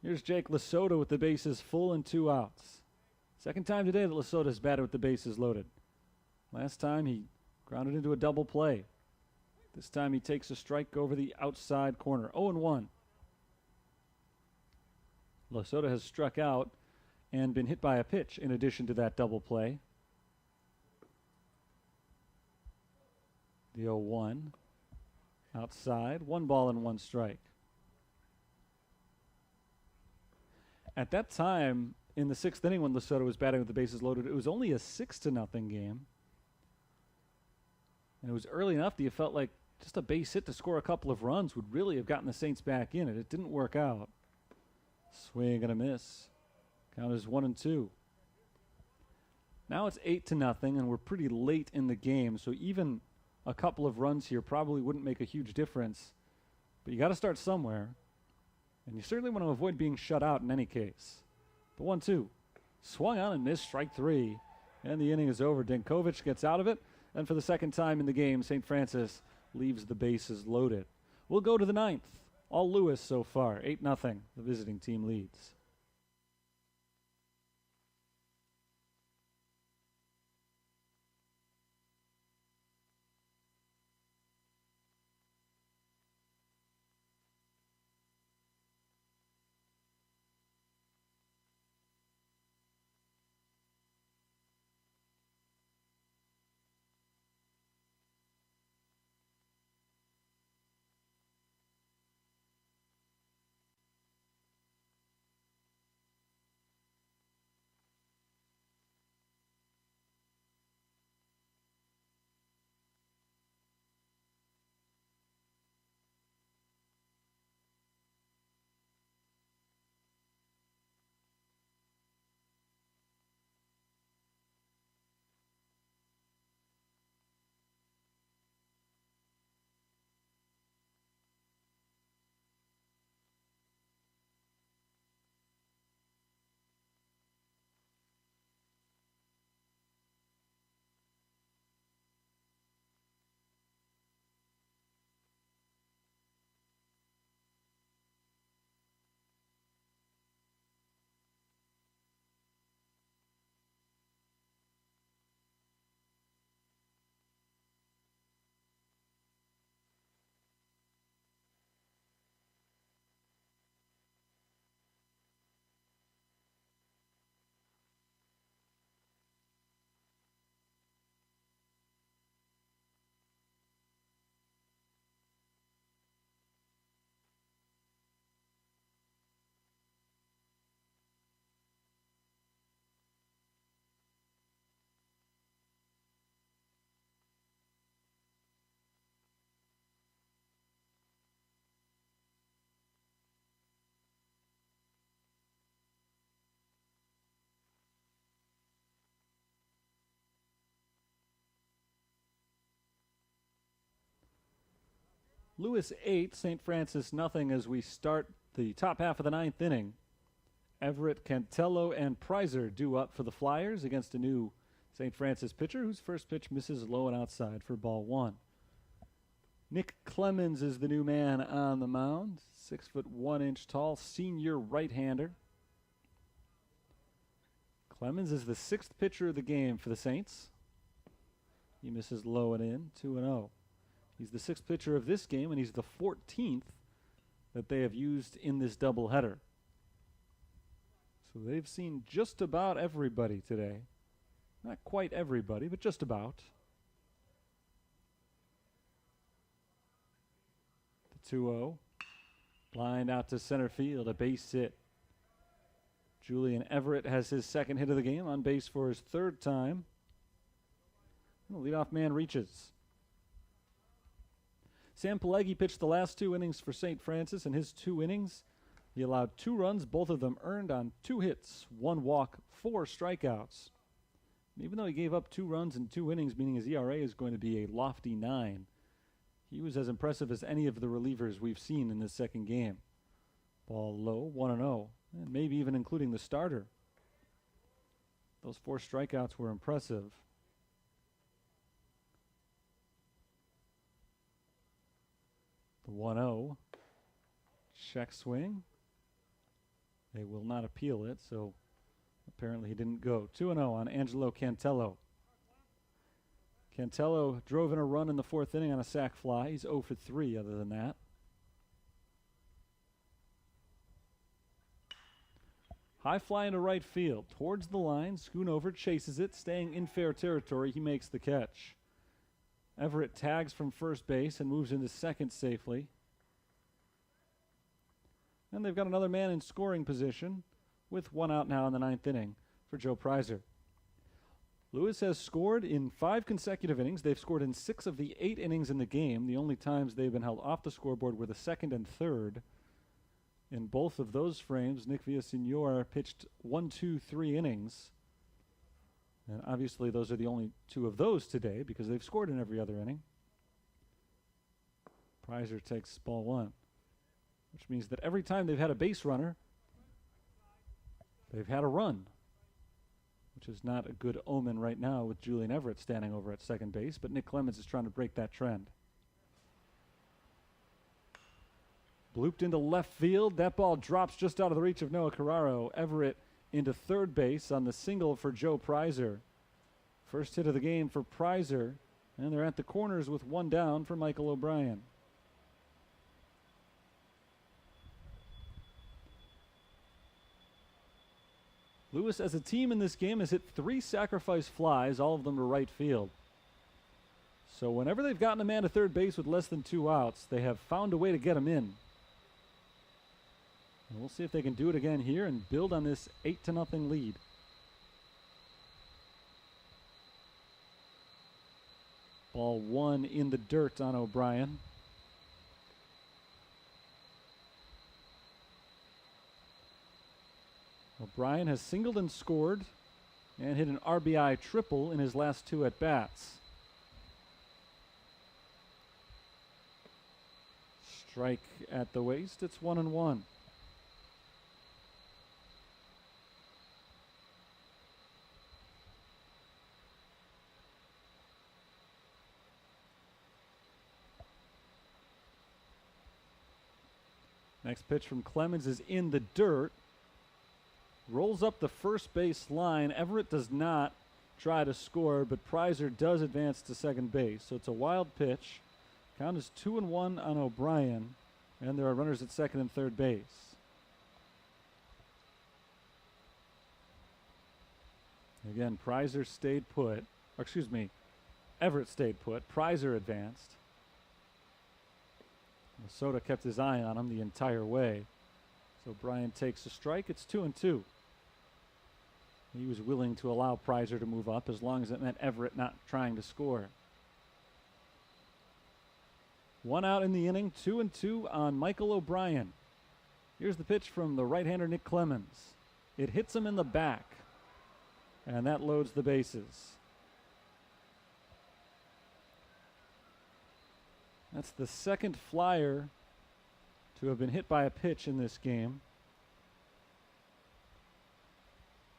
Here's Jake Lasota with the bases full and 2 outs. Second time today that Lasota's batted with the bases loaded. Last time he grounded into a double play. This time he takes a strike over the outside corner. 0-1. Lasota has struck out and been hit by a pitch in addition to that double play. The 0-1. Outside. 1 ball and 1 strike. At that time, in the 6th inning when Lasota was batting with the bases loaded, it was only a 6-0 game. And it was early enough that you felt like just a base hit to score a couple of runs would really have gotten the Saints back in it. It didn't work out. Swing and a miss. Count is 1-2. Now it's 8-0, and we're pretty late in the game, so even a couple of runs here probably wouldn't make a huge difference. But you got to start somewhere. And you certainly want to avoid being shut out in any case. The 1-2. Swung on and missed, strike 3. And the inning is over. Denkovic gets out of it. And for the second time in the game, St. Francis leaves the bases loaded. We'll go to the 9th. All Lewis so far. 8-0. The visiting team leads. Lewis 8, St. Francis nothing as we start the top half of the 9th inning. Everett, Cantello, and Prizer due up for the Flyers against a new St. Francis pitcher whose first pitch misses low and outside for ball 1. Nick Clemens is the new man on the mound, 6 foot 1 inch tall, senior right-hander. Clemens is the 6th pitcher of the game for the Saints. He misses low and in, 2-0. He's the 6th pitcher of this game, and he's the 14th that they have used in this doubleheader. So they've seen just about everybody today. Not quite everybody, but just about. The 2-0. Lined out to center field, a base hit. Julian Everett has his second hit of the game, on base for his 3rd time. And the leadoff man reaches. Sam Pileggi pitched the last 2 innings for St. Francis. In his 2 innings, he allowed 2 runs, both of them earned on 2 hits, 1 walk, 4 strikeouts. And even though he gave up 2 runs in 2 innings, meaning his ERA is going to be a lofty 9, he was as impressive as any of the relievers we've seen in this second game. Ball low, 1-0, and maybe even including the starter. Those 4 strikeouts were impressive. The 1-0. Check swing. They will not appeal it, so apparently he didn't go. 2-0 on Angelo Cantello. Cantello drove in a run in the 4th inning on a sac fly. He's 0 for 3 other than that. High fly into right field. Towards the line. Schoonover chases it. Staying in fair territory, he makes the catch. Everett tags from first base and moves into second safely. And they've got another man in scoring position with 1 out now in the 9th inning for Joe Prizer. Lewis has scored in 5 consecutive innings. They've scored in 6 of the 8 innings in the game. The only times they've been held off the scoreboard were the 2nd and 3rd. In both of those frames, Nick Villasenor pitched 1, 2, 3 innings. And obviously those are the only 2 of those today because they've scored in every other inning. Prizer takes ball 1, which means that every time they've had a base runner, they've had a run, which is not a good omen right now with Julian Everett standing over at second base, but Nick Clemens is trying to break that trend. Blooped into left field. That ball drops just out of the reach of Noah Carraro. Everett into third base on the single for Joe Prizer. First hit of the game for Prizer, and they're at the corners with 1 down for Michael O'Brien. Lewis, as a team in this game, has hit 3 sacrifice flies, all of them to right field. So whenever they've gotten a man to third base with less than 2 outs, they have found a way to get him in. And we'll see if they can do it again here and build on this 8-0 lead. Ball 1 in the dirt on O'Brien. O'Brien has singled and scored and hit an RBI triple in his last 2 at-bats. Strike at the waist. It's 1-1. Next pitch from Clemens is in the dirt. Rolls up the first base line. Everett does not try to score, but Prizer does advance to second base. So it's a wild pitch. Count is 2-1 on O'Brien, and there are runners at second and third base. Again, Prizer stayed put. Or excuse me, Everett stayed put. Prizer advanced. Minnesota kept his eye on him the entire way. So O'Brien takes a strike. It's 2-2. He was willing to allow Prizer to move up as long as it meant Everett not trying to score. 1 out in the inning, 2-2 on Michael O'Brien. Here's the pitch from the right-hander Nick Clemens. It hits him in the back, and that loads the bases. That's the second flyer to have been hit by a pitch in this game.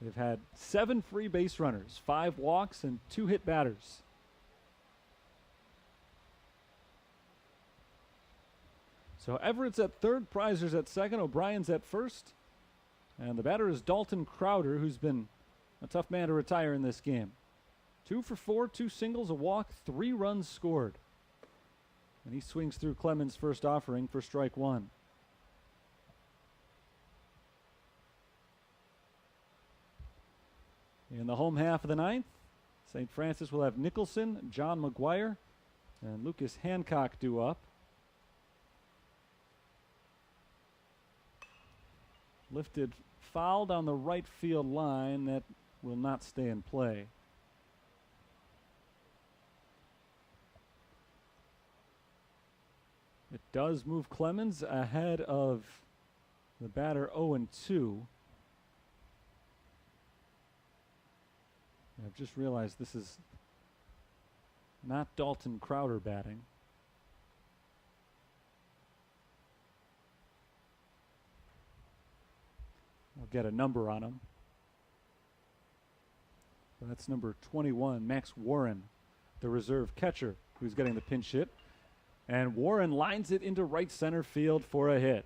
They've had 7 free base runners, 5 walks, and 2 hit batters. So Everett's at third, Prizer's at second, O'Brien's at first. And the batter is Dalton Crowder, who's been a tough man to retire in this game. 2 for 4, 2 singles, a walk, 3 runs scored. And he swings through Clemens' first offering for strike 1. In the home half of the ninth, St. Francis will have Nicholson, John McGuire, and Lucas Hancock due up. Lifted foul down the right field line. That will not stay in play. It does move Clemens ahead of the batter 0-2. I've just realized this is not Dalton Crowder batting. I'll get a number on him. That's number 21, Max Warren, the reserve catcher, who's getting the pinch hit. And Warren lines it into right center field for a hit.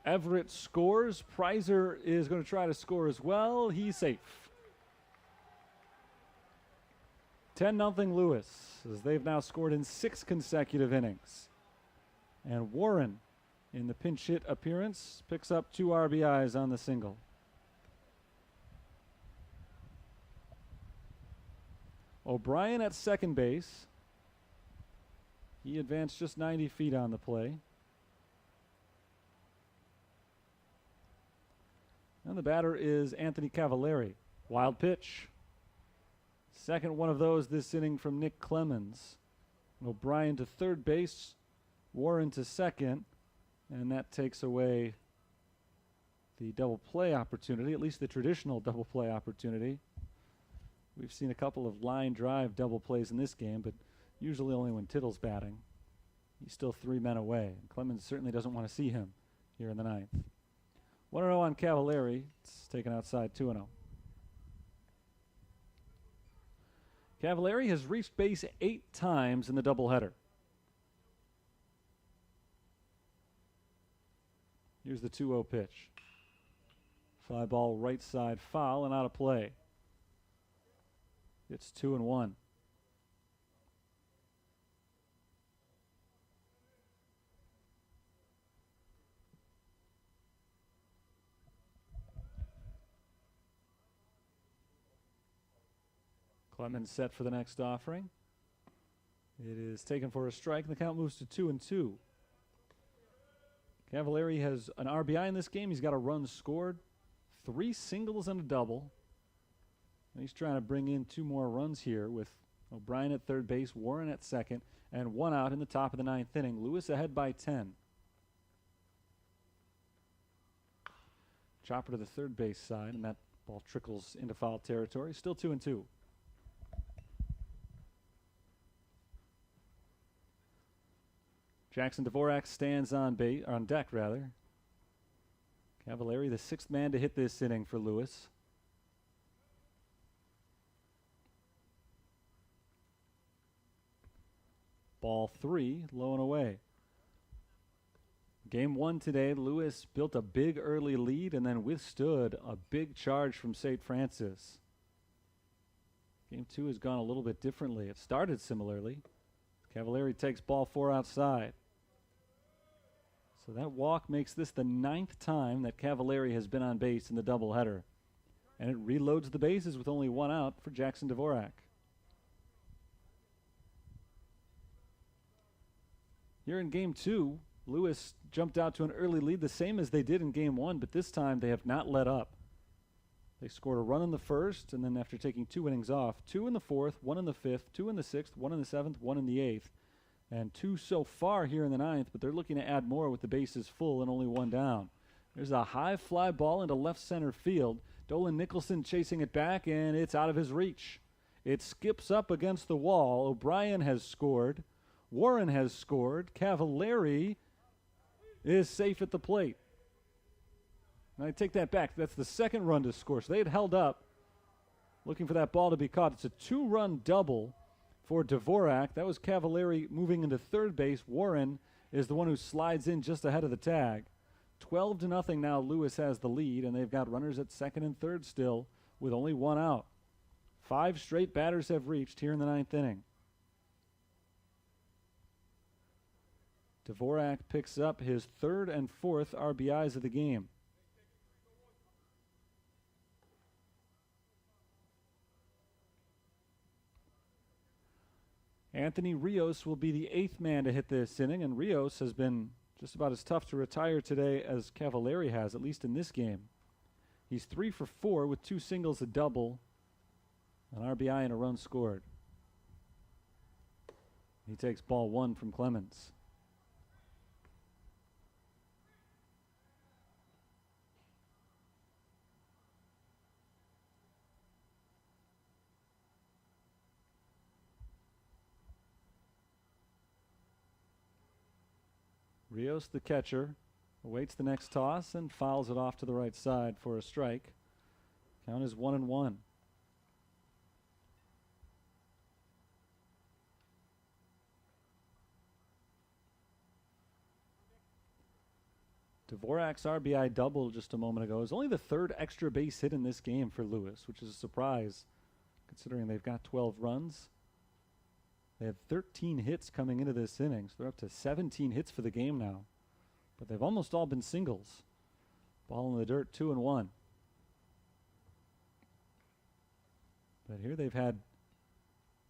Everett scores. Prizer is going to try to score as well. He's safe. 10-0 Lewis, as they've now scored in 6 consecutive innings. And Warren, in the pinch hit appearance, picks up 2 RBIs on the single. O'Brien at second base. He advanced just 90 feet on the play. And the batter is Anthony Cavallari. Wild pitch. Second one of those this inning from Nick Clemens. O'Brien to third base, Warren to second, and that takes away the double play opportunity, at least the traditional double play opportunity. We've seen a couple of line drive double plays in this game, but usually only when Tittle's batting. He's still 3 men away. Clemens certainly doesn't want to see him here in the ninth. 1-0 on Cavallari. It's taken outside 2-0. Cavallari has reached base 8 times in the doubleheader. Here's the 2-0 pitch. Fly ball right side foul and out of play. It's 2-1. Clemens set for the next offering. It is taken for a strike, and the count moves to 2-2. Cavallari has an RBI in this game. He's got a run scored, 3 singles and a double. And he's trying to bring in 2 more runs here with O'Brien at third base, Warren at second, and 1 out in the top of the 9th inning. Lewis ahead by 10. Chopper to the third base side, and that ball trickles into foul territory. Still 2-2. Jackson Dvorak stands on deck. Cavallari, the 6th man to hit this inning for Lewis. Ball 3, low and away. Game 1 today, Lewis built a big early lead and then withstood a big charge from St. Francis. Game 2 has gone a little bit differently. It started similarly. Cavallari takes ball 4 outside. So that walk makes this the 9th time that Cavallari has been on base in the doubleheader. And it reloads the bases with only 1 out for Jackson Dvorak. Here in Game 2, Lewis jumped out to an early lead, the same as they did in Game 1, but this time they have not let up. They scored a run in the first, and then after taking 2 innings off, 2 in the 4th, 1 in the 5th, 2 in the 6th, 1 in the 7th, 1 in the 8th, and 2 so far here in the 9th, but they're looking to add more with the bases full and only 1 down. There's a high fly ball into left center field. Dolan Nicholson chasing it back, and it's out of his reach. It skips up against the wall. O'Brien has scored. Warren has scored. Cavallari is safe at the plate. And I take that back. That's the second run to score. So they had held up, looking for that ball to be caught. It's a 2-run double for Dvorak. That was Cavallari moving into third base. Warren is the one who slides in just ahead of the tag. 12-0 now. Lewis has the lead, and they've got runners at second and third still with only one out. 5 straight batters have reached here in the 9th inning. Dvorak picks up his 3rd and 4th RBIs of the game. Anthony Rios will be the 8th man to hit this inning, and Rios has been just about as tough to retire today as Cavallari has, at least in this game. He's 3 for 4 with 2 singles, a double, an RBI, and a run scored. He takes ball 1 from Clemens. Rios, the catcher, awaits the next toss and fouls it off to the right side for a strike. Count is 1-1. Dvorak's RBI double just a moment ago is only the 3rd extra base hit in this game for Lewis, which is a surprise considering they've got 12 runs. They had 13 hits coming into this inning, so they're up to 17 hits for the game now. But they've almost all been singles. Ball in the dirt, 2-1. But here they've had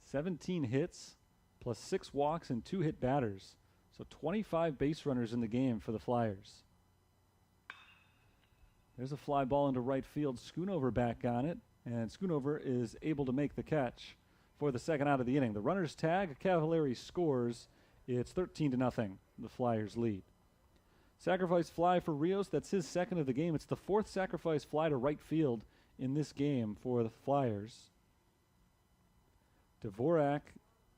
17 hits, plus 6 walks and 2 hit batters. So 25 base runners in the game for the Flyers. There's a fly ball into right field. Schoonover back on it, and Schoonover is able to make the catch for the second out of the inning. The runner's tag, Cavallari scores. It's 13-0, the Flyers lead. Sacrifice fly for Rios. That's his 2nd of the game. It's the 4th sacrifice fly to right field in this game for the Flyers. Dvorak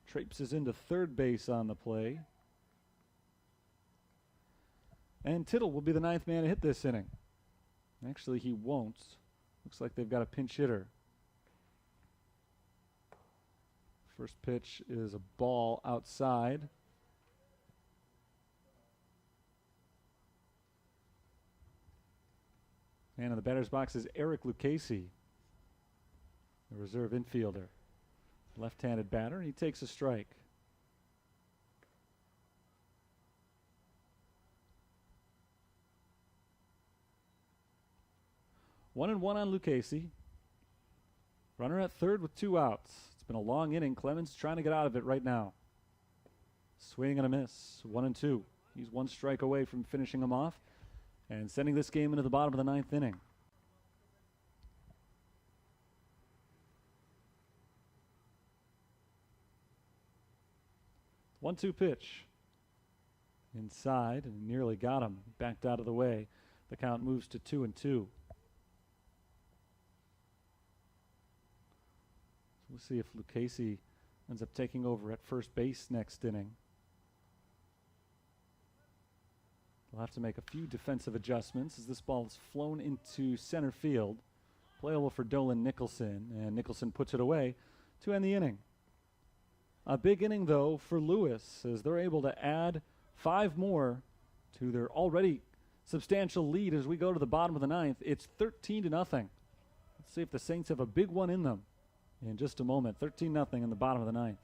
traipses into third base on the play. And Tittle will be the 9th man to hit this inning. Actually, he won't. Looks like they've got a pinch hitter. First pitch is a ball outside. And in the batter's box is Eric Lucchesi, the reserve infielder. Left-handed batter, and he takes a strike. One and one on Lucchesi. Runner at third with 2 outs. It's been a long inning. Clemens trying to get out of it right now. Swing and a miss. 1-2. He's 1 strike away from finishing him off and sending this game into the bottom of the 9th inning. One-two pitch. Inside and nearly got him. Backed out of the way. The count moves to 2-2. We'll see if Lucchesi ends up taking over at first base next inning. They'll have to make a few defensive adjustments as this ball is flown into center field. Playable for Dolan Nicholson, and Nicholson puts it away to end the inning. A big inning, though, for Lewis, as they're able to add 5 more to their already substantial lead as we go to the bottom of the 9th. It's 13-0. Let's see if the Saints have a big one in them in just a moment. 13-0 in the bottom of the 9th.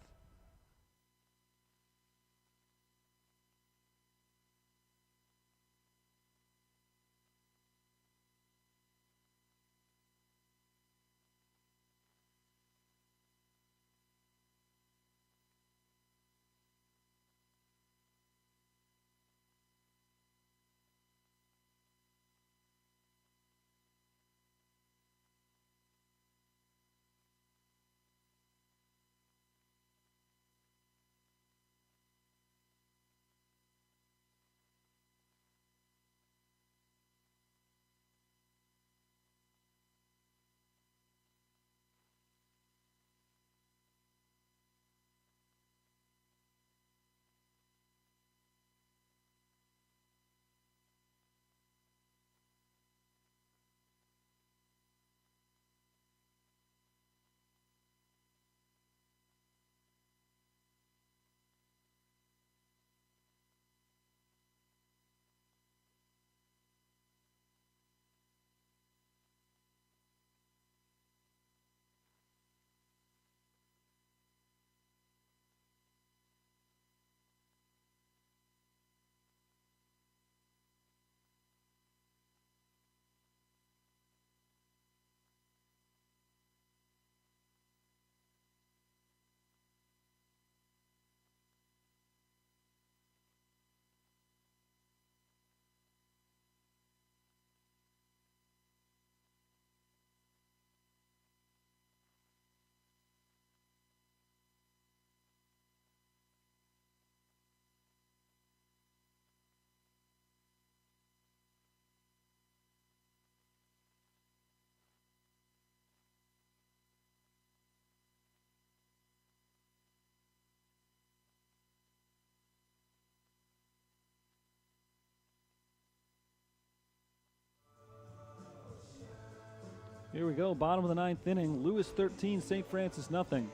Here we go, bottom of the ninth inning. Lewis 13, St. Francis nothing.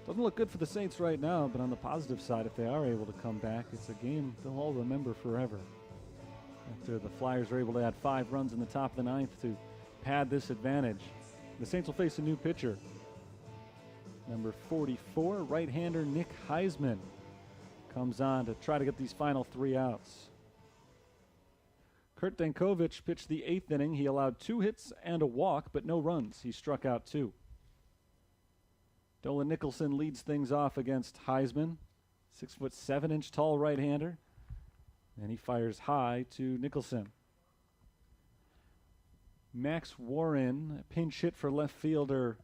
Doesn't look good for the Saints right now, but on the positive side, if they are able to come back, it's a game they'll all remember forever. After the Flyers are able to add 5 runs in the top of the ninth to pad this advantage. The Saints will face a new pitcher. Number 44, right-hander Nick Heisman comes on to try to get these final 3 outs. Kurt Dankovich pitched the 8th inning. He allowed 2 hits and a walk, but no runs. He struck out 2. Dolan Nicholson leads things off against Heisman, 6'7" tall right-hander, and he fires high to Nicholson. Max Warren pinch hit for left fielder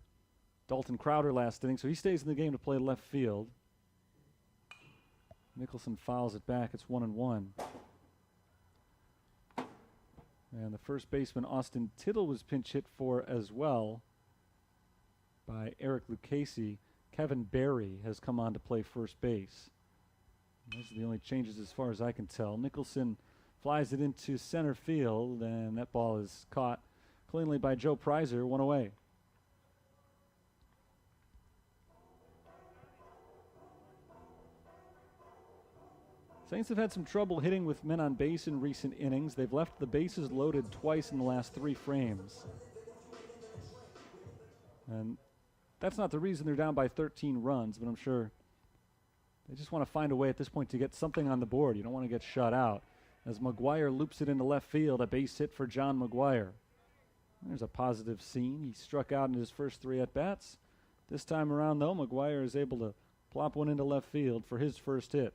Dalton Crowder last inning, so he stays in the game to play left field. Nicholson fouls it back. It's 1-1. And the first baseman Austin Tittle was pinch hit for as well by Eric Lucchesi. Kevin Berry has come on to play first base. And those are the only changes as far as I can tell. Nicholson flies it into center field, and that ball is caught cleanly by Joe Prizer, 1 away. Saints have had some trouble hitting with men on base in recent innings. They've left the bases loaded twice in the last 3 frames. And that's not the reason they're down by 13 runs, but I'm sure they just want to find a way at this point to get something on the board. You don't want to get shut out. As McGuire loops it into left field, a base hit for John McGuire. There's a positive scene. He struck out in his first 3 at-bats. This time around, though, McGuire is able to plop one into left field for his first hit.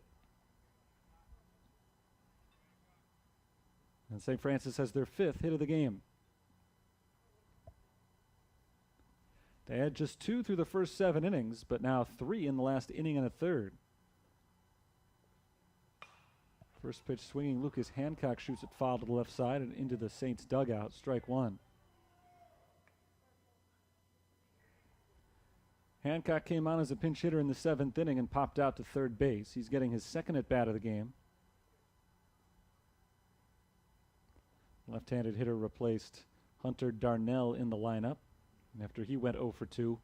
And St. Francis has their 5th hit of the game. They had just 2 through the first 7 innings, but now 3 in the last inning and a third. First pitch swinging, Lucas Hancock shoots it foul to the left side and into the Saints dugout, strike 1. Hancock came on as a pinch hitter in the 7th inning and popped out to third base. He's getting his 2nd at-bat of the game. Left-handed hitter replaced Hunter Darnell in the lineup after he went 0 for 2.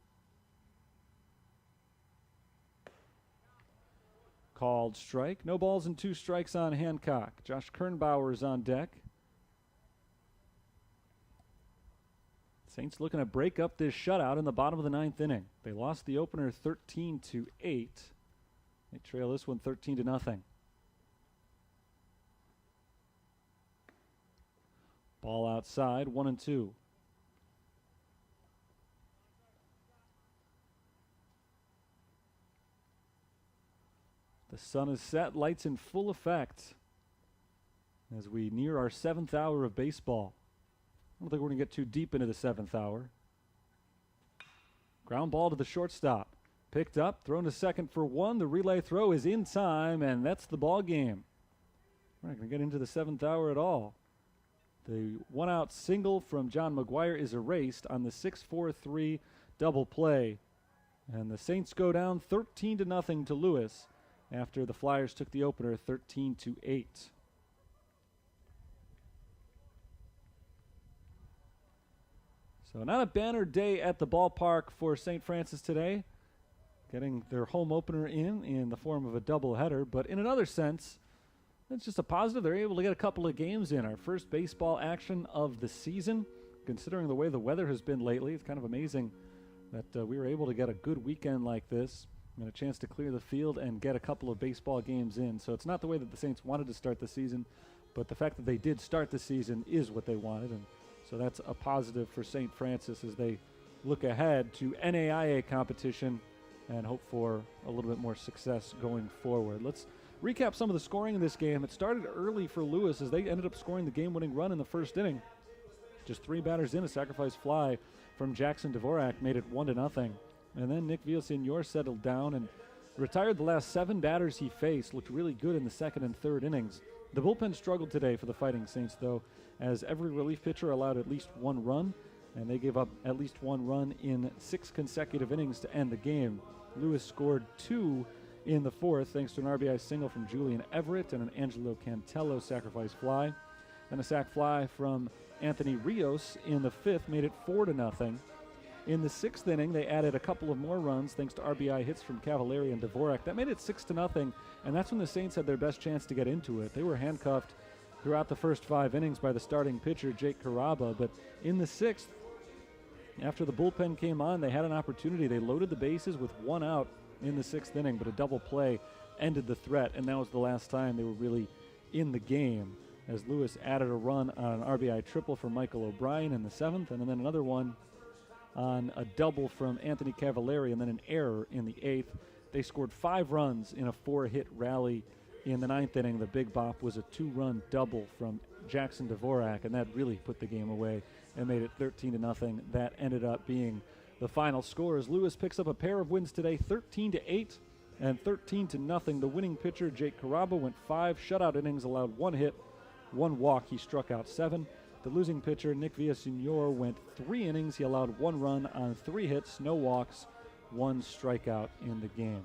Called strike. No balls and 2 strikes on Hancock. Josh Kernbauer is on deck. Saints looking to break up this shutout in the bottom of the 9th inning. They lost the opener 13-8. They trail this one 13-0. Ball outside, 1-2. The sun is set, lights in full effect as we near our 7th hour of baseball. I don't think we're going to get too deep into the 7th hour. Ground ball to the shortstop. Picked up, thrown to second for 1. The relay throw is in time, and that's the ball game. We're not going to get into the 7th hour at all. The 1-out single from John McGuire is erased on the 6-4-3 double play. And the Saints go down 13-0 to Lewis after the Flyers took the opener 13-8. So not a banner day at the ballpark for St. Francis today, getting their home opener in the form of a doubleheader. But in another sense, it's just a positive. They're able to get a couple of games in. Our first baseball action of the season, considering the way the weather has been lately. It's kind of amazing that we were able to get a good weekend like this and a chance to clear the field and get a couple of baseball games in. So it's not the way that the Saints wanted to start the season, but the fact that they did start the season is what they wanted. And so that's a positive for St. Francis as they look ahead to NAIA competition and hope for a little bit more success going forward. Let's recap some of the scoring in this game. It started early for Lewis as they ended up scoring the game-winning run in the first inning. Just 3 batters in, a sacrifice fly from Jackson Dvorak made it 1-0. And then Nick Villasenor settled down and retired the last 7 batters he faced. Looked really good in the 2nd and 3rd innings. The bullpen struggled today for the Fighting Saints, though, as every relief pitcher allowed at least 1 run, and they gave up at least 1 run in 6 consecutive innings to end the game. Lewis scored 2 in the 4th, thanks to an RBI single from Julian Everett and an Angelo Cantello sacrifice fly. Then a sac fly from Anthony Rios in the 5th made it 4-0. In the 6th inning, they added a couple of more runs thanks to RBI hits from Cavallari and Dvorak. That made it 6-0, and that's when the Saints had their best chance to get into it. They were handcuffed throughout the first 5 innings by the starting pitcher, Jake Caraba, but in the 6th, after the bullpen came on, they had an opportunity. They loaded the bases with 1 out in the 6th inning, but a double play ended the threat, and that was the last time they were really in the game, as Lewis added a run on an RBI triple from Michael O'Brien in the 7th, and then another one on a double from Anthony Cavallari, and then an error in the 8th. They scored 5 runs in a 4-hit rally in the 9th inning. The big bop was a 2-run double from Jackson Dvorak, and that really put the game away and made it 13-0. That ended up being the final score as Lewis picks up a pair of wins today, 13-8 and 13-0. The winning pitcher, Jake Caraba, went 5 shutout innings, allowed 1 hit, 1 walk. He struck out 7. The losing pitcher, Nick Villasenor, went 3 innings. He allowed 1 run on 3 hits, no walks, 1 strikeout in the game.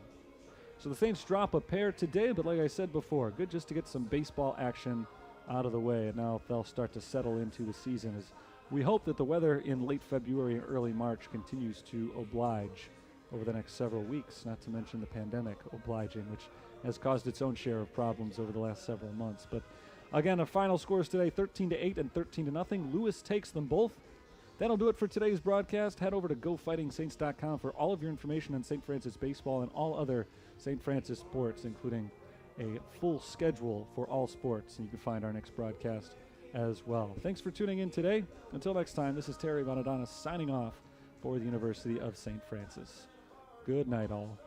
So the Saints drop a pair today, but like I said before, good just to get some baseball action out of the way. And now they'll start to settle into the season as we hope that the weather in late February and early March continues to oblige over the next several weeks, not to mention the pandemic obliging, which has caused its own share of problems over the last several months. But again, our final scores today, 13-8 and 13-0. Lewis takes them both. That'll do it for today's broadcast. Head over to GoFightingSaints.com for all of your information on St. Francis baseball and all other St. Francis sports, including a full schedule for all sports. And you can find our next broadcast as well. Thanks for tuning in today. Until next time, this is Terry Bonadonis signing off for the University of St. Francis. Good night, all.